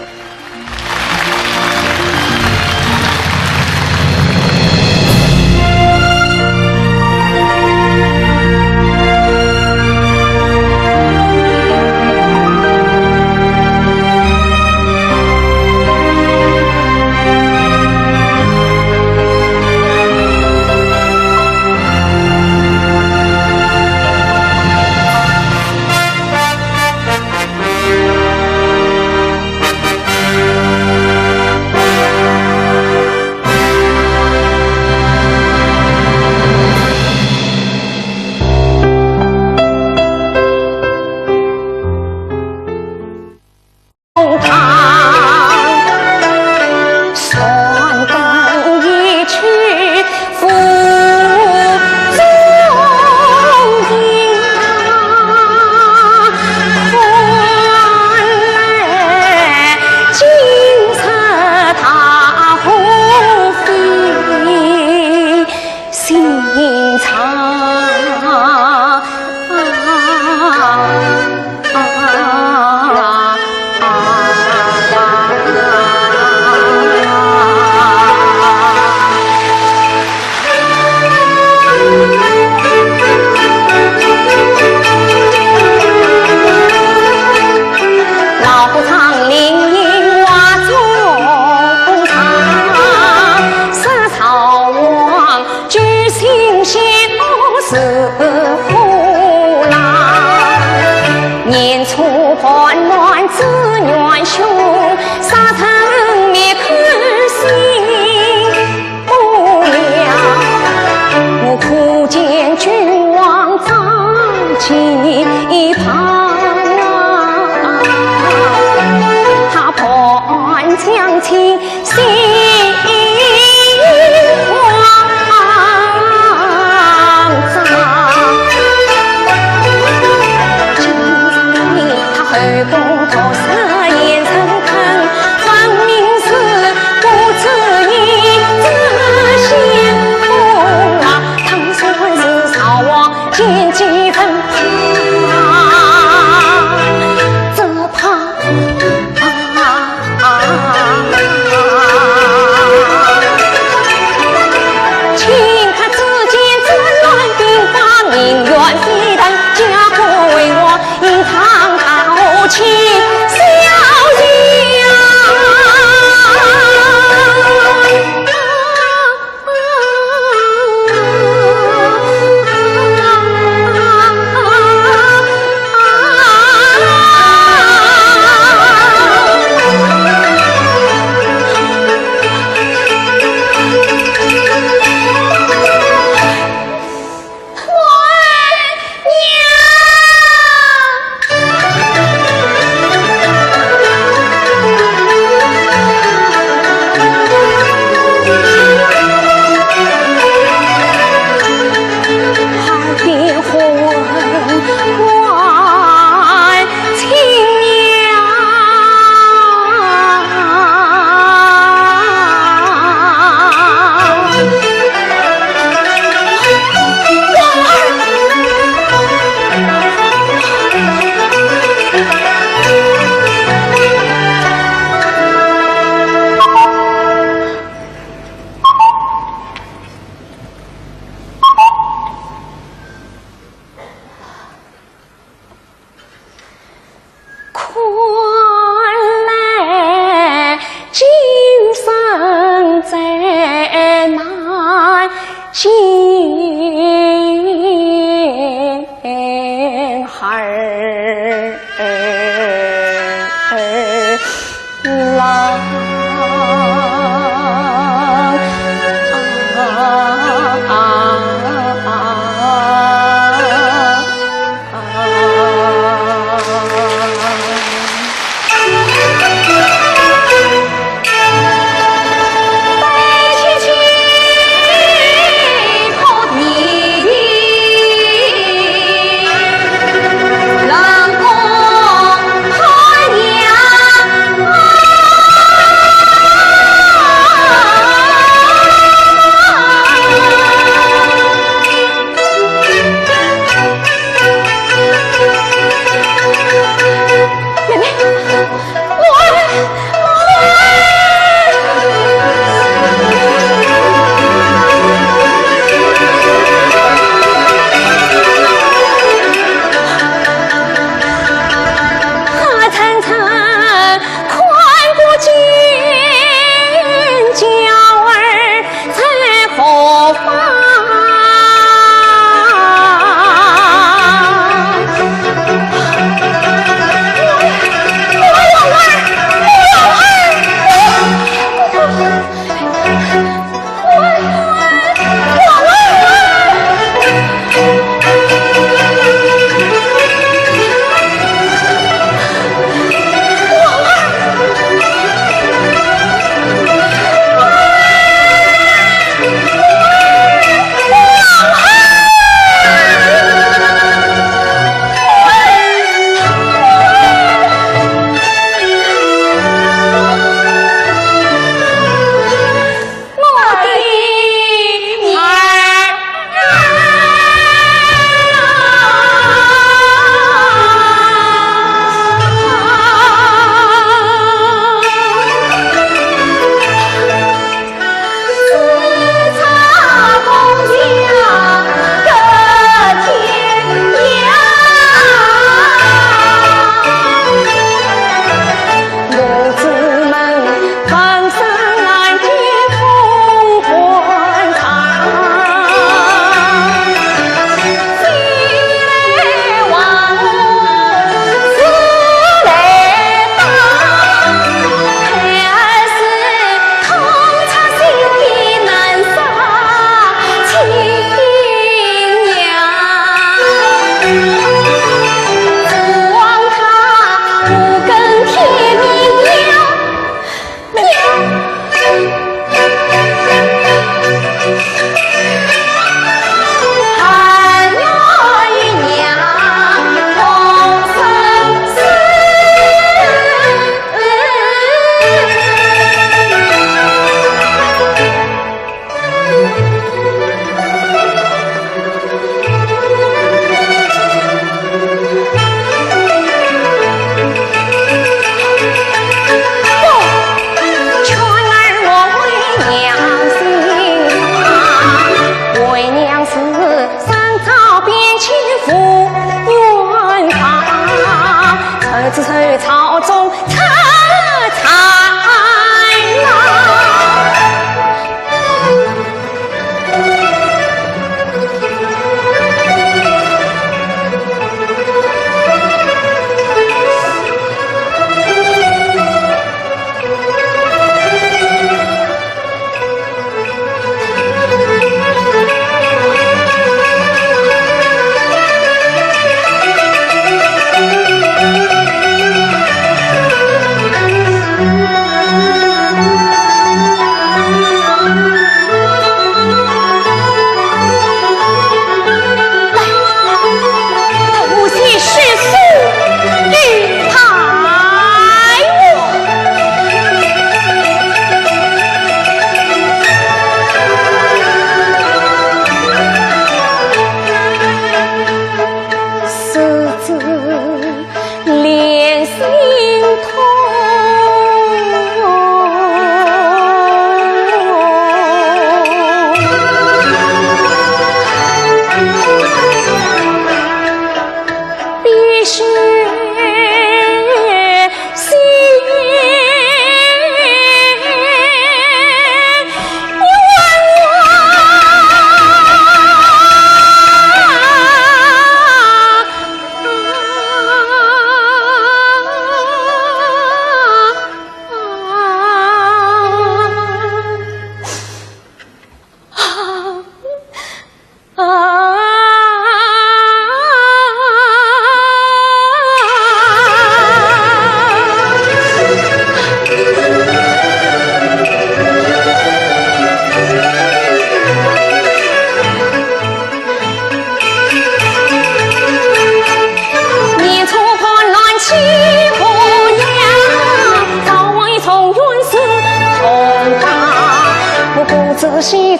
后宫头上。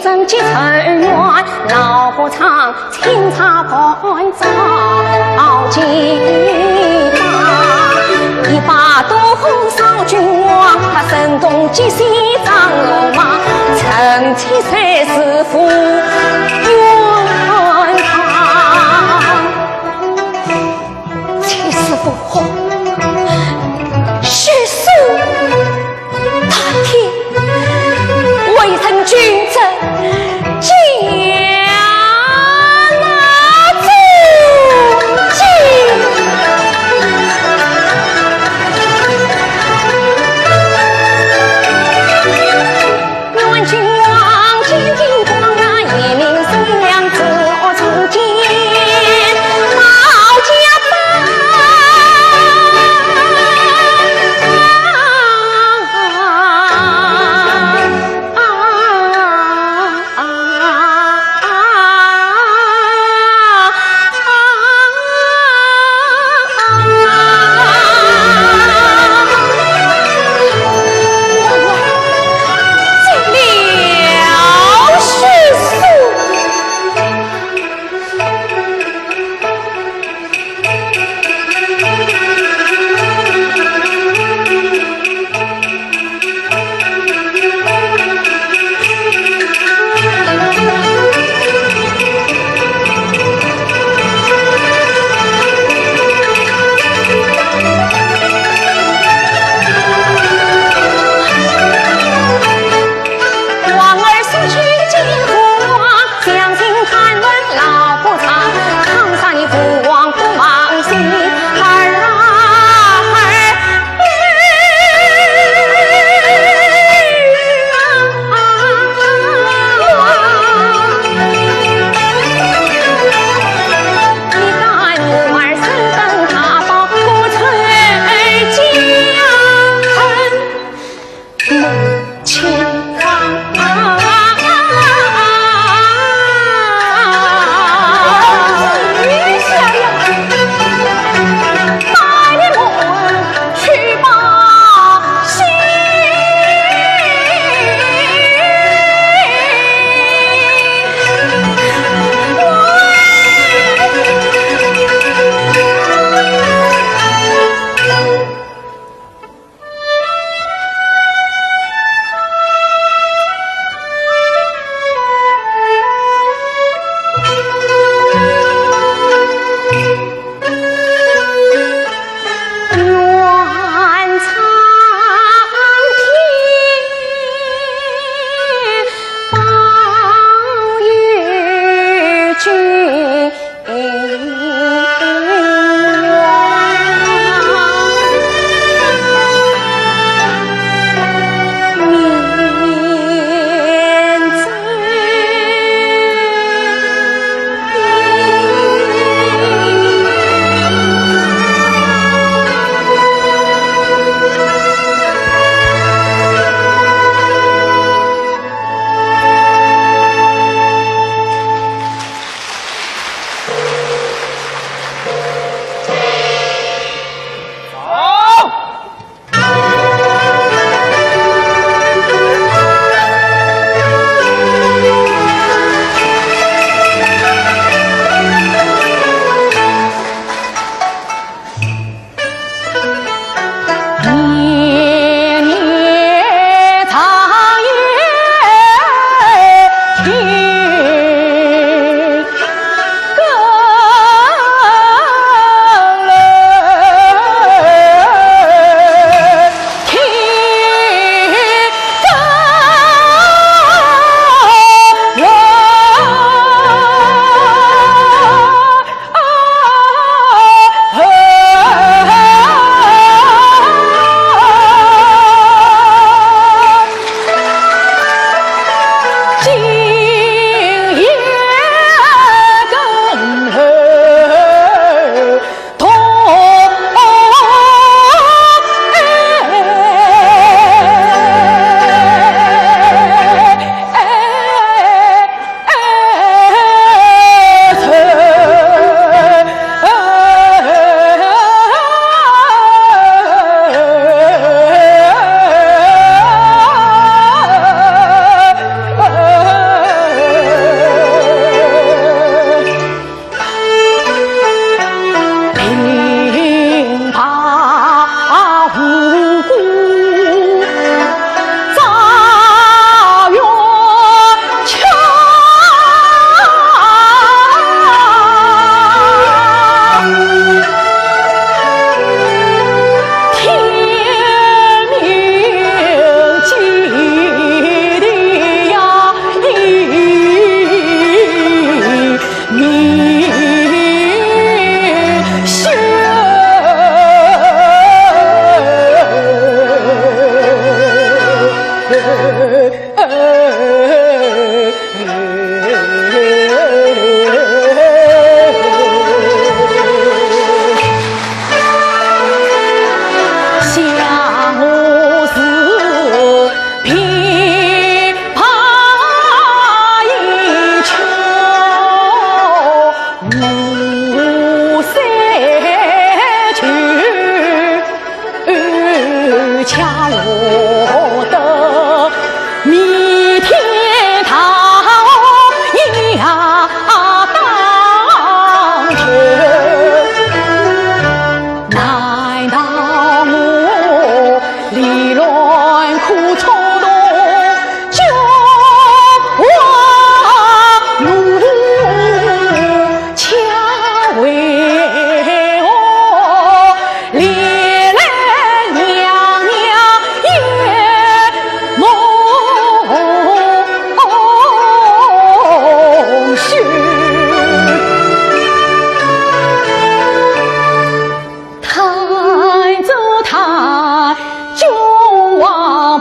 正结成缘，老和尚清茶盘照金榜，一把刀上君王，他声动击西张龙马，陈七岁师傅冤堂，七师傅好，血书大天，微臣君正将那诸暨。愿君王见地光啊，一命生两子我成见，保家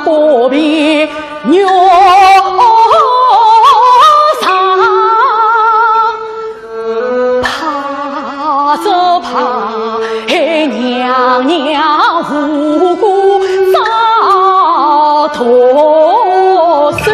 不必牛上，怕则怕娘娘无辜遭脱手。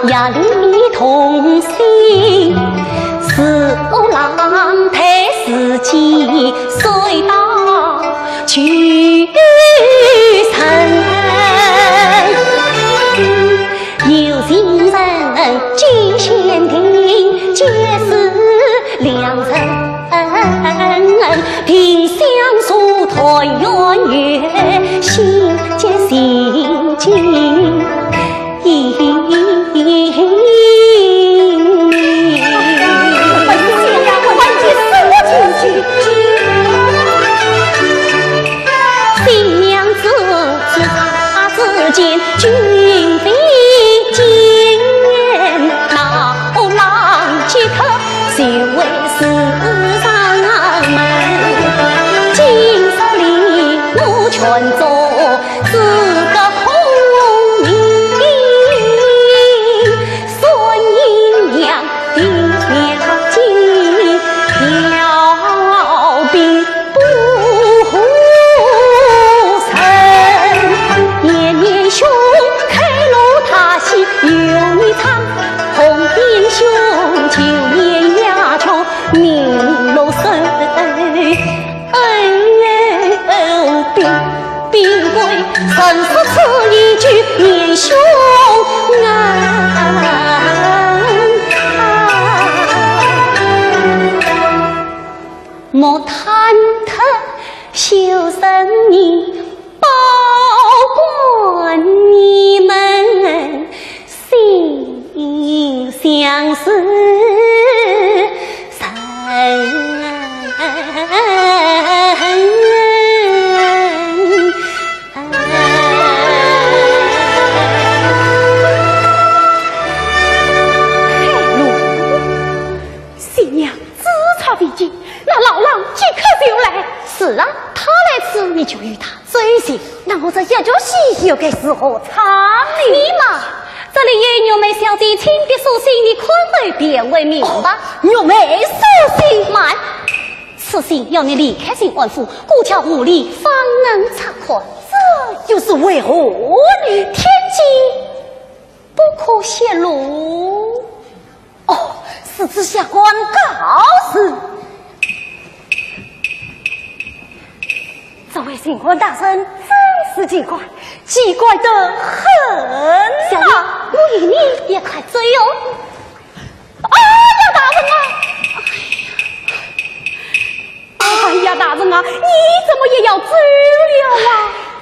呀里同心，四郎抬四季，随到去城。有情人聚贤庭，结识良人，凭相诉团圆圆，心结心情。新娘子是他之间君非奸，老郎即刻就为世上门，今朝里我全做自个红名，孙姨娘定了计，调兵不兄开路踏西有你唱，红边兄就年牙长名路深，兵贵曾说此一句年兄莫贪特修身你保管你们心相思深。新娘自查为敬，那那老狼即刻就来。是啊，他来迟，你就与他追寻。然后这一出戏又该是何场面？你嘛，这里有玉梅小姐亲笔书信，你可会辨为明吧？玉梅书信慢。此信要你离开新官府，故桥无力方能查看，这又是为何呢？天机不可泄露。哦，是指下官告示。这位新官大人真是奇怪，奇怪得很小玉，我与你也快追哦。杨大人啊！哎呀，大人啊，你怎么也要追了啊？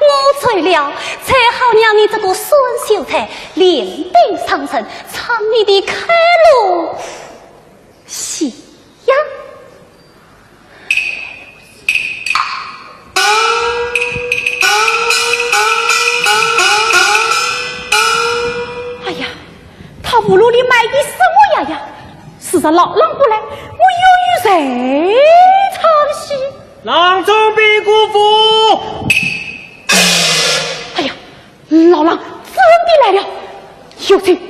我追了，才好让你这个孙秀才连兵上阵，闯你的开路西洋。哎呀，他屋里买的什么呀？是这老狼不来，我又与谁唱戏？郎中禀姑父。哎呀，老狼真的来了，有请，有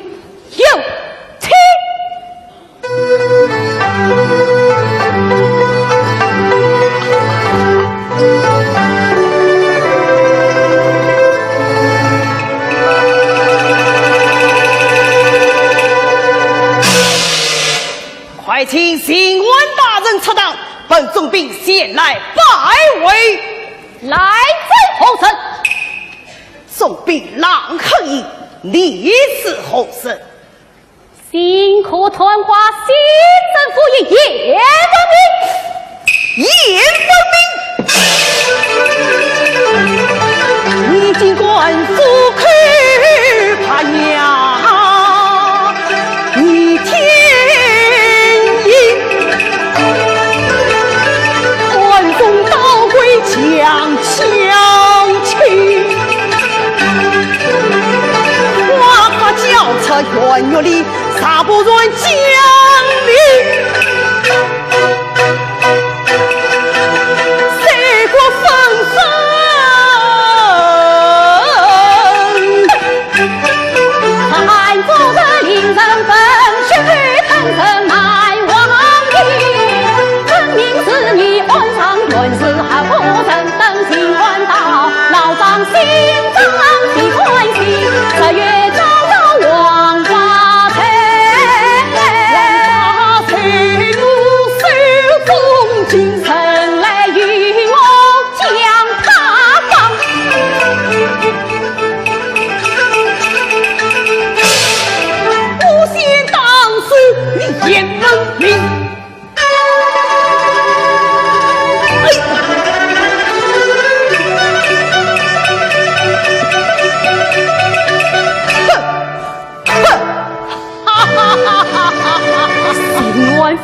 请。快请新官大人出道，本总兵先来拜会。来在后身。总兵郎恒义，历次后生。辛苦屯华新政府也严分明，你尽管不去怕呀，你天意传宗道归强强去，哪怕交车远远里杀不软将领。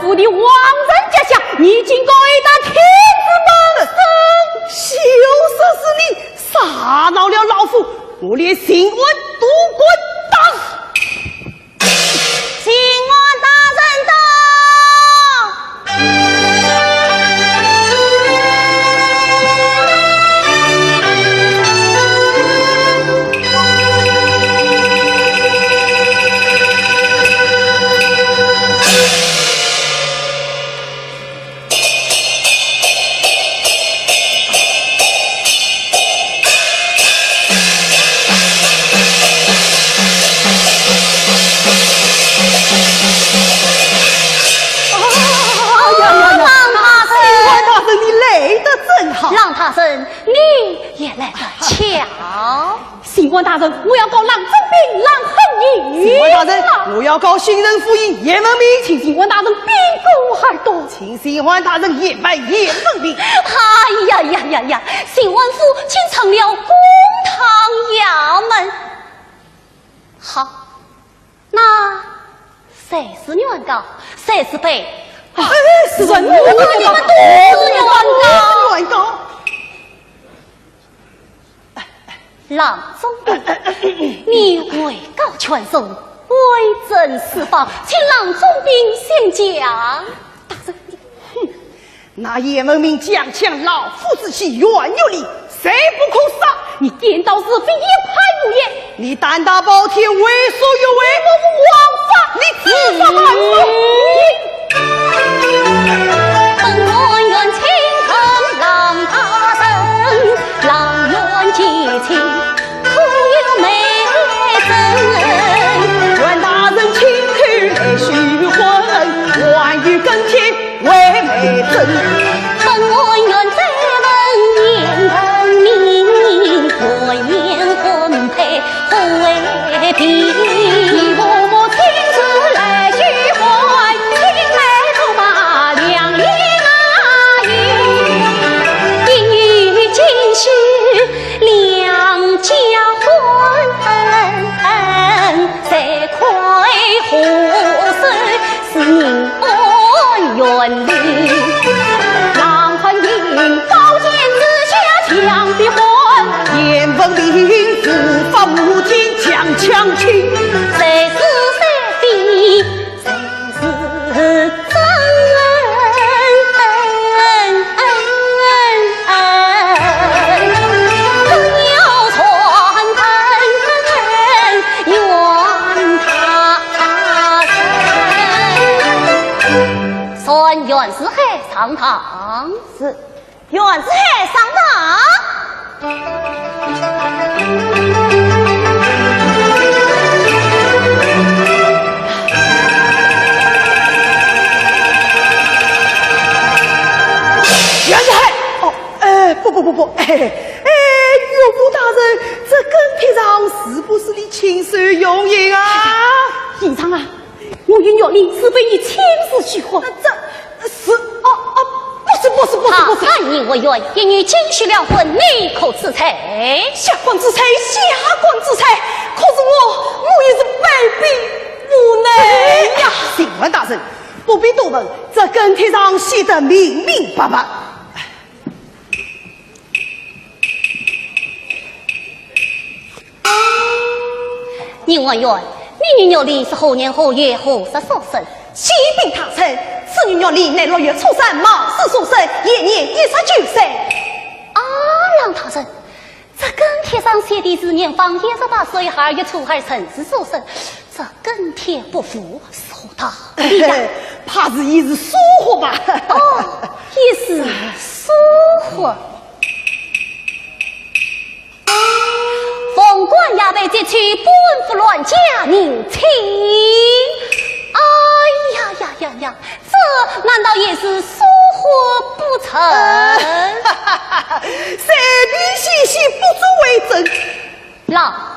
府的王人家下，你竟敢为他天子帮生，就是你杀恼了老夫，我连新官都滚当。新官大人到。让大人，你也来得巧。新官大人，我要告郎中兵郎恒义。新官大人，我要告新任府尹严文明。请新官大人禀告耳朵。请新官大人严办严文明。哎呀呀呀呀！新官府竟成了公堂衙门。好，那谁是原告，谁是被？是你们都是原告。郎中兵，你位高权重，威震四方，请郎中兵先讲。大人，那叶文明将强老夫之气远有理，谁不可杀？你颠倒是非，一派无言。你胆大包天，为所欲为，枉法！你自杀本官愿亲承郎大圣，郎愿结亲，可有美珍？愿大人亲口来许婚，万语更天为美珍。本官愿再问言文明，何言婚配何为必？我亲自来许婚，青梅竹马两年啊雨，一语尽是两家欢，谁愧何岁是恩怨侣？郎欢迎高见之下强逼婚，叶文明自发无天将强亲，谁是谁非，谁是真？更有传闻怨他人，算袁世海上堂是袁世海上堂。袁世海，不，岳父大人，这跟帖上是不是你亲手用印啊？议长啊，我与岳林是被你亲自许婚。这是不是，判你为冤，一女今许了婚，你可辞采？下官之才，可是我也是被逼无奈呀！请问大人，不必多问，这跟帖上写得明明白白。宁文元，你女岳林是何年何月何时所生？启禀大臣，此女岳林乃6月初3卯时所生，现年29岁。啊，郎大人，这跟帖上写的是年方28岁2月初2辰时所生，这跟帖不符，是何道理呀？怕是也是疏忽吧？哦，也是疏忽。凤冠也被劫去，本府乱家宁亲。哎呀，这难道也是疏忽不成？三笔细细不足为证。老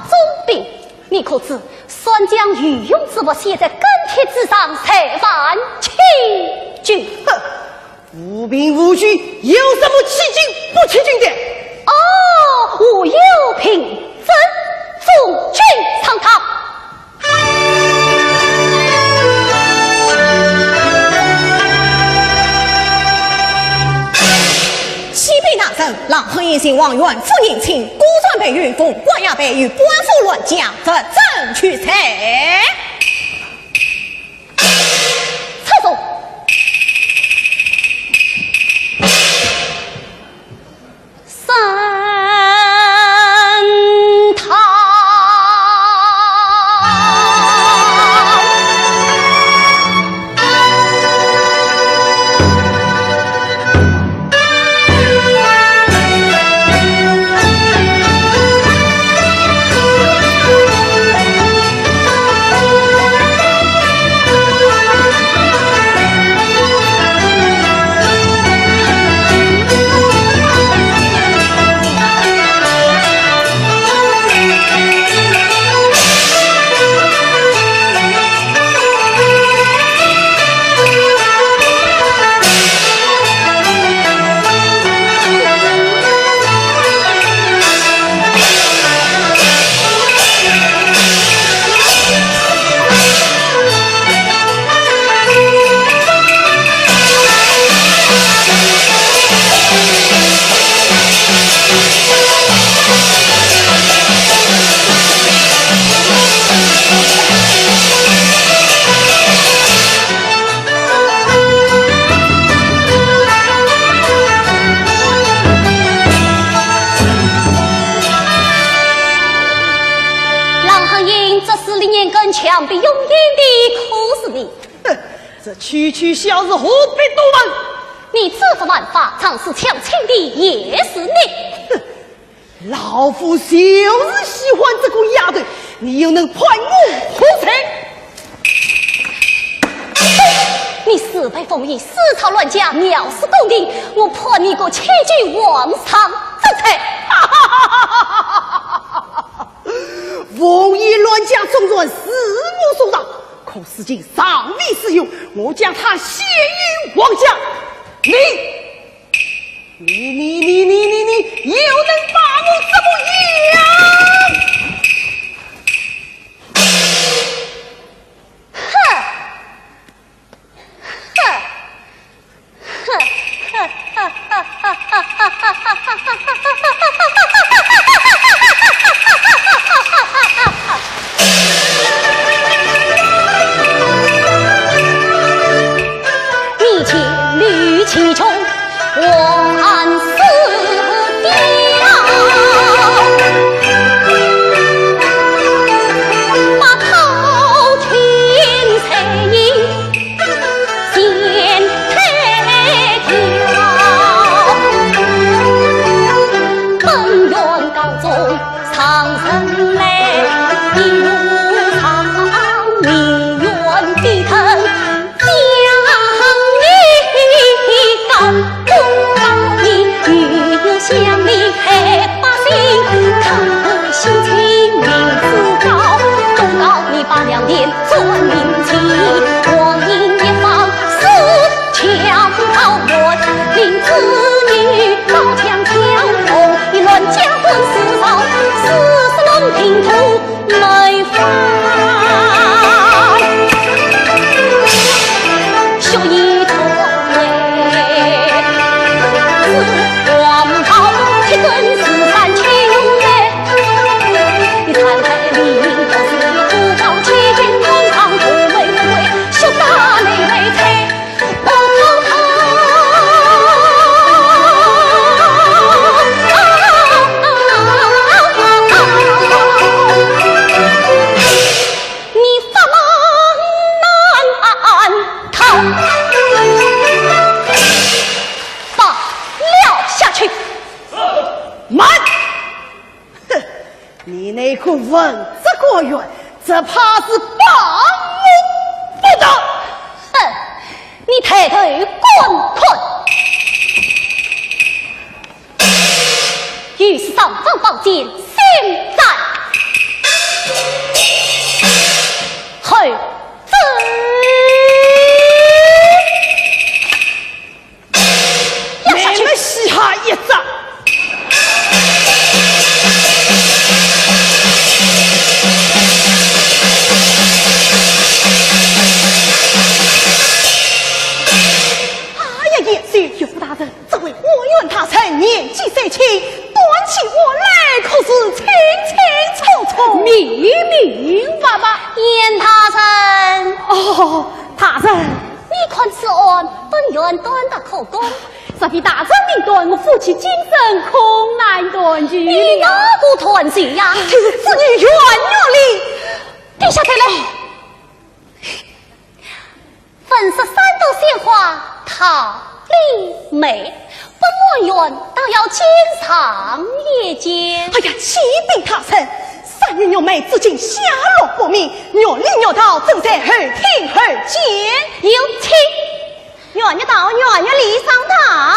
总兵，你可知算将御用之物写在跟帖之上，才犯欺君？哼，无凭无据，有什么欺君不欺君的？哦，我有凭证，众军上堂。西北大圣，郎恒言行王元夫年轻，孤传被孕妇，官衙被与官府乱将，这正取财。厕所。三堂。想必永远的苦死你。哼，这区区小事何必多问？你知府万法，尝试抢亲的也是你。哼，老夫就是喜欢这个丫头，你又能判我何罪？你死背奉义，私抄乱假，藐视公义，我判你个千举皇上之罪！奉义乱假纵乱，死无所道，可事情尚未使用，我将他写于王家。你又能把我怎么样？你情侣其中，我暗死掉。把头天才应先太条，本愿告终苍生来，一路长命愿低腾。想离开百姓，看得心情名自高，忠告你把2年做明妻，光阴一放死强盗我，令子女刀枪相逢，一乱家婚事少，死能平图没法。那个文这个冤，这怕是绑我不得。哼，你抬头滚滚！于是上方宝剑，现在后走。你们嘻哈一掌。岳父大人，这位我愿他臣年纪虽轻，端起我来可是清清楚楚、明明白白。燕大人，哦，大人，你看此案本院短打口供，这比大人命断，我夫妻精神恐难断绝。你哪个团结呀？子女冤有理，低下头来。粉饰3朵鲜花，桃李梅，本院倒要监赏夜间。哎呀，启禀大臣，3人幼妹至今下落不明，虐里虐道，正在后庭后监。有请虐虐道，虐虐里上堂。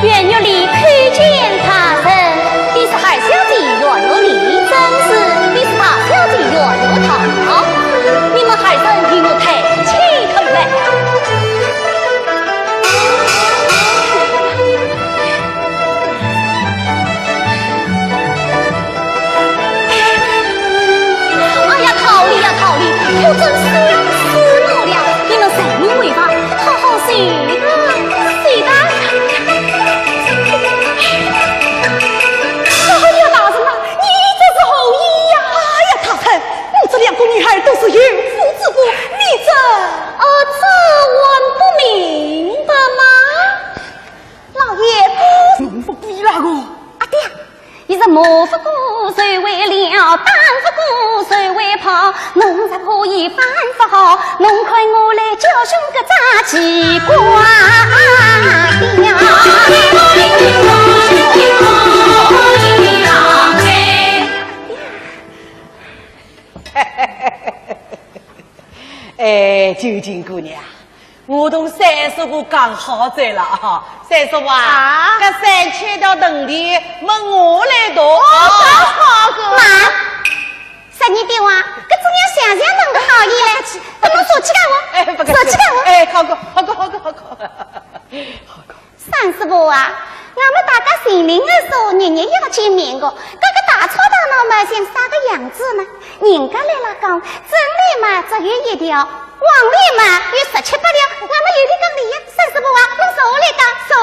愿玉里看见他人，你是二小姐愿有礼，真是你是大小姐愿有桃。你们二人与我抬起头来。手为跑，侬才可以反复好，侬看我来教训个杂技瓜哎，九斤姑娘，我同三叔婆讲好在了啊！三叔啊，这3000条藤田，问我来夺。好个妈，啥你的话，搿怎样想想弄个好意？不能说起干我，哎，不说起干我。哎，好个。三师傅啊，我们大家心灵的时候，日日要见面的。这个大吵大闹嘛，像啥个样子呢？人家来了讲，真理嘛只有一条，妄理嘛有17、18条。我们有点讲理呀，三师傅啊，侬手里讲。哎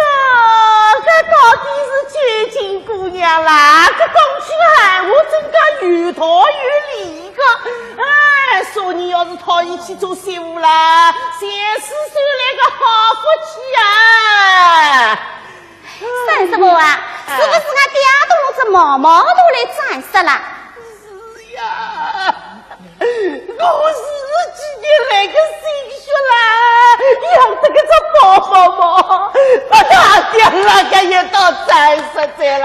呀，这到底是九斤姑娘啦！这讲起来，我真讲有道有理个。哎，说你要是讨你去做媳妇啦，3、4岁来个好福气啊！三师傅啊，是不是俺爹都弄这毛毛都来展示了？是呀，我是几年来个心血啦，养这个这宝宝，把他爹那个也到展示在啦。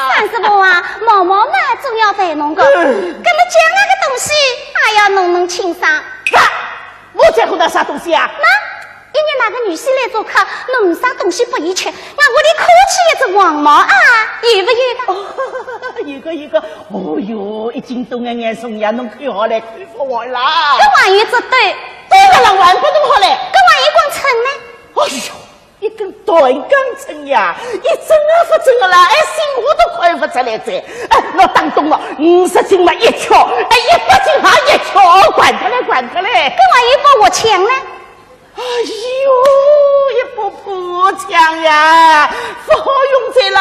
三师傅啊，毛毛嘛总要陪侬个，跟侬讲那个东西，还要侬能清爽。我在乎那啥东西啊？那因为那个女婿来做客，侬啥东西不宜吃，俺屋里客气一只黄毛啊，有不有的？有个，哦哟，一斤多眼送呀，侬看好来，看不完啦。搿玩意只对个浪玩不弄好嘞。搿玩意光称呢？哎呦，一根断钢针呀，一针也不针的啦，哎，心我都看不出来噻。哎，我当懂了，50斤嘛一敲，哎，100斤还一敲，管他嘞。搿玩意把我抢呢？哎呦，一把破枪呀，不好用在啦！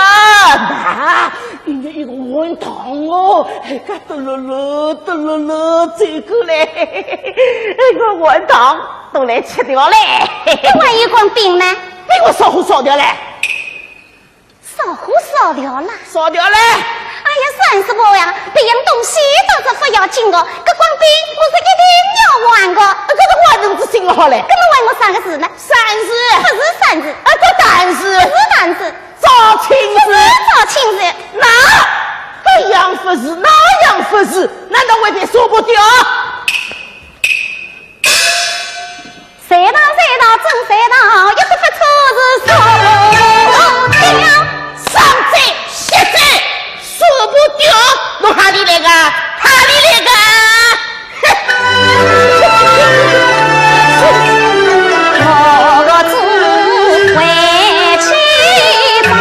因为一个碗汤哦，搿嘟噜噜走过来，一个碗汤都来吃掉嘞。搿玩意光冰呢？被我烧糊烧掉嘞，烧掉了。烧掉嘞！哎呀，三师傅呀，别样东西倒是不要紧的，搿光冰我是一定要玩的。搿个玩子心好嘞。搿侬问我啥个字呢？三字，不是三字，这单字，不是单字，找亲不是找亲子。哪样不是？哪样不是？难道外边说不掉？谁道真谁道，一不出是说不掉。上贼下贼，说不掉，侬哈里来个？我只会去跑，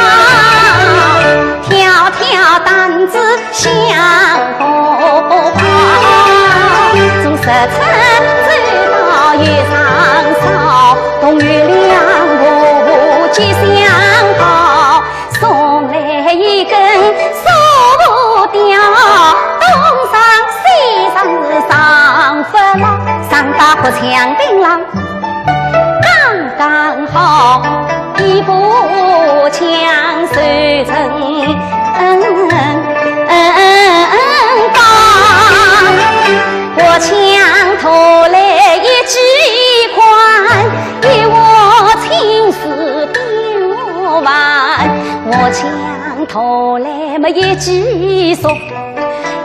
跳担子向后跑，从石村走到月上烧，东月亮不吉祥好，送来一根烧不掉，东上西上是上不了，上大坡抢槟榔。刚好一步枪手成高，我枪头来一记宽，一握青丝边弯，我枪头来么一记松，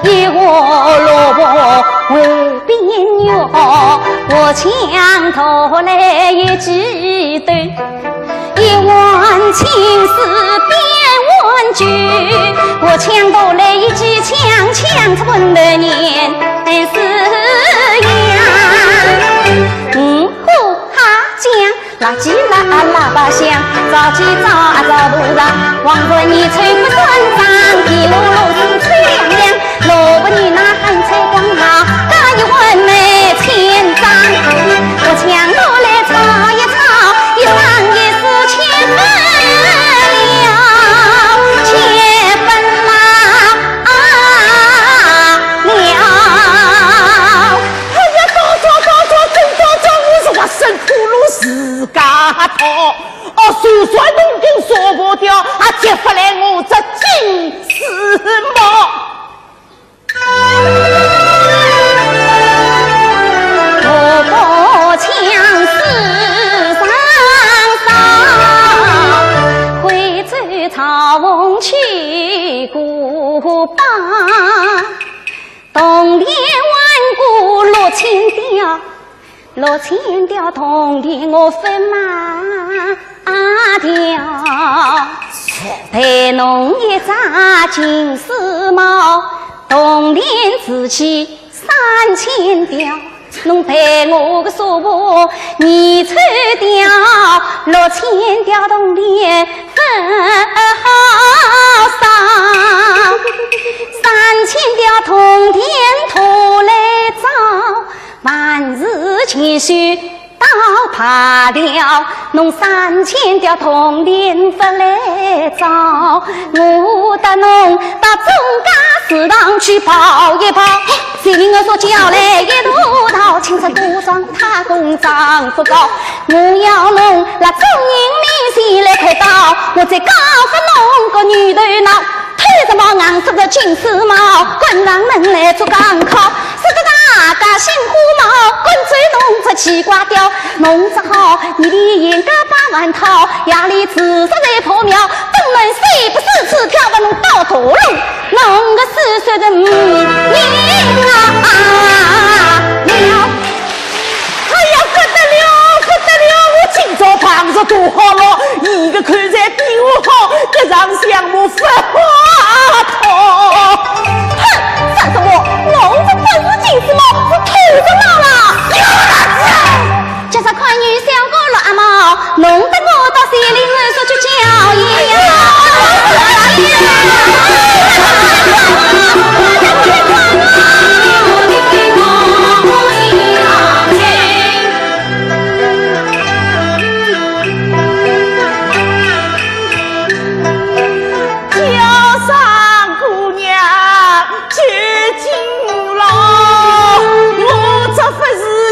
一握萝卜为边腰，我枪头来一记头，一碗青丝边碗酒，我枪头来一记枪，枪出温的年是呀。呼哈将，垃圾喇叭响，着急找路上，望着你吹不顺畅，一路是吹亮亮，萝卜你那寒吹光好，这一碗没千张，我抢头来炒一炒，一上一是千分了，千分了。哎呀，真我是我生苦路自家讨，算农经说不掉，接不来我这金丝帽。6000条铜钿我分马条，陪侬一扎金丝帽，铜钿瓷器3000条。侬陪我个叔婆你穿掉6000条铜钿分好上，3000条铜钿拖来找，万事千绪到怕了，侬3000条铜钿不来找，我带侬到中家市场去跑一跑。谁令我说叫来一路到青山古庄，他公丈夫高，我要侬来众人面前来看到，我再告诉侬个女头脑，推着毛硬着个金丝帽，滚上门来做港口，是个大家杏花帽，滚嘴弄着西瓜雕，弄着好你的眼个8万套，夜里自杀在破庙，东门谁不是吃跳把侬到头路，弄个4岁的你啊了，哎呀，不得了，不得了！我今朝碰着多好了，你个看在比我好，这场项目发花头。哼，算什么？弄着本是金丝帽，是土着帽啦！叫这款女小哥落阿毛，弄得我到县里我说去叫爷呀！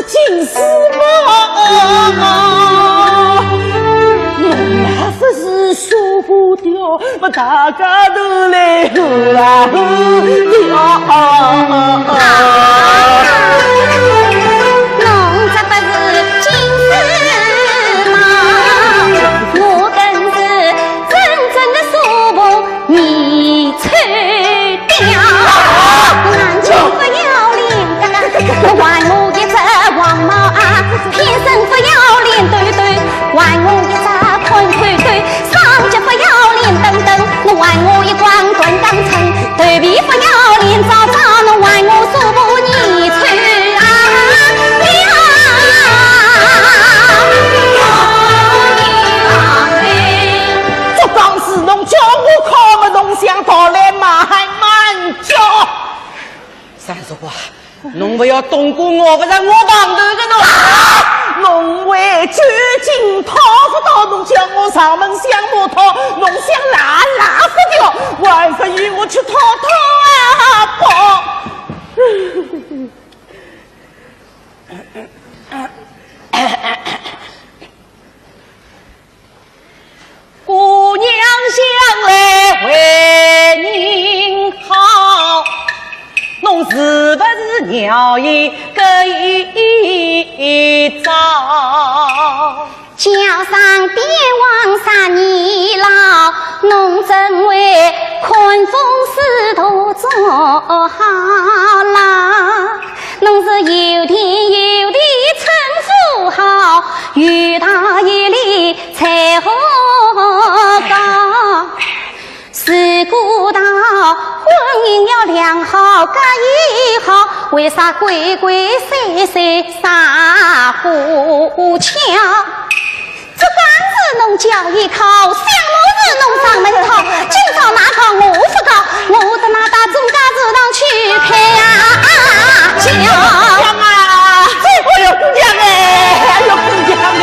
金丝帽，我那不是说不掉，我大家都来喝啊喝弄这不是金丝帽，我更是真正的叔婆你吹掉，俺就不要脸，我还我一只黄毛啊，天生不要脸对对，还我一只宽腿腿，上脚不要脸等等，我还我一光断钢层，头皮不要脸早早，侬还我叔婆你吹啊了，这当时侬叫我靠么侬想到来嘛还慢叫，三叔伯。侬不要动过我，不然我旁头的侬。侬为究竟讨不到，侬叫我上门相摸讨，侬想拉不掉，还不与我去讨啊跑。姑娘想来为您好，侬是不是鸟一个一招？叫上帝王3年老，侬真为困风师徒做好啦？侬是有天有地称富豪，有大有理才好高。事故到婚姻要良好隔一好，为啥鬼鬼祟祟撒胡桥？这刚是侬叫一靠，项目是侬上门讨，今朝哪靠我不告，我的那大中家市场去开叫。娘啊！哎呦，姑娘哎！哎呦，姑娘哎！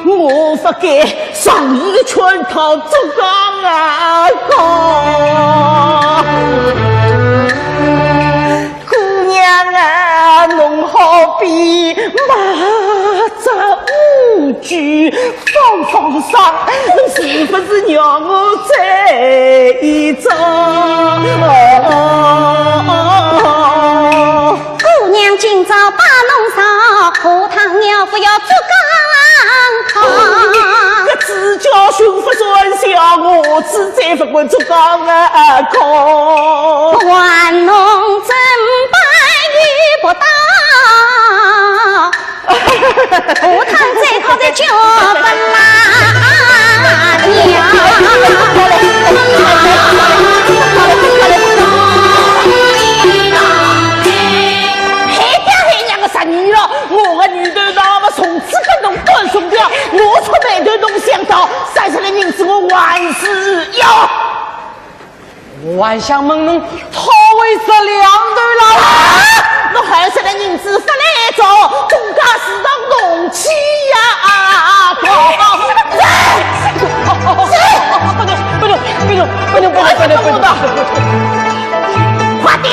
我不该上一个圈套做钢啊姑娘啊，侬好比马扎乌句，方上，侬是不是让我再一遭？姑娘今朝把侬上，荷塘鸟不要做钢汤。这只叫驯服专小我只再不管做钢康。还侬真白遇不到。荷塘最好的叫不拉娘。我的女儿那么从此跟侬断送掉，我出门对侬想到，三十个人子我万事要。我还想问侬，讨为这两对了？侬还是个人子不来走，东家市场弄起呀！不能！快点！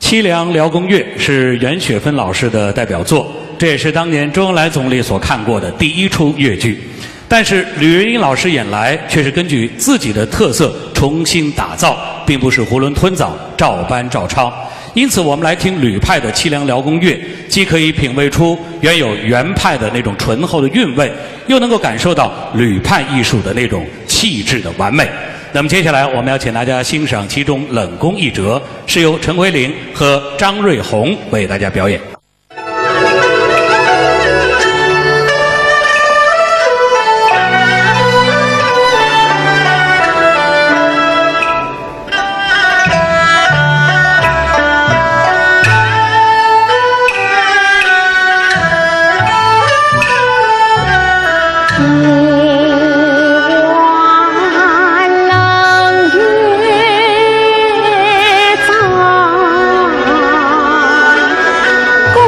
凄凉辽宫乐是袁雪芬老师的代表作，这也是当年周恩来总理所看过的第一出越剧。但是吕瑞英老师演来却是根据自己的特色重新打造，并不是囫囵吞枣、照搬照抄。因此，我们来听吕派的凄凉辽宫乐，既可以品味出原有袁派的那种醇厚的韵味，又能够感受到吕派艺术的那种气质的完美。那么接下来我们要请大家欣赏其中冷宫一折，是由陈奎林和张瑞红为大家表演。孤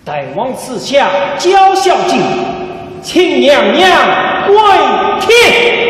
待王赐下娇孝敬，请娘娘跪天。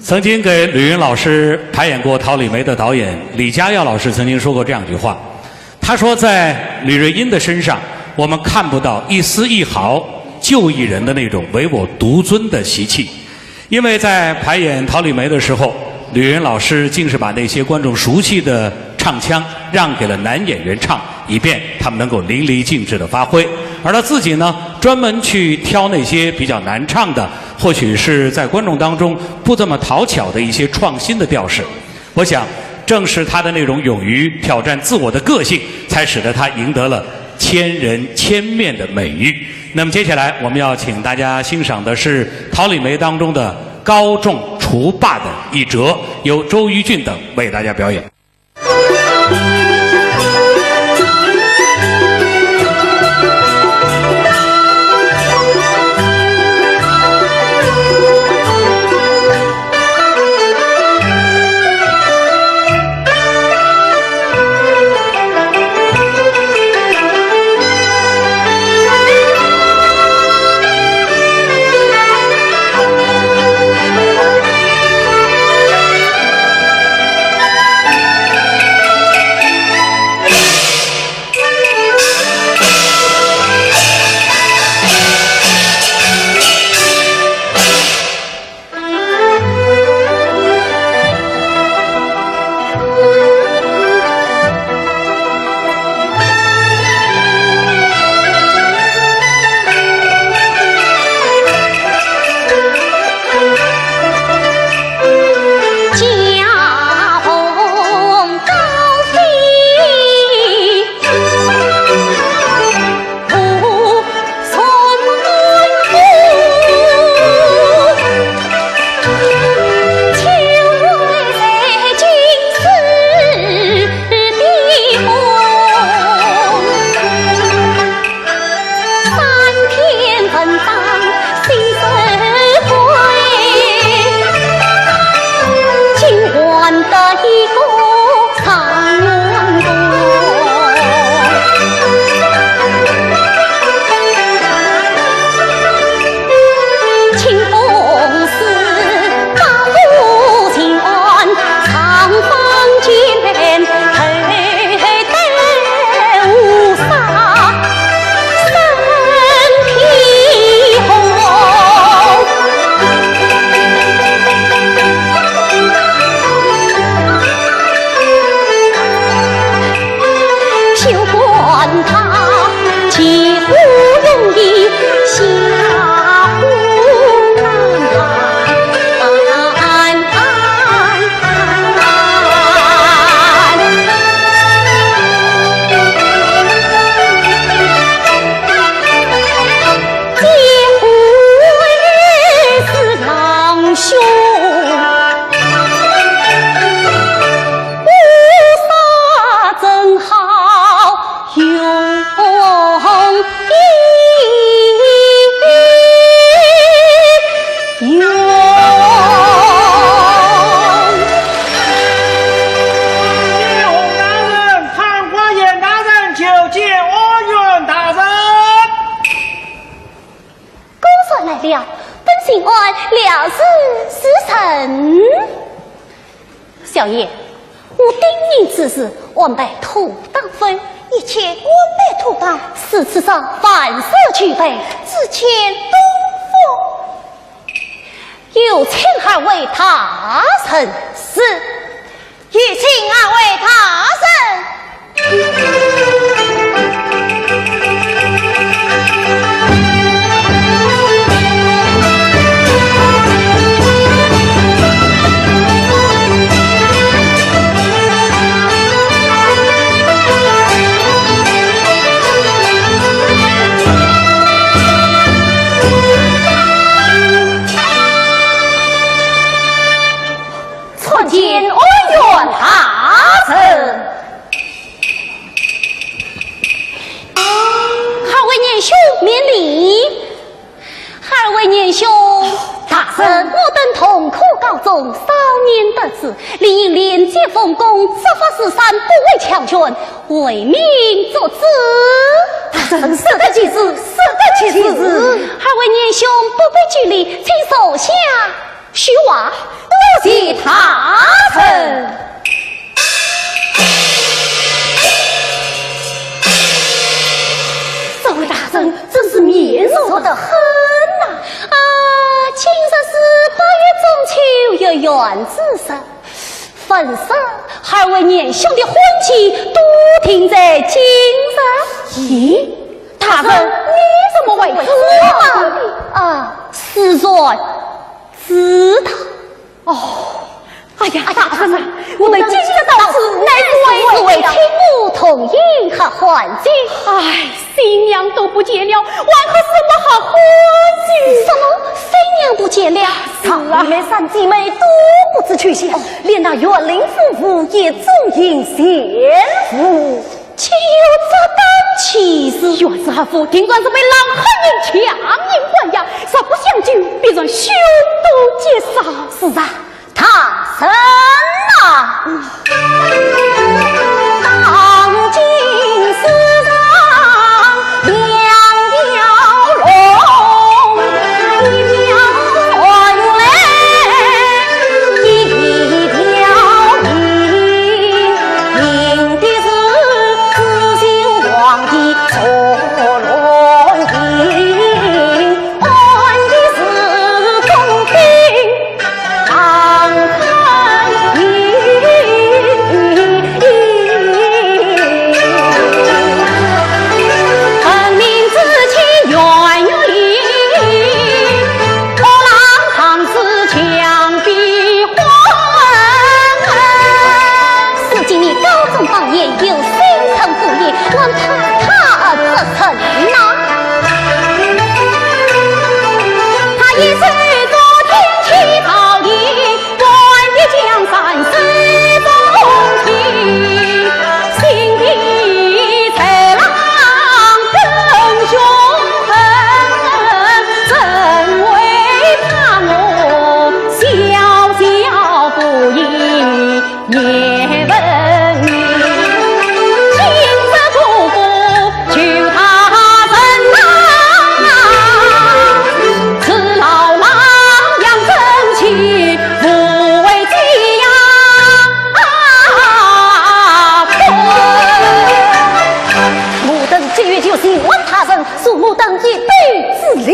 曾经给吕云老师排演过《桃李梅》的导演李家耀老师曾经说过这样一句话，他说在吕瑞英的身上，我们看不到一丝一毫旧艺人的那种唯我独尊的习气，因为在排演《桃李梅》的时候，吕云老师竟是把那些观众熟悉的唱腔让给了男演员唱，以便他们能够淋漓尽致的发挥，而他自己呢，专门去挑那些比较难唱的，或许是在观众当中不这么讨巧的一些创新的调式。我想正是他的那种勇于挑战自我的个性，才使得他赢得了千人千面的美誉。那么接下来我们要请大家欣赏的是《桃李梅》当中的高中除霸的一折，由周瑜俊等为大家表演。来了，本姓安了事时辰。小爷，我叮咛此事，安排妥当分，一切安排妥当，事实上凡事俱备，只欠东风。有请二位大臣，是，有请二位大臣。见恩怨大臣，二位年兄免礼。二位年兄，大臣，我等痛苦告终，少年得志，理应廉洁奉公，执法十善，不为强权，为民作主。大臣，是的其事，是的其事。二位年兄不必拘礼，请手下许话。多谢大臣。这位大人真是面熟得很呐！今日是8月中秋，有缘之日，本身二位年兄的婚期都停在今日。咦，大人你怎么会知道？是说知道。哦，哎呀，大人啊，我们今日到此，乃是为亲母同饮和欢聚。哎，新娘都不见了，还可什么好欢聚？什么？新娘不见了？是啊，妹妹、三姐妹都不知去向，连那园林夫妇也踪影显伏。岂有这般奇事？原是何夫听说是被狼汉人强硬关押，实不相救，必然凶多吉少。是啊，他生啊！当今世上两条龙，一条黄嘞，一条银，银的是自信皇帝坐龙椅，安的是中兵唐汉赢。本命之妻远有理，我郎唐诗墙壁花。是今你高中榜眼，有心成父业，望他这成呐。他也是昨天起逃离，关的江山是中情，心地才郎更凶狠，真为怕我小小不义也闻名。今日出府求他人呐，此老郎养正气，不为己呀目等这月就喜欢他人，属目等一对之礼。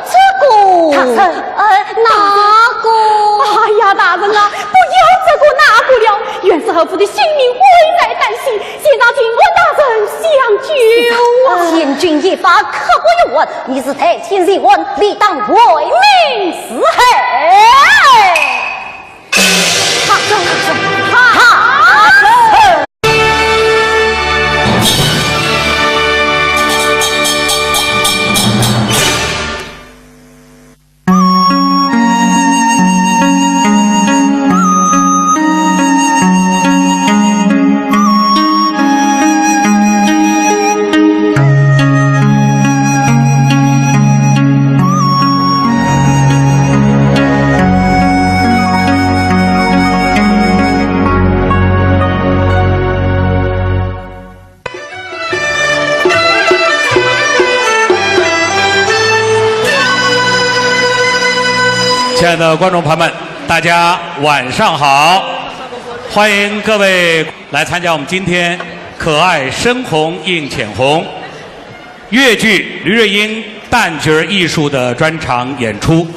这个大人，哪个？哎呀，大人啊，不要这个哪个了，原是何夫的性命危在旦夕，现让请问大人相救啊！千钧一发，刻不容缓，你是太轻人问，理当为民是害。大人，大人。亲爱的观众朋友们，大家晚上好！欢迎各位来参加我们今天可爱深红映浅红越剧吕瑞英旦角艺术的专场演出。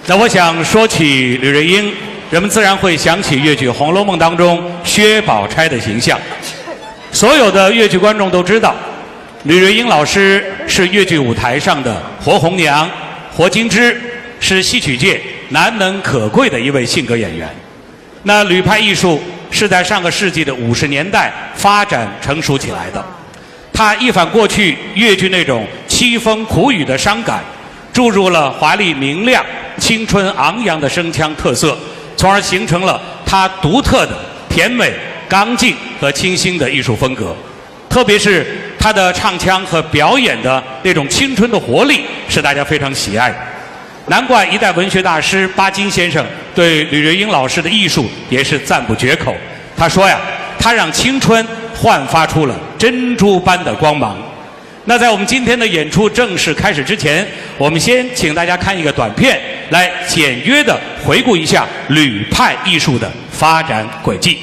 那我想说起吕瑞英，人们自然会想起越剧《红楼梦》当中薛宝钗的形象。所有的越剧观众都知道，吕瑞英老师是越剧舞台上的活红娘、活金枝，是戏曲界难能可贵的一位性格演员。那吕派艺术是在上个世纪的50年代发展成熟起来的，它一反过去越剧那种凄风苦雨的伤感，注入了华丽明亮、青春昂扬的声腔特色，从而形成了它独特的甜美、刚劲和清新的艺术风格。特别是他的唱腔和表演的那种青春的活力，是大家非常喜爱的。难怪一代文学大师巴金先生对吕瑞英老师的艺术也是赞不绝口。他说呀，他让青春焕发出了珍珠般的光芒。那在我们今天的演出正式开始之前，我们先请大家看一个短片，来简约的回顾一下吕派艺术的发展轨迹。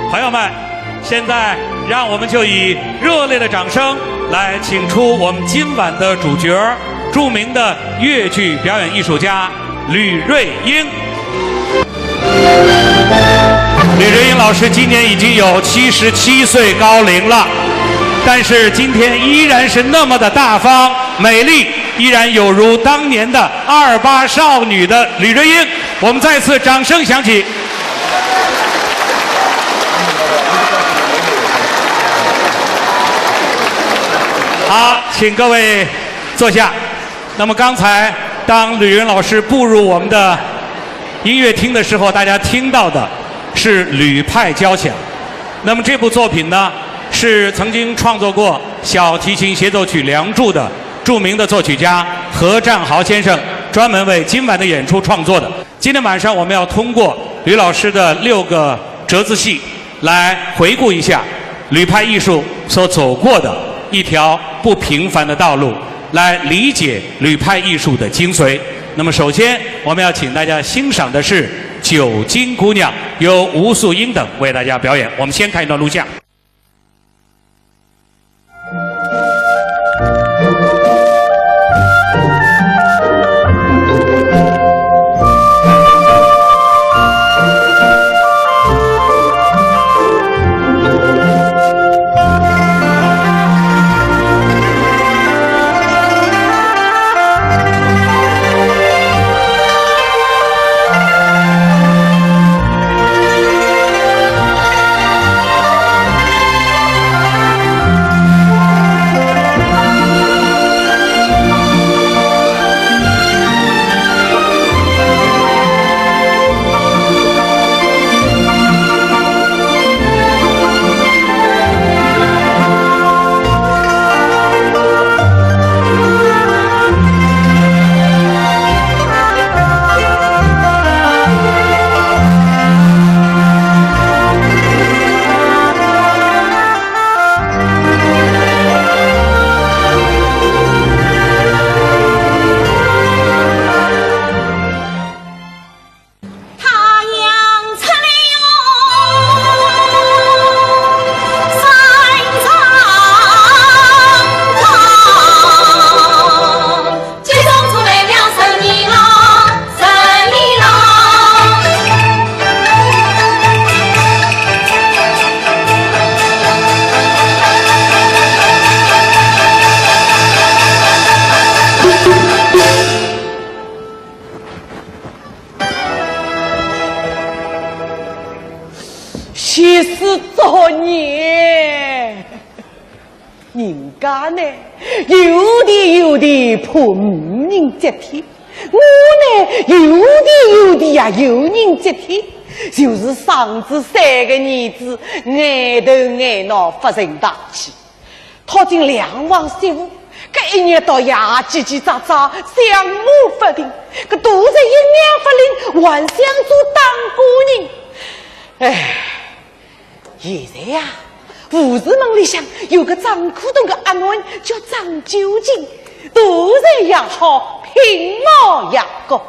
朋友们，现在让我们就以热烈的掌声来请出我们今晚的主角，著名的越剧表演艺术家吕瑞英。吕瑞英老师今年已经有77岁高龄了，但是今天依然是那么的大方美丽，依然有如当年的28少女的吕瑞英。我们再次掌声响起。好，请各位坐下。那么刚才当吕云老师步入我们的音乐厅的时候，大家听到的是吕派交响。那么这部作品呢，是曾经创作过小提琴协奏曲《梁祝》的著名的作曲家何占豪先生专门为今晚的演出创作的。今天晚上我们要通过吕老师的6个折子戏来回顾一下吕派艺术所走过的一条不平凡的道路，来理解吕派艺术的精髓。那么首先我们要请大家欣赏的是《九金姑娘》，由吴素英等为大家表演。我们先看一段录像。其实作孽，人家呢有的判5人接天，我呢有的呀，有人接替，就是上至三个儿子，爱头爱脑发人大气，讨进两王媳妇。这一年到夜叽叽喳喳，相骂不停，这都是一年不灵，还想做当姑人。哎，现在呀，胡子门里向有个张苦东的阿妹叫张九斤，都是也好，品貌也高。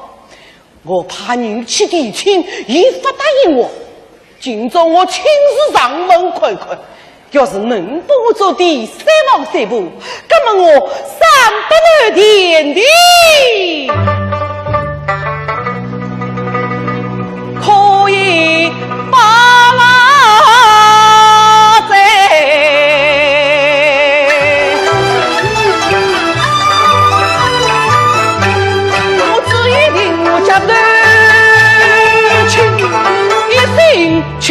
我怕人去地亲，也不答应我。今朝我亲自上门看看。要是能帮我做第三王媳妇，那么我三不天地可以把我在。我只一定我家的亲一心去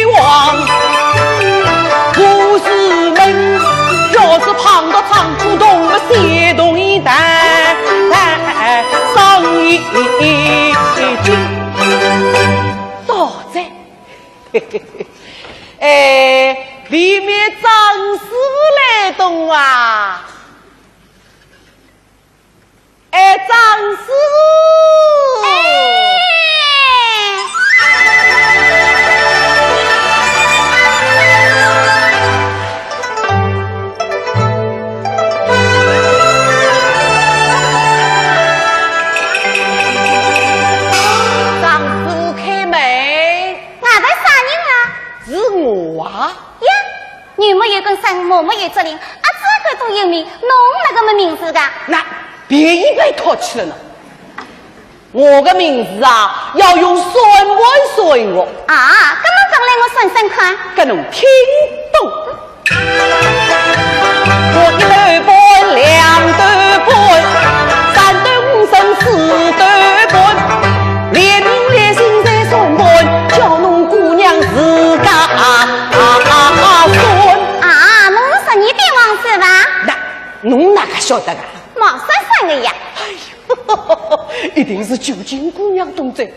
往。胖到长出动的协同一单，上一斤多在，里面张师傅来动啊！张师傅。女没有跟生，我没有责任，这个都有名，侬那个么名字的？那别一被讨去了呢。我的名字啊，要用算盘算我。啊，咁么讲来我算算看。跟侬听懂。我一头半，两头半，三头五身四头半，连名连姓在算盘，叫侬姑娘自家算。你别忘记吧？那侬哪个晓得啊？毛算算的呀！哎呦，一定是九斤姑娘懂得。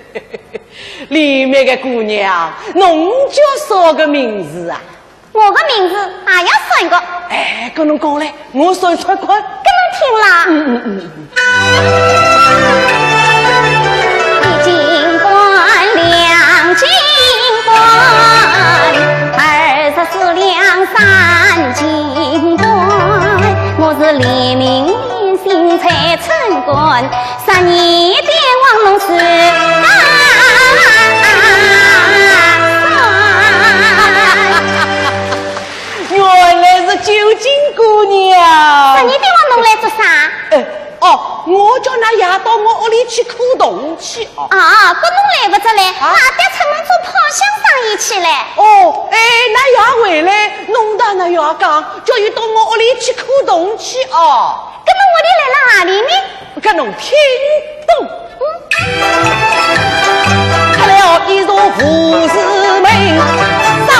里面的姑娘，侬叫啥个名字啊？我的名字也要算个。跟侬讲嘞，我算算看，跟侬听啦。一斤半，两斤半，24两3斤半。我是连名连姓才称官，3年别忘侬是原来是九斤姑娘。3年别忘侬来做啥？我叫那爷到我屋里去苦动去哦。跟侬来不着来，俺得出门做泡香生意去嘞。那爷回来，弄到那爷讲，叫伊到我屋里去苦动去哦。跟侬屋里来了哪里呢？跟侬听懂。出了一座富士门，山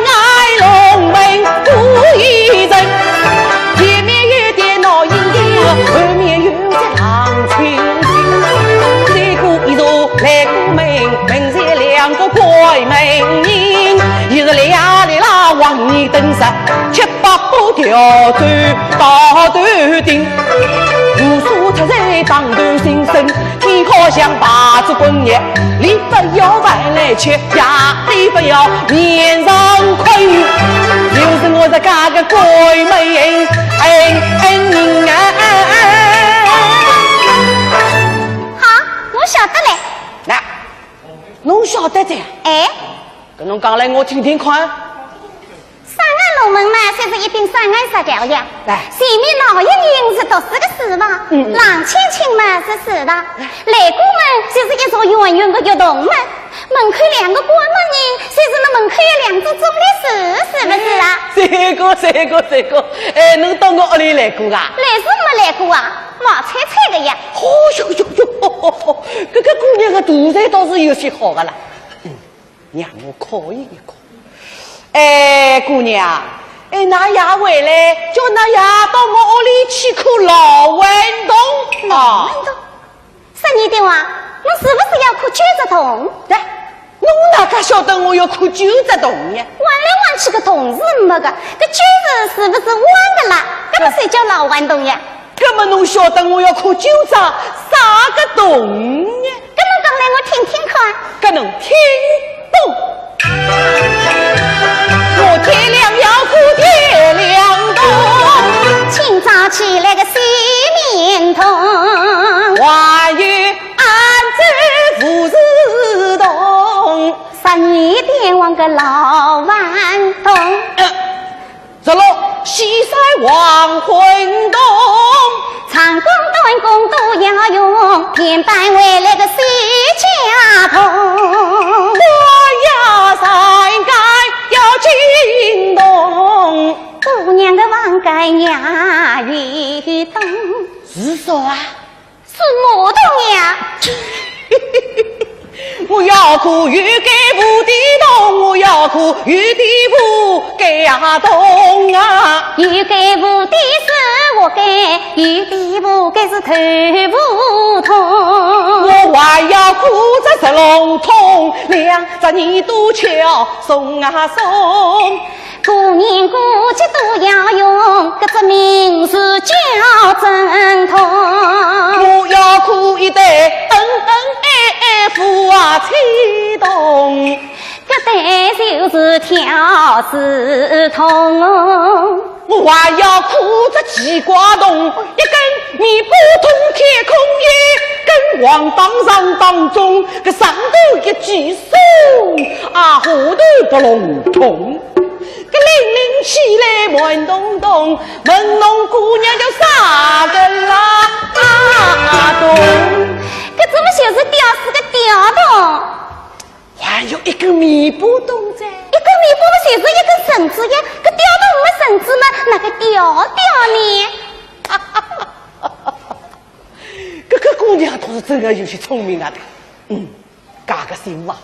外龙门不一人，前面有点闹阴阴，后面有只狼青青。再过一座来过门，门前两个怪美人，一是俩里拉往你登上，7、8把吊坠到头顶。无数出在当头新生，天好像把子滚热，里不要饭来吃，家里不要面上困，就是我这家个鬼美人好，我晓得嘞。那，侬晓得的？跟侬讲来，我听听看。上岸龙门嘛，算是一柄上岸杀条呀。前面老一人是读书的死亡，郎青青嘛是死的，来过门就是一座圆圆的玉洞门，门口两个关门人，就是那门口有2只钟的树，是不是啊？这个，侬到我屋里来过啊？来是没来过啊，毛菜菜的呀。这个姑娘的肚子倒是有些好的啦。让我考一考。姑娘，那丫回来，叫那丫到我屋里去看老运动啊！运动，12点哇，侬是不是要看90洞？对，侬哪个晓得我要看90洞呀？弯来弯去个洞是没个，这90是不是弯的啦？这不是叫老弯洞呀？那么侬晓得我要看90啥个洞呀？搿侬讲来我听听看。搿侬听懂？我天亮要看天亮洞，清早起来个洗面桶，还有安州富士洞，12点往个老顽洞，日落西山黄昏洞，长工短工都要用，偏搬回来个西家桶，我要山街要惊动，姑娘的王盖呀鱼洞，是啥啊？是木洞呀。我要哭玉给不地洞，我要哭玉地不给呀洞啊！玉给不地是我给，玉地不给是头不痛。我还要哭这石龙通，两只耳朵敲送啊送。过年过节都要用，这只名字叫正统。我要哭一对夫啊催动，这对就是跳丝筒。我还要哭这鸡瓜洞，一根米不通天空一根黄当上当中，个上头一句松啊，后头不笼统。个零零起来慢动动，问侬姑娘叫啥个啦？洞，这怎么就是吊死个吊洞？还有一根米布洞在，一根米布不就是一根绳子呀？个吊洞没绳子吗？哪个吊呢？这个姑娘倒是真的有些聪明啊的，嘎个心嘛，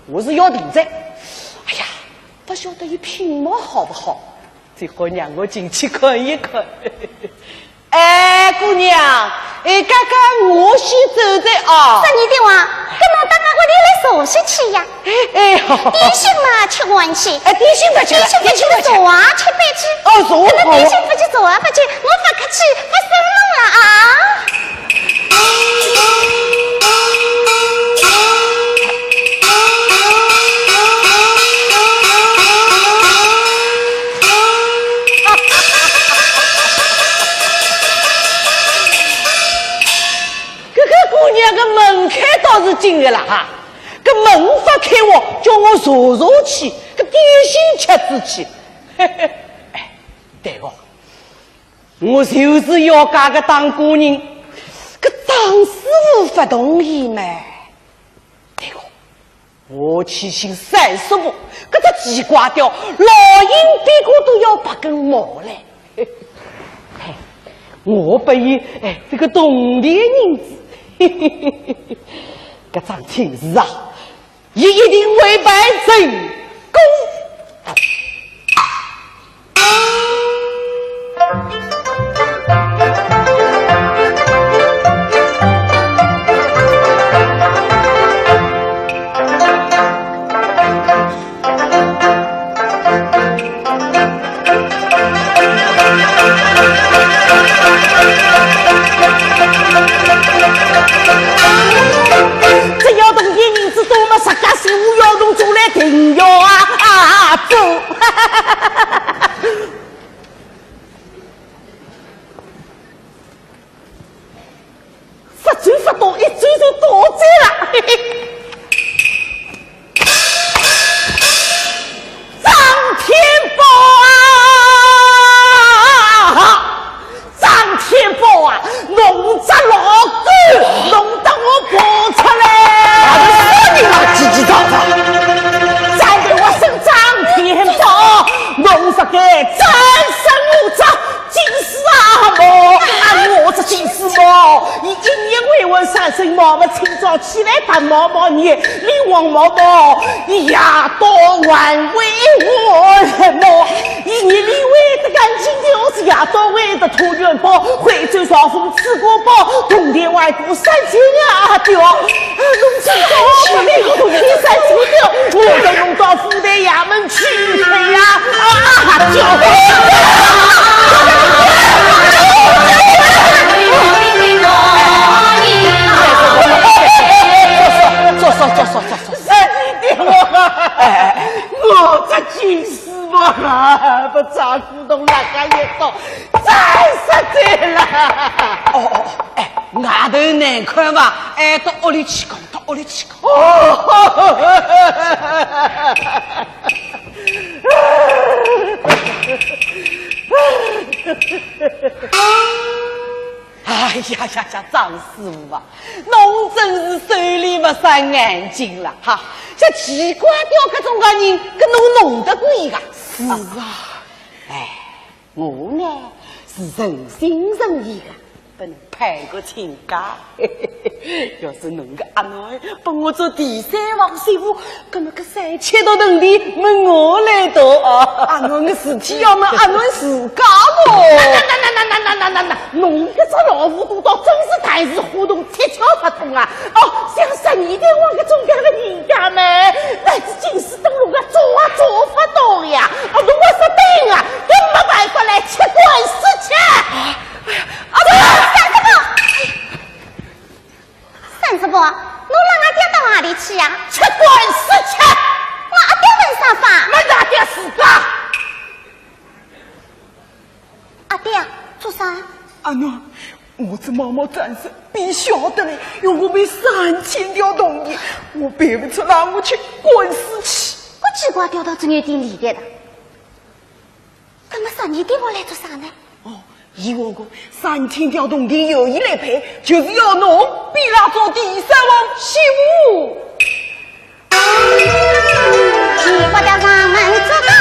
我是要定在。哎呀，不晓得一品毛好不好，最好让我进去看一看。哎，姑娘，刚刚我先走的啊。12点哇，跟侬到我屋里来坐下去呀。好。点心嘛吃完去。点心不去了。点心不去坐啊，吃饭去。哦，坐好。那点心不去坐啊，不去，我不客气，不生弄了啊。姑娘个门开倒是进的了哈，个门发开我，叫我坐坐去，个点心吃子去。哎，对个，我就是要嫁个当姑人，个张师傅不同意嘛。对个，我去寻30步，个只鸡瓜雕，老鹰比我都要8根毛嘞。我不以这个动力人子。这桩亲事啊，一定会办成功。只要动一银子多么啥家事务要动出来停哟走。发嘴发多一嘴就多嘴了。张天宝啊，张天宝啊，弄着老狗，弄得我跑出来。说你妈叽叽喳喳，站在我身张天宝，弄着个真身无照，金丝阿毛，我这金丝毛，一年未闻三声毛嘛，清早起来打毛毛你，李王毛毛，一夜到晚为我人毛，一年里为的干净就是亚多为的土元宝，惠州双峰吃过宝，东田外国三千呀雕，龙江高不离东田三千雕，我都弄到府台衙门去了呀我这军师嘛，不照顾到那个也到，再实在了。哎，外头难看嘛，到屋里去讲，到屋里去讲。哎呀，张师傅啊，侬真是手里不生眼睛了哈！像奇怪掉这种个人，跟侬弄得过一个？是啊，我呢是诚心诚意的，不能派个请假。要是侬个阿囡帮我做第三房媳妇，那么个3000多铜钿问我来到啊！阿囡的事体要问阿囡自家咯。那，侬这只老糊涂到真是台是活动铁锹不通啊！像12点我个中间的人家们，乃至今世登陆个做不到呀！侬我说对啊，根没办法来吃官司去。三师伯，侬让阿爹到哪里去呀？吃官司去！我阿爹问啥法？没阿爹自家。阿爹做啥？阿娘，我这毛毛战士必晓得嘞，要我赔3000条铜钿，我赔不出，让我去官司去。我奇怪掉到这有点离别的，那么12点我来做啥呢？以我讲3000条铜钿有意来赔，就是要侬逼他做第三房媳妇。奇怪的上门做当